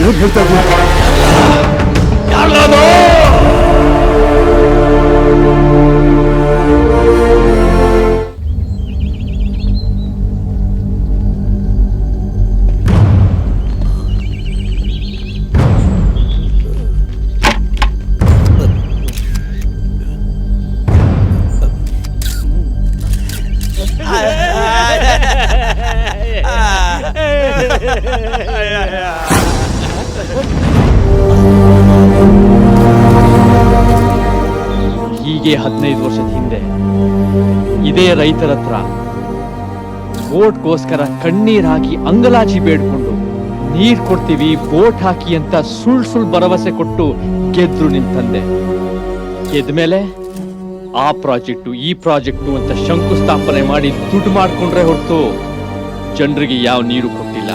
Speaker 4: ಏನ್ ಹೇಳ್ತಾ ಇದ್ದೀನಿ?
Speaker 6: ಹೀಗೆ 15 ವರ್ಷದ ಹಿಂದೆ ಇದೇ ರೈತರ ಹತ್ರ ಬೋಟ್ಗೋಸ್ಕರ ಕಣ್ಣೀರ್ ಹಾಕಿ ಅಂಗಲಾಚಿ ಬೇಡ್ಕೊಂಡು ನೀರ್ ಕೊಡ್ತೀವಿ ಬೋಟ್ ಹಾಕಿ ಅಂತ ಸುಳ್ ಭರವಸೆ ಕೊಟ್ಟು ಗೆದ್ರು ನಿಮ್ ತಂದೆ ಗೆದ್ಮೇಲೆ ಆ ಪ್ರಾಜೆಕ್ಟು ಈ ಪ್ರಾಜೆಕ್ಟು ಅಂತ ಶಂಕುಸ್ಥಾಪನೆ ಮಾಡಿ ದುಡ್ಡು ಮಾಡ್ಕೊಂಡ್ರೆ ಹೊರತು ಜನರಿಗೆ ಯಾವ ನೀರು ಕೊಟ್ಟಿಲ್ಲ.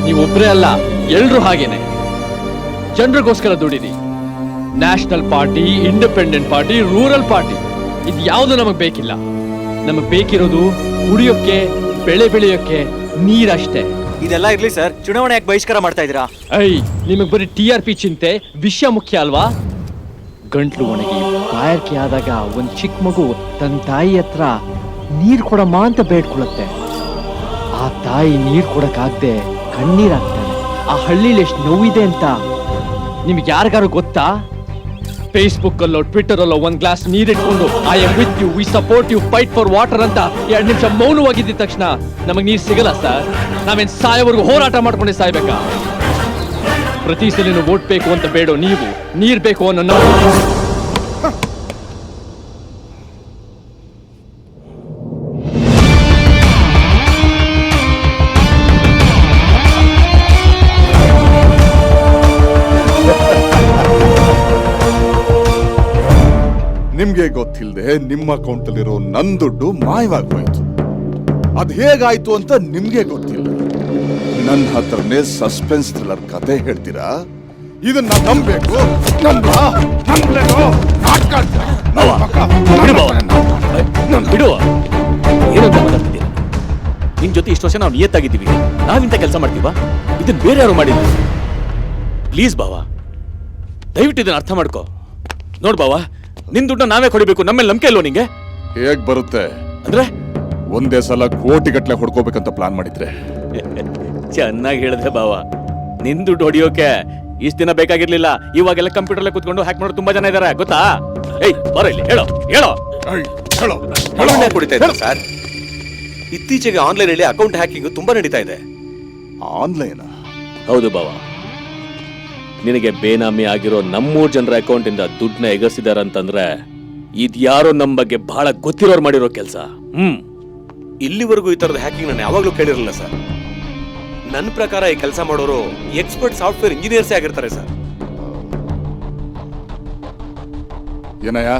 Speaker 6: ನೀವೊಬ್ರೇ ಅಲ್ಲ, ಎಲ್ರು ಹಾಗೇನೆ. ಜನರಿಗೋಸ್ಕರ ದುಡಿದಿ. National party, independent party, rural party, ಇದು ಯಾವುದು ನಮಗ್ ಬೇಕಿಲ್ಲ. ನಮಗ್ ಬೇಕಿರೋದು ಕುಡಿಯೋಕ್ಕೆ, ಬೆಳೆ ಬೆಳೆಯೋಕ್ಕೆ ನೀರಷ್ಟೇ.
Speaker 11: ಇದೆಲ್ಲ ಇರ್ಲಿ ಸರ್, ಚುನಾವಣೆ ಯಾಕೆ ಬಹಿಷ್ಕಾರ ಮಾಡ್ತಾ ಇದ್ದೀರಾ?
Speaker 6: ನಿಮಗ್ ಬರೀ TRP ಚಿಂತೆ, ವಿಷಯ ಮುಖ್ಯ ಅಲ್ವಾ? ಗಂಟ್ಲು ಒಣಗಿ ಬಾಯಾರಿಕೆ ಆದಾಗ ಒಂದ್ ಚಿಕ್ಕ ಮಗು ತನ್ನ ತಾಯಿ ಹತ್ರ ನೀರ್ ಕೊಡಮ್ಮ ಅಂತ ಬೇಡ್ಕೊಳತ್ತೆ. ಆ ತಾಯಿ ನೀರ್ ಕೊಡಕ್ಕಾಗ್ದೆ ಕಣ್ಣೀರಾಗ್ತಾನೆ. ಆ ಹಳ್ಳಿಲಿ ಎಷ್ಟು ನೋವಿದೆ ಅಂತ ನಿಮ್ಗೆ ಯಾರಿಗಾರು ಗೊತ್ತಾ? ಫೇಸ್ಬುಕ್ ಅಲ್ಲೋ ಟ್ವಿಟರ್ ಅಲ್ಲೋ ಒಂದ್ ಗ್ಲಾಸ್ ನೀರಿಟ್ಕೊಂಡು I am with you, we support you, fight for water ಅಂತ 2 ನಿಮಿಷ ಮೌನವಾಗಿದ್ದ ತಕ್ಷಣ ನಮಗ್ ನೀರ್ ಸಿಗಲ್ಲ ಸರ್. ನಾವೇನ್ ಸಾಯೋವರೆಗೂ ಹೋರಾಟ ಮಾಡ್ಕೊಂಡೆ ಸಾಯ್ಬೇಕಾ? ಪ್ರತಿ ಸಲಿನೂ ವೋಟ್ ಬೇಕು ಅಂತ ಬೇಡೋ ನೀವು, ನೀರ್ ಬೇಕು ಅನ್ನೋ ನಾವು.
Speaker 4: ನಿಮ್ಗೆ ಗೊತ್ತಿಲ್ಲದೆ ನಿಮ್ಮ ಅಕೌಂಟಲ್ಲಿರೋ ನನ್ ದುಡ್ಡು ಮಾಯವಾಗೋಯ್ತು. ಅದ್ ಹೇಗಾಯ್ತು ಅಂತ ನಿಮ್ಗೆ ಗೊತ್ತಿಲ್ಲ. ನನ್ನ ಹತ್ರನೇ ಸಸ್ಪೆನ್ಸ್ ಥ್ರಿಲ್ಲರ್ ಕತೆ ಹೇಳ್ತೀರಾ? ಇದನ್ನ ನಂಬೇಕು?
Speaker 6: ಬಿಡುವ, ಏನಂತ ಮಾತಾಡ್ತಿದ್ದೀರಾ? ನಿನ್ ಜೊತೆ ಇಷ್ಟು ವರ್ಷ ನಾವು ನಿಯತ್ತಾಗಿದ್ದೀವಿ, ನಾವಿಂತ ಕೆಲಸ ಮಾಡ್ತೀವಾ? ಇದನ್ನ ಬೇರೆ ಯಾರು ಮಾಡಿದ್ವಿ? ಪ್ಲೀಸ್ ಬಾವ, ದಯವಿಟ್ಟು ಇದನ್ನ ಅರ್ಥ ಮಾಡ್ಕೋ. ನೋಡ್ ಬಾವ, ನಿನ್ ದುಡ್ಡ ನಾವೇ ಕೊಡಿಬೇಕು, ನಮ್ಮೇಲೆ ನಂಬಿಕೆ ಇಲ್ವೋ ನಿಂಗೆ?
Speaker 4: ಹೇಗ್ ಬರುತ್ತೆ
Speaker 6: ಅಂದ್ರೆ
Speaker 4: ಒಂದೇ ಸಲ ಕೋಟಿಗಟ್ಲೆ ಹೊಡ್ಕೋಬೇಕಂತ ಪ್ಲಾನ್ ಮಾಡಿದ್ರೆ?
Speaker 6: ಚೆನ್ನಾಗಿ ಹೇಳಿದೆ ಬಾವ. ನಿನ್ ದುಡ್ಡು ಹೊಡಿಯೋಕೆ ಇಷ್ಟ ದಿನ ಬೇಕಾಗಿರ್ಲಿಲ್ಲ. ಇವಾಗೆಲ್ಲ ಕಂಪ್ಯೂಟರ್ ಕೂತ್ಕೊಂಡು ಹ್ಯಾಕ್ ಮಾಡೋರು ತುಂಬಾ ಜನ ಇದಾರೆ, ಗೊತ್ತಾ? ಏಯ್ ಬರೋ ಇಲ್ಲಿ, ಹೇಳೋ ಹೇಳೋ
Speaker 10: ಕುಡಿತಾ ಇದ್ದಾರೆ ಸರ್. ಇತ್ತೀಚೆಗೆ ಆನ್ಲೈನ್ ಅಲ್ಲಿ ಅಕೌಂಟ್ ಹ್ಯಾಕಿಂಗ್ ತುಂಬಾ ನಡೀತಾ ಇದೆ.
Speaker 4: ಆನ್ಲೈನ್?
Speaker 6: ಹೌದು ಬಾವ. ನಿನಗೆ ಬೇನಾಮಿ ಆಗಿರೋ ನಮ್ಮೂರ್ ಜನರ ಅಕೌಂಟ್ ಇಂದ ದುಡ್ಡನ್ನ ಎಗರ್ಸಿದಾರಂತಂದ್ರೆ ಇದ್ಯಾರೋ ನಮ್ ಬಗ್ಗೆ ಬಹಳ ಗೊತ್ತಿರೋರು ಮಾಡಿರೋ ಕೆಲಸ.
Speaker 10: ಇಲ್ಲಿವರೆಗೂ ಈ ತರದ ಹ್ಯಾಕಿಂಗ್ ನಾನು ಯಾವಾಗ್ಲೂ ಕೇಳಿರಲಿಲ್ಲ ಸರ್. ನನ್ನ ಪ್ರಕಾರ ಈ ಕೆಲಸ ಮಾಡೋರು ಎಕ್ಸ್ಪರ್ಟ್ ಸಾಫ್ಟ್ವೇರ್ ಇಂಜಿನಿಯರ್ಸೇ ಆಗಿರ್ತಾರೆ ಸರ್.
Speaker 4: ಏನಯ್ಯ,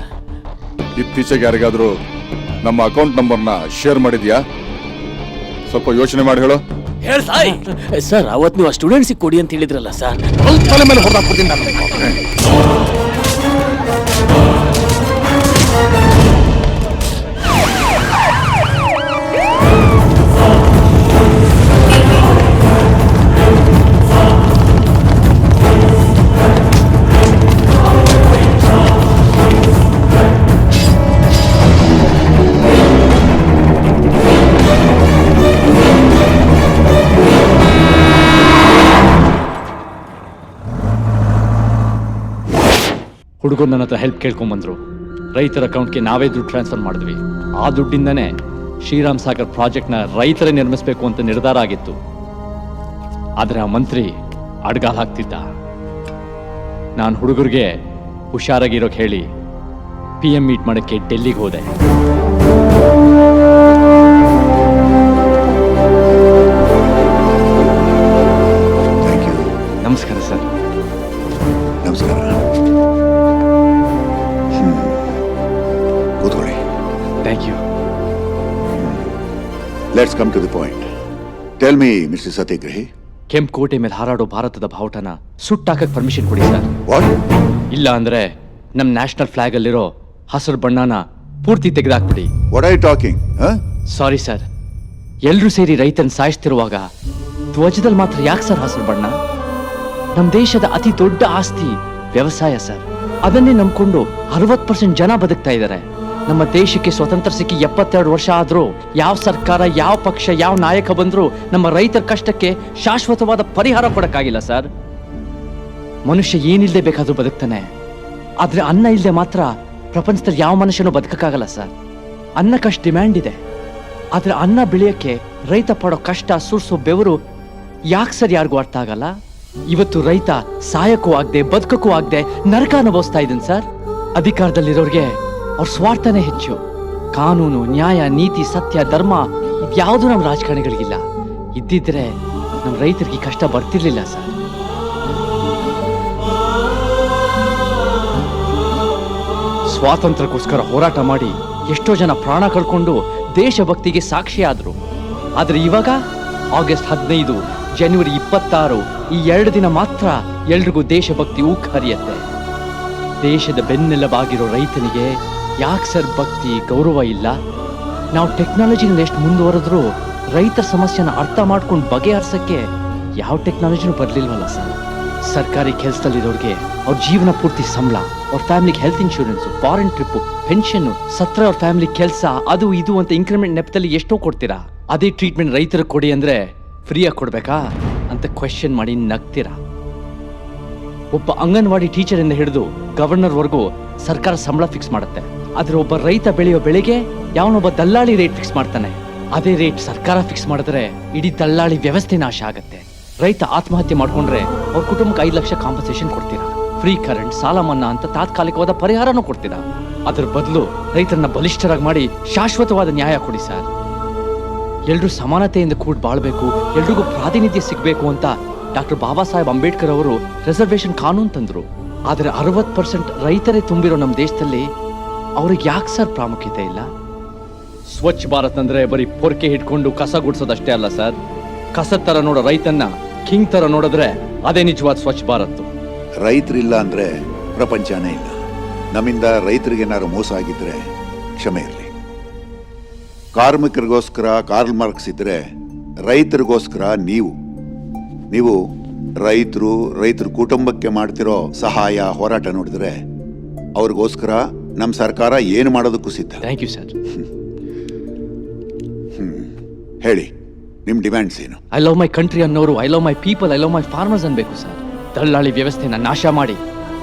Speaker 4: ಇತ್ತೀಚೆಗೆ ಯಾರಿಗಾದ್ರೂ ನಮ್ಮ ಅಕೌಂಟ್ ನಂಬರ್ನ ಶೇರ್ ಮಾಡಿದ್ಯಾ? ಸ್ವಲ್ಪ ಯೋಚನೆ ಮಾಡಿ ಹೇಳು.
Speaker 6: ಹೇಳ್ ಸಾಯ್. ಸರ್, ಅವತ್ ನೀವು ಆ ಸ್ಟೂಡೆಂಟ್ಸಿಗೆ ಕೊಡಿ ಅಂತ ಹೇಳಿದ್ರಲ್ಲ ಸರ್.
Speaker 4: ತಲೆ ಮೇಲೆ ಹೊಡೆದಾಕ್ಬಿಡ್ತೀನಿ ನಾನು.
Speaker 6: ಹುಡುಗರು ನನ್ನ ಹತ್ರ ಹೆಲ್ಪ್ ಕೇಳ್ಕೊಂಬಂದ್ರು. ರೈತರ ಅಕೌಂಟ್ಗೆ ನಾವೇ ದುಡ್ಡು ಟ್ರಾನ್ಸ್ಫರ್ ಮಾಡಿದ್ವಿ. ಆ ದುಡ್ಡಿಂದನೇ ಶ್ರೀರಾಮ್ ಸಾಗರ್ ಪ್ರಾಜೆಕ್ಟ್ನ ರೈತರೇ ನಿರ್ಮಿಸಬೇಕು ಅಂತ ನಿರ್ಧಾರ ಆಗಿತ್ತು. ಆದ್ರೆ ಆ ಮಂತ್ರಿ ಅಡ್ಗಾಲ್ ಹಾಕ್ತಿದ್ದ. ನಾನು ಹುಡುಗರಿಗೆ ಹುಷಾರಾಗಿರೋಕೆ ಹೇಳಿ PM ಮೀಟ್ ಮಾಡಕ್ಕೆ ಡೆಲ್ಲಿಗೆ ಹೋದೆ. ನಮಸ್ಕಾರ ಸರ್.
Speaker 21: ನಮಸ್ಕಾರ. ಕೂತ್ಕೊಳ್ಳಿ.
Speaker 6: Thank you.
Speaker 21: Let's come to the point. Tell me mister Satyagrahi,
Speaker 6: ಕೆಂಪುಕೋಟೆ ಮೇಲೆ ಹಾರಾಡೋ ಭಾರತದ ಬಾವುಟನ ಸುಟ್ಟಾಕಕ್ ಪರ್ಮಿಷನ್ ಕೊಡಿ ಸರ್. ಇಲ್ಲ ಅಂದ್ರೆ ನಮ್ ನ್ಯಾಷನಲ್ ಫ್ಲಾಗ್ ಅಲ್ಲಿರೋ ಹಸಿರು ಬಣ್ಣನ ಪೂರ್ತಿ ತೆಗೆದಾಕ್ಬಿಡಿ.
Speaker 21: What are you talking?
Speaker 6: Sorry sir, ಎಲ್ರೂ ಸೇರಿ ರೈತನ್ ಸಾಯಿಸ್ತಿರುವಾಗ ಧ್ವಜದಲ್ಲಿ ಮಾತ್ರ ಯಾಕೆ ಸರ್ ಹಸಿರು ಬಣ್ಣ? ನಮ್ ದೇಶದ ಅತಿ ದೊಡ್ಡ ಆಸ್ತಿ ವ್ಯವಸಾಯ ಸರ್. ಅದನ್ನೇ ನಂಬ್ಕೊಂಡು 60% ಜನ ಬದುಕ್ತಾ ಇದ್ದಾರೆ. ನಮ್ಮ ದೇಶಕ್ಕೆ ಸ್ವತಂತ್ರ ಸಿಕ್ಕಿ 72 ವರ್ಷ ಆದ್ರೂ ಯಾವ ಸರ್ಕಾರ, ಯಾವ ಪಕ್ಷ, ಯಾವ ನಾಯಕ ಬಂದ್ರೂ ನಮ್ಮ ರೈತರ ಕಷ್ಟಕ್ಕೆ ಶಾಶ್ವತವಾದ ಪರಿಹಾರ ಕೊಡಕ್ಕಾಗಿಲ್ಲ ಸರ್. ಮನುಷ್ಯ ಏನಿಲ್ಲದೆ ಬೇಕಾದ್ರೂ ಬದುಕ್ತಾನೆ, ಆದ್ರೆ ಅನ್ನ ಇಲ್ಲದೆ ಮಾತ್ರ ಪ್ರಪಂಚದಲ್ಲಿ ಯಾವ ಮನುಷ್ಯನೂ ಬದುಕಕ್ಕಾಗಲ್ಲ ಸರ್. ಅನ್ನಕ್ಕಷ್ಟು ಡಿಮ್ಯಾಂಡ್ ಇದೆ, ಆದ್ರೆ ಅನ್ನ ಬೆಳೆಯಕ್ಕೆ ರೈತ ಪಡೋ ಕಷ್ಟ, ಸುರ್ಸೋ ಬೆವರು ಯಾಕೆ ಸರ್ ಯಾರಿಗೂ ಅರ್ಥ ಆಗಲ್ಲ? ಇವತ್ತು ರೈತ ಸಾಯಕ್ಕೂ ಆಗದೆ ಬದುಕಕ್ಕೂ ಆಗದೆ ನರಕ ಅನುಭವಿಸ್ತಾ ಇದ್ದೀನಿ ಸರ್. ಅಧಿಕಾರದಲ್ಲಿರೋರ್ಗೆ ಅವ್ರ ಸ್ವಾರ್ಥನೇ ಹೆಚ್ಚು. ಕಾನೂನು, ನ್ಯಾಯ, ನೀತಿ, ಸತ್ಯ, ಧರ್ಮ ಇದ್ಯಾವುದು ನಮ್ಮ ರಾಜಕಾರಣಿಗಳಿಗಿಲ್ಲ. ಇದ್ದಿದ್ರೆ ನಮ್ಮ ರೈತರಿಗೆ ಕಷ್ಟ ಬರ್ತಿರ್ಲಿಲ್ಲ ಸರ್. ಸ್ವಾತಂತ್ರ್ಯಕ್ಕೋಸ್ಕರ ಹೋರಾಟ ಮಾಡಿ ಎಷ್ಟೋ ಜನ ಪ್ರಾಣ ಕಳ್ಕೊಂಡು ದೇಶಭಕ್ತಿಗೆ ಸಾಕ್ಷಿ ಆದ್ರು. ಆದ್ರೆ ಇವಾಗ ಆಗಸ್ಟ್ 15, ಜನವರಿ 26 ಈ 2 ದಿನ ಮಾತ್ರ ಎಲ್ರಿಗೂ ದೇಶಭಕ್ತಿ ಊಕ್ ಹರಿಯತ್ತೆ. ದೇಶದ ಬೆನ್ನೆಲುಬಾಗಿರೋ ರೈತನಿಗೆ ಯಾಕೆ ಸರ್ ಭಕ್ತಿ ಗೌರವ ಇಲ್ಲ? ನಾವು ಟೆಕ್ನಾಲಜಿನಲ್ಲಿ ಎಷ್ಟು ಮುಂದುವರೆದ್ರೂ ರೈತರ ಸಮಸ್ಯೆನ ಅರ್ಥ ಮಾಡ್ಕೊಂಡು ಬಗೆಹರಿಸಕ್ಕೆ ಯಾವ ಟೆಕ್ನಾಲಜಿನೂ ಬರ್ಲಿಲ್ವಲ್ಲ ಸರ್. ಸರ್ಕಾರಿ ಕೆಲಸದಲ್ಲಿರೋರಿಗೆ ಅವ್ರ ಜೀವನ ಪೂರ್ತಿ ಸಂಬಳ, ಅವ್ರ ಫ್ಯಾಮಿಲಿಗೆ health insurance, foreign trip, pension, ಸತ್ರ ಅವ್ರ ಫ್ಯಾಮಿಲಿ ಕೆಲಸ, ಅದು ಇದು ಅಂತ ಇಂಕ್ರಿಮೆಂಟ್ ನೆಪದಲ್ಲಿ ಎಷ್ಟೋ ಕೊಡ್ತೀರಾ. ಅದೇ ಟ್ರೀಟ್ಮೆಂಟ್ ರೈತರಿಗೆ ಕೊಡಿ ಅಂದ್ರೆ ಫ್ರೀಯಾಗಿ ಕೊಡ್ಬೇಕಾ ಅಂತ ಕ್ವೆಶ್ಚನ್ ಮಾಡಿ ನಗ್ತೀರಾ. ಒಬ್ಬ ಅಂಗನವಾಡಿ ಟೀಚರ್ ಇಂದ ಹಿಡಿದು ಗವರ್ನರ್ವರೆಗೂ ಸರ್ಕಾರ ಸಂಬಳ ಫಿಕ್ಸ್ ಮಾಡುತ್ತೆ. ಆದ್ರೆ ಒಬ್ಬ ರೈತ ಬೆಳೆಯೋ ಬೆಳೆಗೆ ಯಾವನೊಬ್ಬ ದಲ್ಲಾಳಿ ರೇಟ್ ಫಿಕ್ಸ್ ಮಾಡ್ತಾನೆ. ಅದೇ ರೇಟ್ ಸರ್ಕಾರ ಫಿಕ್ಸ್ ಮಾಡಿದ್ರೆ ಇಡೀ ದಲ್ಲಾಳಿ ವ್ಯವಸ್ಥೆ ನಾಶ ಆಗತ್ತೆ. ರೈತ ಆತ್ಮಹತ್ಯೆ ಮಾಡ್ಕೊಂಡ್ರೆ ಅವ್ರ ಕುಟುಂಬಕ್ಕೆ 5 ಲಕ್ಷ ಕಾಂಪನ್ಸೇಷನ್ ಕೊಡ್ತೀರಾ. ಫ್ರೀ ಕರೆಂಟ್, ಸಾಲ ಮನ್ನಾ ಅಂತ ತಾತ್ಕಾಲಿಕವಾದ ಪರಿಹಾರನೂ ಕೊಡ್ತೀರಾ. ಅದ್ರ ಬದಲು ರೈತರನ್ನ ಬಲಿಷ್ಠರಾಗಿ ಮಾಡಿ ಶಾಶ್ವತವಾದ ನ್ಯಾಯ ಕೊಡಿ ಸರ್. ಎಲ್ರೂ ಸಮಾನತೆಯಿಂದ ಕೂಡ ಬಾಳ್ಬೇಕು, ಎಲ್ರಿಗೂ ಪ್ರಾತಿನಿಧ್ಯ ಸಿಗ್ಬೇಕು ಅಂತ ಡಾಕ್ಟರ್ ಬಾಬಾ ಸಾಹೇಬ್ ಅಂಬೇಡ್ಕರ್ ಅವರು ರಿಸರ್ವೇಶನ್ ಕಾನೂನು ತಂದ್ರು. ಆದ್ರೆ 60% ರೈತರೇ ತುಂಬಿರೋ ನಮ್ಮ ದೇಶದಲ್ಲಿ ಅವ್ರಿಗೆ ಯಾಕೆ ಸರ್ ಪ್ರಾಮುಖ್ಯತೆ ಇಲ್ಲ? ಸ್ವಚ್ಛ ಭಾರತ್ ಅಂದ್ರೆ ಬರೀ ಪೊರ್ಕೆ ಹಿಡ್ಕೊಂಡು ಕಸ ಗುಡ್ಸೋದಷ್ಟೇ ಅಲ್ಲ ಸರ್. ಕಸದ ತರ ನೋಡೋ ರೈತನ್ನ ಕಿಂಗ್ ತರ ನೋಡಿದ್ರೆ ಅದೇ ನಿಜವಾದ ಸ್ವಚ್ಛ ಭಾರತ್.
Speaker 21: ರೈತರಿಲ್ಲ ಅಂದ್ರೆ ಪ್ರಪಂಚನೇ ಇಲ್ಲ. ನಮ್ಮಿಂದ ರೈತರಿಗೇನಾದ್ರು ಮೋಸ ಆಗಿದ್ರೆ ಕ್ಷಮೆ ಇರಲಿ. ಕಾರ್ಮಿಕರಿಗೋಸ್ಕರ ಕಾರ್ಲ್ ಮಾರ್ಕ್ಸ್ ಇದ್ರೆ ರೈತರಿಗೋಸ್ಕರ ನೀವು ರೈತರ ಕುಟುಂಬಕ್ಕೆ ಮಾಡ್ತಿರೋ ಸಹಾಯ ಹೋರಾಟ ನೋಡಿದ್ರೆ ಅವ್ರಿಗೋಸ್ಕರ ನಮ್ಮ ಸರ್ಕಾರ ಏನು ಮಾಡೋದಕ್ಕೂ ಸಿದ್ಧ.
Speaker 6: Thank you sir.
Speaker 21: ಹೇಳಿ, ನಿಮ್ ಡಿಮ್ಯಾಂಡ್ಸ್ ಏನು?
Speaker 6: ಐ ಲವ್ ಮೈ ಕಂಟ್ರಿ ಅನ್ನೋರು I love my people, I love my farmers ಅನ್ಬೇಕು ಸರ್. ದಳ್ಳಾಳಿ ವ್ಯವಸ್ಥೆನ ನಾಶ ಮಾಡಿ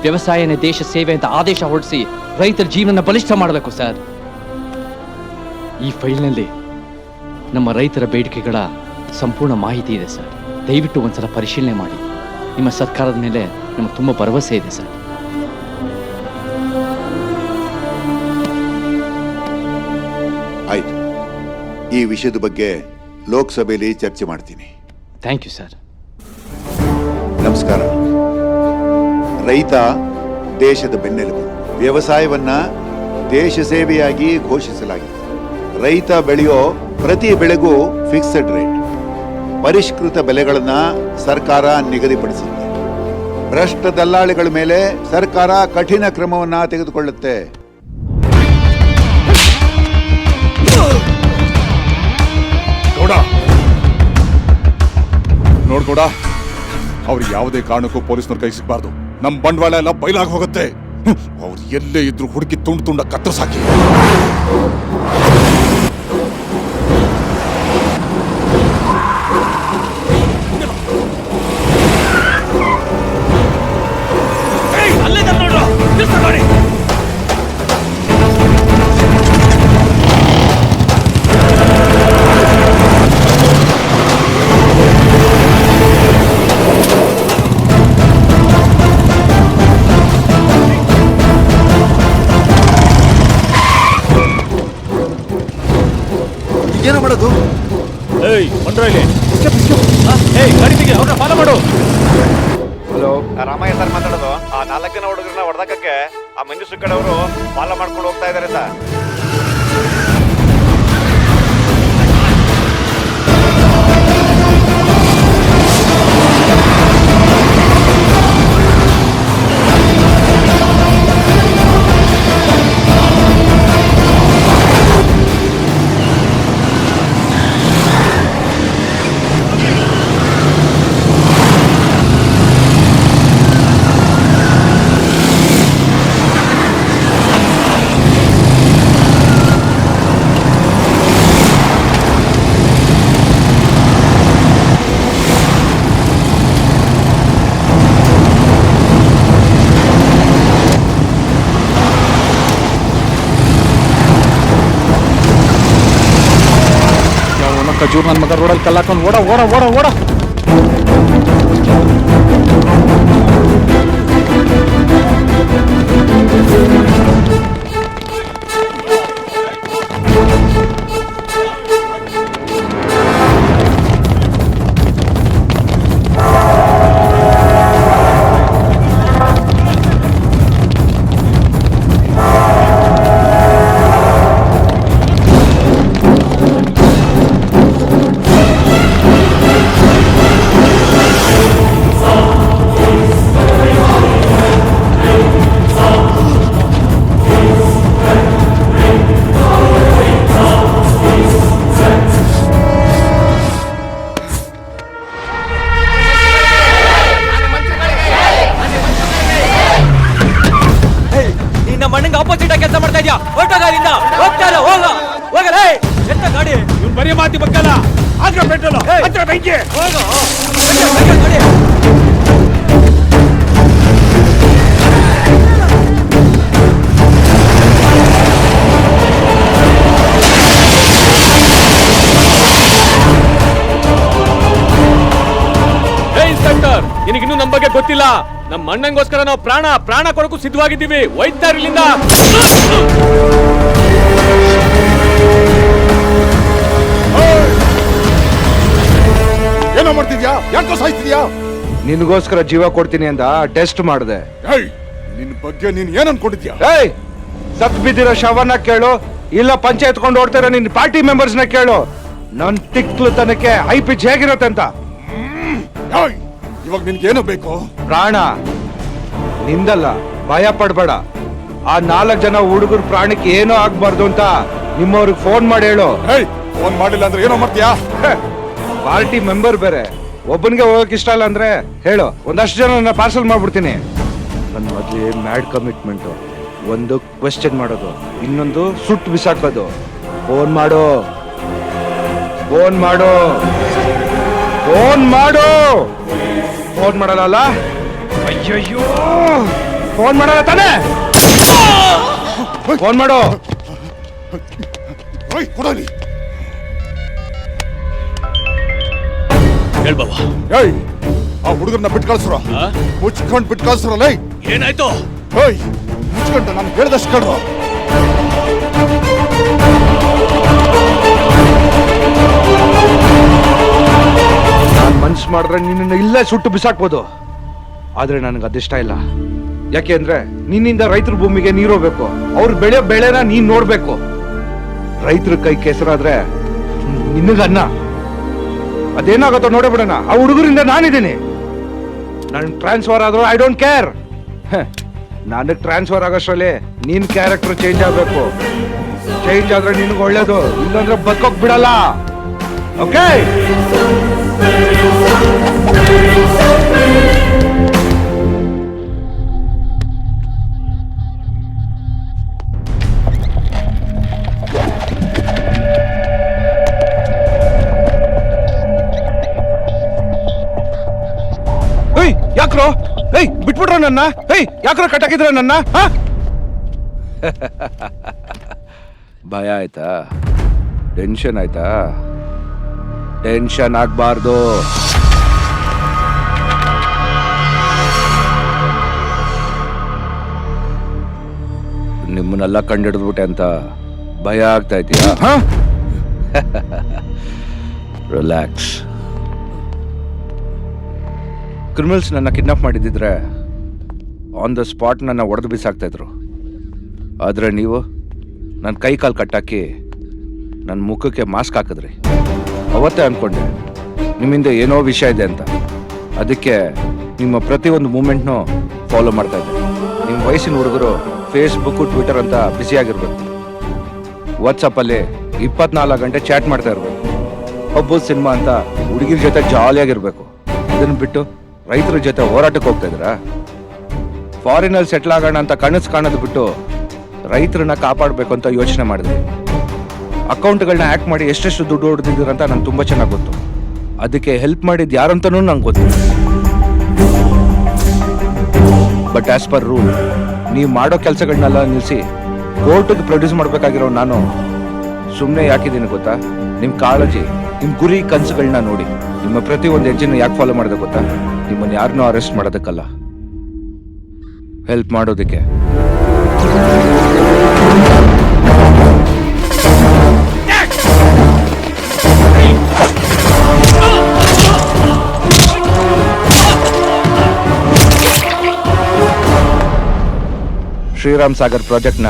Speaker 6: ವ್ಯವಸಾಯನೇ ದೇಶ ಸೇವೆ ಅಂತ ಆದೇಶ ಹೊರಡಿಸಿ ರೈತರ ಜೀವನ ಬಲಿಷ್ಠ ಮಾಡಬೇಕು ಸರ್. ಈ ಫೈಲ್ನಲ್ಲಿ ನಮ್ಮ ರೈತರ ಬೇಡಿಕೆಗಳ ಸಂಪೂರ್ಣ ಮಾಹಿತಿ ಇದೆ ಸರ್. ದಯವಿಟ್ಟು ಒಂದ್ಸಲ ಪರಿಶೀಲನೆ ಮಾಡಿ. ನಿಮ್ಮ ಸರ್ಕಾರದ ಮೇಲೆ ನಮಗೆ ತುಂಬ ಭರವಸೆ ಇದೆ ಸರ್.
Speaker 21: ಆಯ್ತು, ಈ ವಿಷಯದ ಬಗ್ಗೆ ಲೋಕಸಭೆಯಲ್ಲಿ ಚರ್ಚೆ ಮಾಡ್ತೀನಿ.
Speaker 6: Thank you sir.
Speaker 21: ನಮಸ್ಕಾರ. ರೈತ ದೇಶದ ಬೆನ್ನೆಲುಬು. ವ್ಯವಸಾಯವನ್ನ ದೇಶ ಸೇವೆಯಾಗಿ ಘೋಷಿಸಲಾಗಿದೆ. ರೈತ ಬೆಳೆಯೋ ಪ್ರತಿ ಬೆಳೆಗೂ ಫಿಕ್ಸೆಡ್ ರೇಟ್, ಪರಿಷ್ಕೃತ ಬೆಲೆಗಳನ್ನ ಸರ್ಕಾರ ನಿಗದಿಪಡಿಸುತ್ತೆ. ಭ್ರಷ್ಟ ದಲ್ಲಾಳಿಗಳ ಮೇಲೆ ಸರ್ಕಾರ ಕಠಿಣ ಕ್ರಮವನ್ನ ತೆಗೆದುಕೊಳ್ಳುತ್ತೆ.
Speaker 4: ನೋಡ್ಕೊಡ, ಅವ್ರು ಯಾವುದೇ ಕಾರಣಕ್ಕೂ ಪೊಲೀಸ್ನವ್ರ ಕೈ ಸಿಗಬಾರ್ದು. ನಮ್ ಬಂಡವಾಳ ಎಲ್ಲ ಬಯಲಾಗಿ ಹೋಗುತ್ತೆ. ಅವ್ರು ಎಲ್ಲೇ ಇದ್ರು ಹುಡುಕಿ ತುಂಡ ಕತ್ತರಿಸಾಕಿ.
Speaker 12: ಏನೋ ಮಾಡೋದು?
Speaker 18: ಹಲೋ, ರಾಮಯ್ಯ ಸರ್ ಮಾತಾಡೋದು. ಆ 4 ಜನ ಹುಡುಗರನ್ನ ಹೊಡೆದಕ್ಕೆ ಆ ಮಂಜುಶ್ರೀ ಕಡೆ ಅವರು ಫಾಲೋ ಮಾಡ್ಕೊಂಡು ಹೋಗ್ತಾ ಇದಾರೆ ಸರ್.
Speaker 9: ಖಜೂರ್ ನನ್ನ ಮಗ ರೋಡಲ್ಲಿ ಕಲ್ಲಾಕೊಂಡು ಓಡ ಓಡ ಓಡ ಓಡ
Speaker 11: ಮಣ್ಣಂಗೆ ಆಪೋಸಿಟ್ ಆಗಿ ಕೆಲಸ ಮಾಡ್ತಾ ಇದ್ಯಾ? ಹೊರಟೋಗಾರಿಂದ ಹೋಗ್ತಾರ ಹೋಗಲೇ ಎಂತ ಗಾಡಿ
Speaker 18: ಇವ್ನು ಬರೀ ಮಾತಿ ಬಕ್ಕಲ್ಲ. ಆದ್ರ ಪೆಟ್ರೋಲ್ ಹತ್ರ ಬೆಂಕಿ
Speaker 11: ಹೋಗೋ
Speaker 6: ಇನ್ಸ್ಪೆಕ್ಟರ್, ನಿನಗಿನ್ನೂ ನಮ್ಮ ಬಗ್ಗೆ ಗೊತ್ತಿಲ್ಲ. ನಮ್ಮ ಅಣ್ಣಂಗೋಸ್ಕರ ನಾವು ಪ್ರಾಣ ಕೊಡಕ್ಕೂ ಸಿದ್ಧವಾಗಿದ್ದೀವಿ. ಹೋಯ್ತಾ ಇರ್ಲಿಲ್ಲ.
Speaker 4: ಏನೋ ಮಾಡ್ತಿದ್ಯಾ? ಯಾಕೋ ಸಾಯ್ತಿದ್ಯಾ?
Speaker 18: ನಿನಗೋಸ್ಕರ ಜೀವ ಕೊಡ್ತೀನಿ ಅಂತ ಟೆಸ್ಟ್ ಮಾಡಿದೆ.
Speaker 4: ನಿನ್ ಬಗ್ಗೆ ನೀನ್ ಏನ್ ಅನ್ಕೊಂಡಿದ್ಯಾ?
Speaker 18: ಸತ್ ಬಿದ್ದಿರೋ ಶವನ್ನ ಕೇಳು, ಇಲ್ಲ ಪಂಚೆ ಎತ್ಕೊಂಡು ಓಡ್ತಿರೋ ನಿನ್ ಪಾರ್ಟಿ ಮೆಂಬರ್ಸ್ ನ ಕೇಳು. ನನ್ ತಿಕ್ಲುತನಕ್ಕೆ ಹೈ ಪಿಚ್ ಹೇಗಿರುತ್ತೆ ಅಂತ.
Speaker 4: ಇವಾಗ ನಿನ್ಗೇನು ಬೇಕು?
Speaker 18: ಪ್ರಾಣ ನಿಂದಲ್ಲ, ಭಯ ಪಡ್ಬೇಡ. ಆ 4 ಜನ ಹುಡುಗರು ಪ್ರಾಣಕ್ಕೆ ಏನೋ ಆಗ್ಬಾರ್ದು ಅಂತ ನಿಮ್ಮವ್ರಿಗೆ ಫೋನ್ ಮಾಡಿ ಹೇಳು.
Speaker 4: ಫೋನ್ ಮಾಡಿಲ್ಲ ಅಂದ್ರೆ ಏನೋ ಮಾಡ್ತೀಯಾ?
Speaker 18: ಪಾರ್ಟಿ ಮೆಂಬರ್ ಬೇರೆ, ಒಬ್ಬನಿಗೆ ಹೋಗಕ್ ಇಷ್ಟ ಇಲ್ಲ ಅಂದ್ರೆ ಹೇಳು, ಒಂದಷ್ಟು ಜನ ಪಾರ್ಸಲ್ ಮಾಡ್ಬಿಡ್ತೀನಿ. ನನ್ನ ಮೊದ್ಲೇ ಮ್ಯಾಡ್ ಕಮಿಟ್ಮೆಂಟ್. ಒಂದು ಕ್ವೆಶ್ಚನ್ ಮಾಡೋದು, ಇನ್ನೊಂದು ಸುಟ್ಟು ಬಿಸಾಕೋದು. ಫೋನ್ ಮಾಡು, ಫೋನ್ ಮಾಡು, ಫೋನ್ ಮಾಡು. ಫೋನ್ ಮಾಡಲ್ಲ? ಅಯ್ಯಯ್ಯೋ, ಫೋನ್ ಮಾಡಲ್ಲ ತಾನೇ? ಫೋನ್ ಮಾಡು.
Speaker 4: ಕೊಡಲಿ.
Speaker 6: ಹೇಳ್ಬಾವ.
Speaker 4: ಆ ಹುಡುಗರನ್ನ ಬಿಟ್ಟು ಕಳ್ಸ್ರ, ಮುಚ್ಕೊಂಡ್ ಬಿಟ್ಟು ಕಳ್ಸ್ರಲ್ಲ.
Speaker 6: ಏನಾಯ್ತು?
Speaker 4: ಮುಚ್ಕೊಂಡು ನಾನು ಹೇಳ್ದಷ್ಟು ಕಳ್ರು.
Speaker 18: ನಾನ್ ಮನ್ಸು ಮಾಡಿದ್ರೆ ನಿನ್ನ ಇಲ್ಲೇ ಸುಟ್ಟು ಬಿಸಾಕ್ಬೋದು. ಆದ್ರೆ ನನಗೆ ಅದಿಷ್ಟ ಇಲ್ಲ. ಯಾಕೆ ಅಂದ್ರೆ ನಿನ್ನಿಂದ ರೈತರ ಭೂಮಿಗೆ ನೀರು ಹೋಗ್ಬೇಕು, ಅವ್ರು ಬೆಳೆಯೋ ಬೆಳೆನ ನೀನ್ ನೋಡ್ಬೇಕು. ರೈತರ ಕೈ ಕೆಸರಾದ್ರೆ ನಿನ್ನಗನ್ನ. ಅದೇನಾಗತ್ತೋ ನೋಡೇ ಬಿಡೋಣ. ಆ ಹುಡುಗರಿಂದ ನಾನಿದ್ದೀನಿ. ನನ್ ಟ್ರಾನ್ಸ್ಫರ್ ಆದ್ರೂ ಐ ಡೋಂಟ್ ಕೇರ್. ನನಗೆ ಟ್ರಾನ್ಸ್ಫರ್ ಆಗೋಷ್ಟರಲ್ಲಿ ನಿನ್ ಕ್ಯಾರೆಕ್ಟರ್ ಚೇಂಜ್ ಆಗ್ಬೇಕು. ಚೇಂಜ್ ಆದ್ರೆ ನಿನ್ಗೆ ಒಳ್ಳೇದು, ಇಲ್ಲಾಂದ್ರೆ ಬದುಕೋಕ್ ಬಿಡಲ್ಲ. ಓಕೆ? ಯಾಕ್ರೋ ಬಿಟ್ಬಿಟ್ರ ನನ್ನ? ಯಾಕ್ರೋ ಕಟ್ಟಾಕಿದ್ರ ನನ್ನ? ಭಯ ಆಯ್ತಾ? ಟೆನ್ಷನ್ ಆಯ್ತಾ? ಟೆನ್ಷನ್ ಆಗ್ಬಾರ್ದು. ನಿಮ್ಮನ್ನೆಲ್ಲ ಕಂಡಿಡಿದ್ಬಿಟ್ಟೆ ಅಂತ ಭಯ ಆಗ್ತಾ ಇದೆಯಾ? ರಿಲ್ಯಾಕ್ಸ್. ಕ್ರಿಮಿನಲ್ಸ್ ನನ್ನ ಕಿಡ್ನಾಪ್ ಮಾಡಿದ್ದಿದ್ರೆ ಆನ್ ದ ಸ್ಪಾಟ್ ನನ್ನ ಒಡೆದು ಬಿಸಾಕ್ತಾ ಇದ್ರು. ಆದರೆ ನೀವು ನನ್ನ ಕೈ ಕಾಲು ಕಟ್ಟಾಕಿ ನನ್ನ ಮುಖಕ್ಕೆ ಮಾಸ್ಕ್ ಹಾಕಿದ್ರಿ. ಅವತ್ತೇ ಅಂದ್ಕೊಂಡೆ ನಿಮ್ಮಿಂದ ಏನೋ ವಿಷಯ ಇದೆ ಅಂತ. ಅದಕ್ಕೆ ನಿಮ್ಮ ಪ್ರತಿಯೊಂದು ಮೂಮೆಂಟ್ನೂ ಫಾಲೋ ಮಾಡ್ತಾ ಇದ್ದೆ. ನಿಮ್ಮ ವಯಸ್ಸಿನ ಹುಡುಗರು ಫೇಸ್ಬುಕ್ಕು ಟ್ವಿಟರ್ ಅಂತ ಬ್ಯುಸಿಯಾಗಿರ್ಬೇಕು. ವಾಟ್ಸಪ್ಪಲ್ಲಿ 24 ಗಂಟೆ ಚಾಟ್ ಮಾಡ್ತಾ ಇರಬೇಕು. ಹಬ್ಬದ ಸಿನಿಮಾ ಅಂತ ಹುಡುಗಿರ ಜೊತೆ ಜಾಲಿಯಾಗಿರ್ಬೇಕು. ಇದನ್ನು ಬಿಟ್ಟು ರೈತರ ಜೊತೆ ಹೋರಾಟಕ್ಕೆ ಹೋಗ್ತಾ ಇದ್ದೀರಾ? ಫಾರಿನಲ್ಲಿ ಸೆಟ್ಲ್ ಆಗೋಣ ಅಂತ ಕನಸು ಕಾಣೋದು ಬಿಟ್ಟು ರೈತರನ್ನ ಕಾಪಾಡಬೇಕು ಅಂತ ಯೋಚನೆ ಮಾಡಿದ್ವಿ. ಅಕೌಂಟ್ಗಳನ್ನ ಹ್ಯಾಕ್ ಮಾಡಿ ಎಷ್ಟೆಷ್ಟು ದುಡ್ಡು ಹೊಡೆದಿದ್ದೀರ ಅಂತ ನಂಗೆ ತುಂಬ ಚೆನ್ನಾಗಿ ಗೊತ್ತು. ಅದಕ್ಕೆ ಹೆಲ್ಪ್ ಮಾಡಿದ್ದು ಯಾರಂತನೂ ನಂಗೆ ಗೊತ್ತು. ಬಟ್ ಆಸ್ ಪರ್ ರೂಲ್ ನೀವು ಮಾಡೋ ಕೆಲಸಗಳನ್ನೆಲ್ಲ ನಿಲ್ಲಿಸಿ ಕೋರ್ಟಿಗೆ ಪ್ರೊಡ್ಯೂಸ್ ಮಾಡಬೇಕಾಗಿರೋ ನಾನು ಸುಮ್ಮನೆ ಯಾಕಿದ್ದೀನಿ ಗೊತ್ತಾ? ನಿಮ್ಮ ಕಾಳಜಿ, ನಿಮ್ಮ ಗುರಿ, ಕನಸುಗಳನ್ನ ನೋಡಿ ನಿಮ್ಮ ಪ್ರತಿ ಒಂದು ಹೆಜ್ಜೆನ ಯಾಕೆ ಫಾಲೋ ಮಾಡಿದೆ ಗೊತ್ತಾ? ನಿಮ್ಮನ್ನು ಯಾರನ್ನೂ ಅರೆಸ್ಟ್ ಮಾಡೋದಕ್ಕಲ್ಲ, ಹೆಲ್ಪ್ ಮಾಡೋದಕ್ಕೆ. ಶ್ರೀರಾಮ್ ಸಾಗರ್ ಪ್ರಾಜೆಕ್ಟ್ನ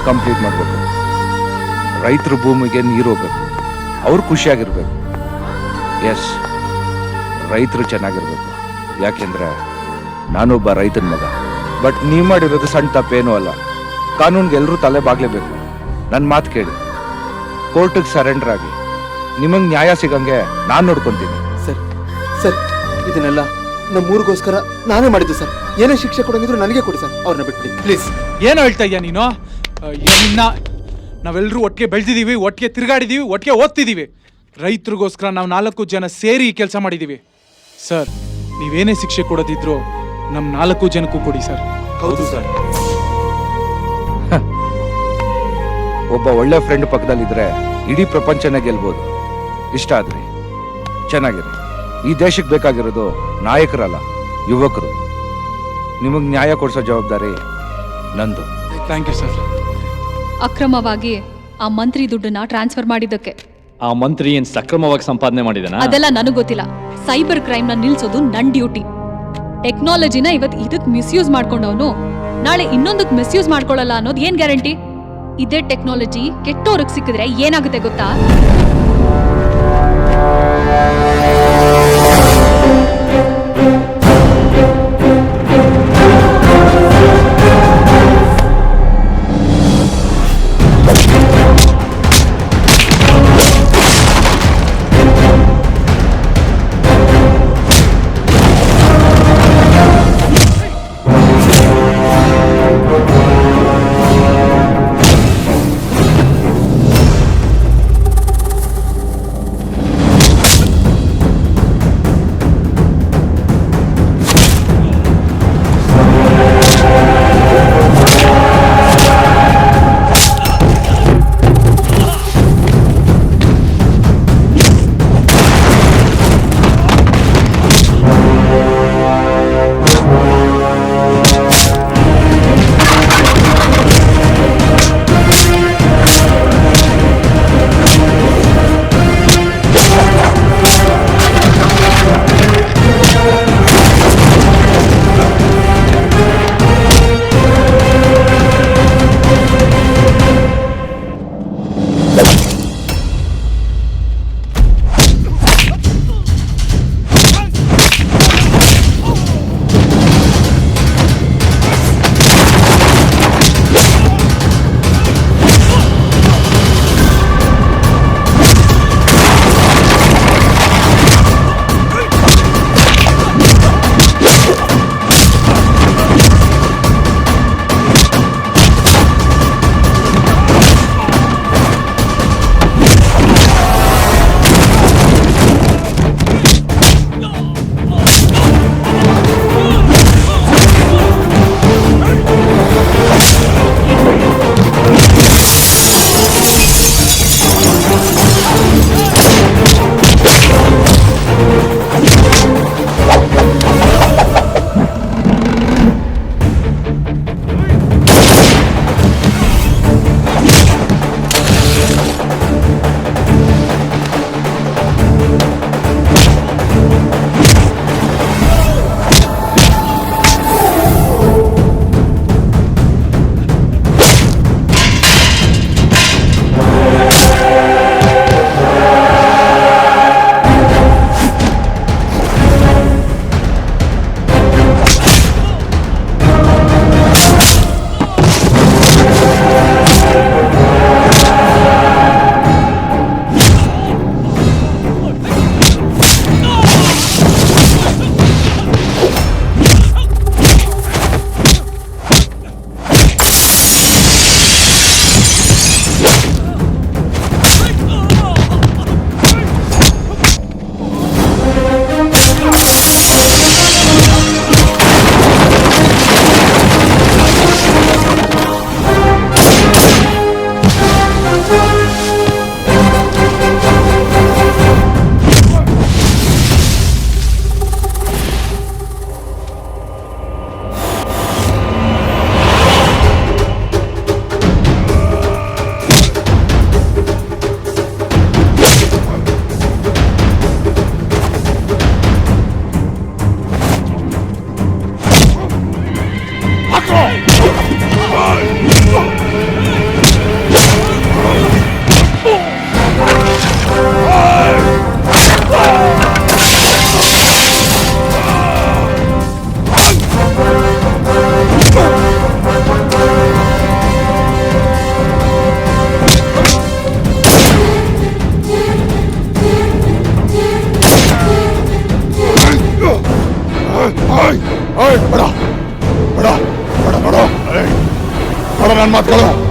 Speaker 18: ಕಂಪ್ಲೀಟ್ ಮಾಡಬೇಕು. ರೈತರ ಭೂಮಿಗೆ ನೀರು ಹೋಗ್ಬೇಕು, ಅವ್ರು ಖುಷಿಯಾಗಿರ್ಬೇಕು. ಎಸ್, ರೈತರು ಚೆನ್ನಾಗಿರ್ಬೇಕು. ಯಾಕೆಂದ್ರೆ ನಾನೊಬ್ಬ ರೈತನ ಮಗ. ಬಟ್ ನೀವು ಮಾಡಿರೋದು ಸಣ್ಣ ತಪ್ಪೇನೂ ಅಲ್ಲ. ಕಾನೂನ್ಗೆ ಎಲ್ಲರೂ ತಲೆ ಬಾಗ್ಲೇಬೇಕು. ನನ್ನ ಮಾತು ಕೇಳಿ, ಕೋರ್ಟಿಗೆ ಸರೆಂಡರ್ ಆಗಿ ನಿಮಗೆ ನ್ಯಾಯ ಸಿಗಂಗೆ ನಾನು ನೋಡ್ಕೊಂತೀನಿ.
Speaker 12: ಸರ್ ಸರ್, ಇದನ್ನೆಲ್ಲ ನಮ್ಮ ಊರಿಗೋಸ್ಕರ ನಾನೇ ಮಾಡಿದ್ದು ಸರ್. ಏನೇ ಶಿಕ್ಷೆ ಕೊಡಂಗಿದ್ರು ನನಗೆ ಕೊಡಿ ಸರ್, ಅವ್ರನ್ನ ಬಿಟ್ಬಿಡಿ ಪ್ಲೀಸ್.
Speaker 9: ಏನು ಹೇಳ್ತಾ ಇದ್ಯಾ ನೀನು? ನಾವೆಲ್ಲರೂ ಒಟ್ಟಿಗೆ ಬೆಳೆದಿದ್ದೀವಿ, ಒಟ್ಟಿಗೆ ತಿರುಗಾಡಿದ್ದೀವಿ, ಒಟ್ಟಿಗೆ ಓದ್ತಿದ್ದೀವಿ. ರೈತರಿಗೋಸ್ಕರ ನಾವು 4 ಜನ ಸೇರಿ ಕೆಲಸ ಮಾಡಿದ್ದೀವಿ. ಸರ್, ನೀವೇನೇ ಶಿಕ್ಷೆ ಕೊಡೋದಿದ್ರು ನಮ್ಮ 4 ಜನಕ್ಕೂ ಕೊಡಿ ಸರ್.
Speaker 12: ಹೌದು ಸರ್.
Speaker 18: ಒಬ್ಬ ಒಳ್ಳೆ ಫ್ರೆಂಡ್ ಪಕ್ಕದಲ್ಲಿದ್ರೆ ಇಡೀ ಪ್ರಪಂಚನೇ ಗೆಲ್ಬೋದು. ಇಷ್ಟ ಆದ್ರಿ, ಚೆನ್ನಾಗಿರಿ. ಈ ದೇಶಕ್ಕೆ ಬೇಕಾಗಿರೋದು ನಾಯಕರಲ್ಲ, ಯುವಕರು. ನಿಮಗೆ ನ್ಯಾಯ ಕೊಡಿಸೋ ಜವಾಬ್ದಾರಿ ನಂದು.
Speaker 9: Thank you sir.
Speaker 3: ಅಕ್ರಮವಾಗಿ ಆ ಮಂತ್ರಿ ದುಡ್ಡನ್ನ ಟ್ರಾನ್ಸ್ಫರ್ ಮಾಡಿದ್ದಕ್ಕೆ
Speaker 6: ಆ ಮಂತ್ರಿ ಏನ್ ಸಕ್ರಮವಾಗಿ ಸಂಪಾದನೆ ಮಾಡಿದನ?
Speaker 3: ಅದೆಲ್ಲ ನನಗೆ ಗೊತ್ತಿಲ್ಲ. ಸೈಬರ್ ಕ್ರೈಮ್ ನ ನಿಲ್ಸೋದು ನನ್ ಡ್ಯೂಟಿ. ಟೆಕ್ನಾಲಜಿನ ಇವತ್ತು ಇದಕ್ ಮಿಸ್ಯೂಸ್ ಮಾಡ್ಕೊಂಡವನು ನಾಳೆ ಇನ್ನೊಂದಕ್ಕೆ ಮಿಸ್ಯೂಸ್ ಮಾಡ್ಕೊಳ್ಳಲ್ಲ ಅನ್ನೋದು ಏನ್ ಗ್ಯಾರಂಟಿ? ಇದೇ ಟೆಕ್ನಾಲಜಿ ಕೆಟ್ಟೋರ್ಗ್ ಸಿಕ್ಕಿದ್ರೆ ಏನಾಗುತ್ತೆ ಗೊತ್ತಾ?
Speaker 4: ನನ್ನ ಮಾತುಗಳು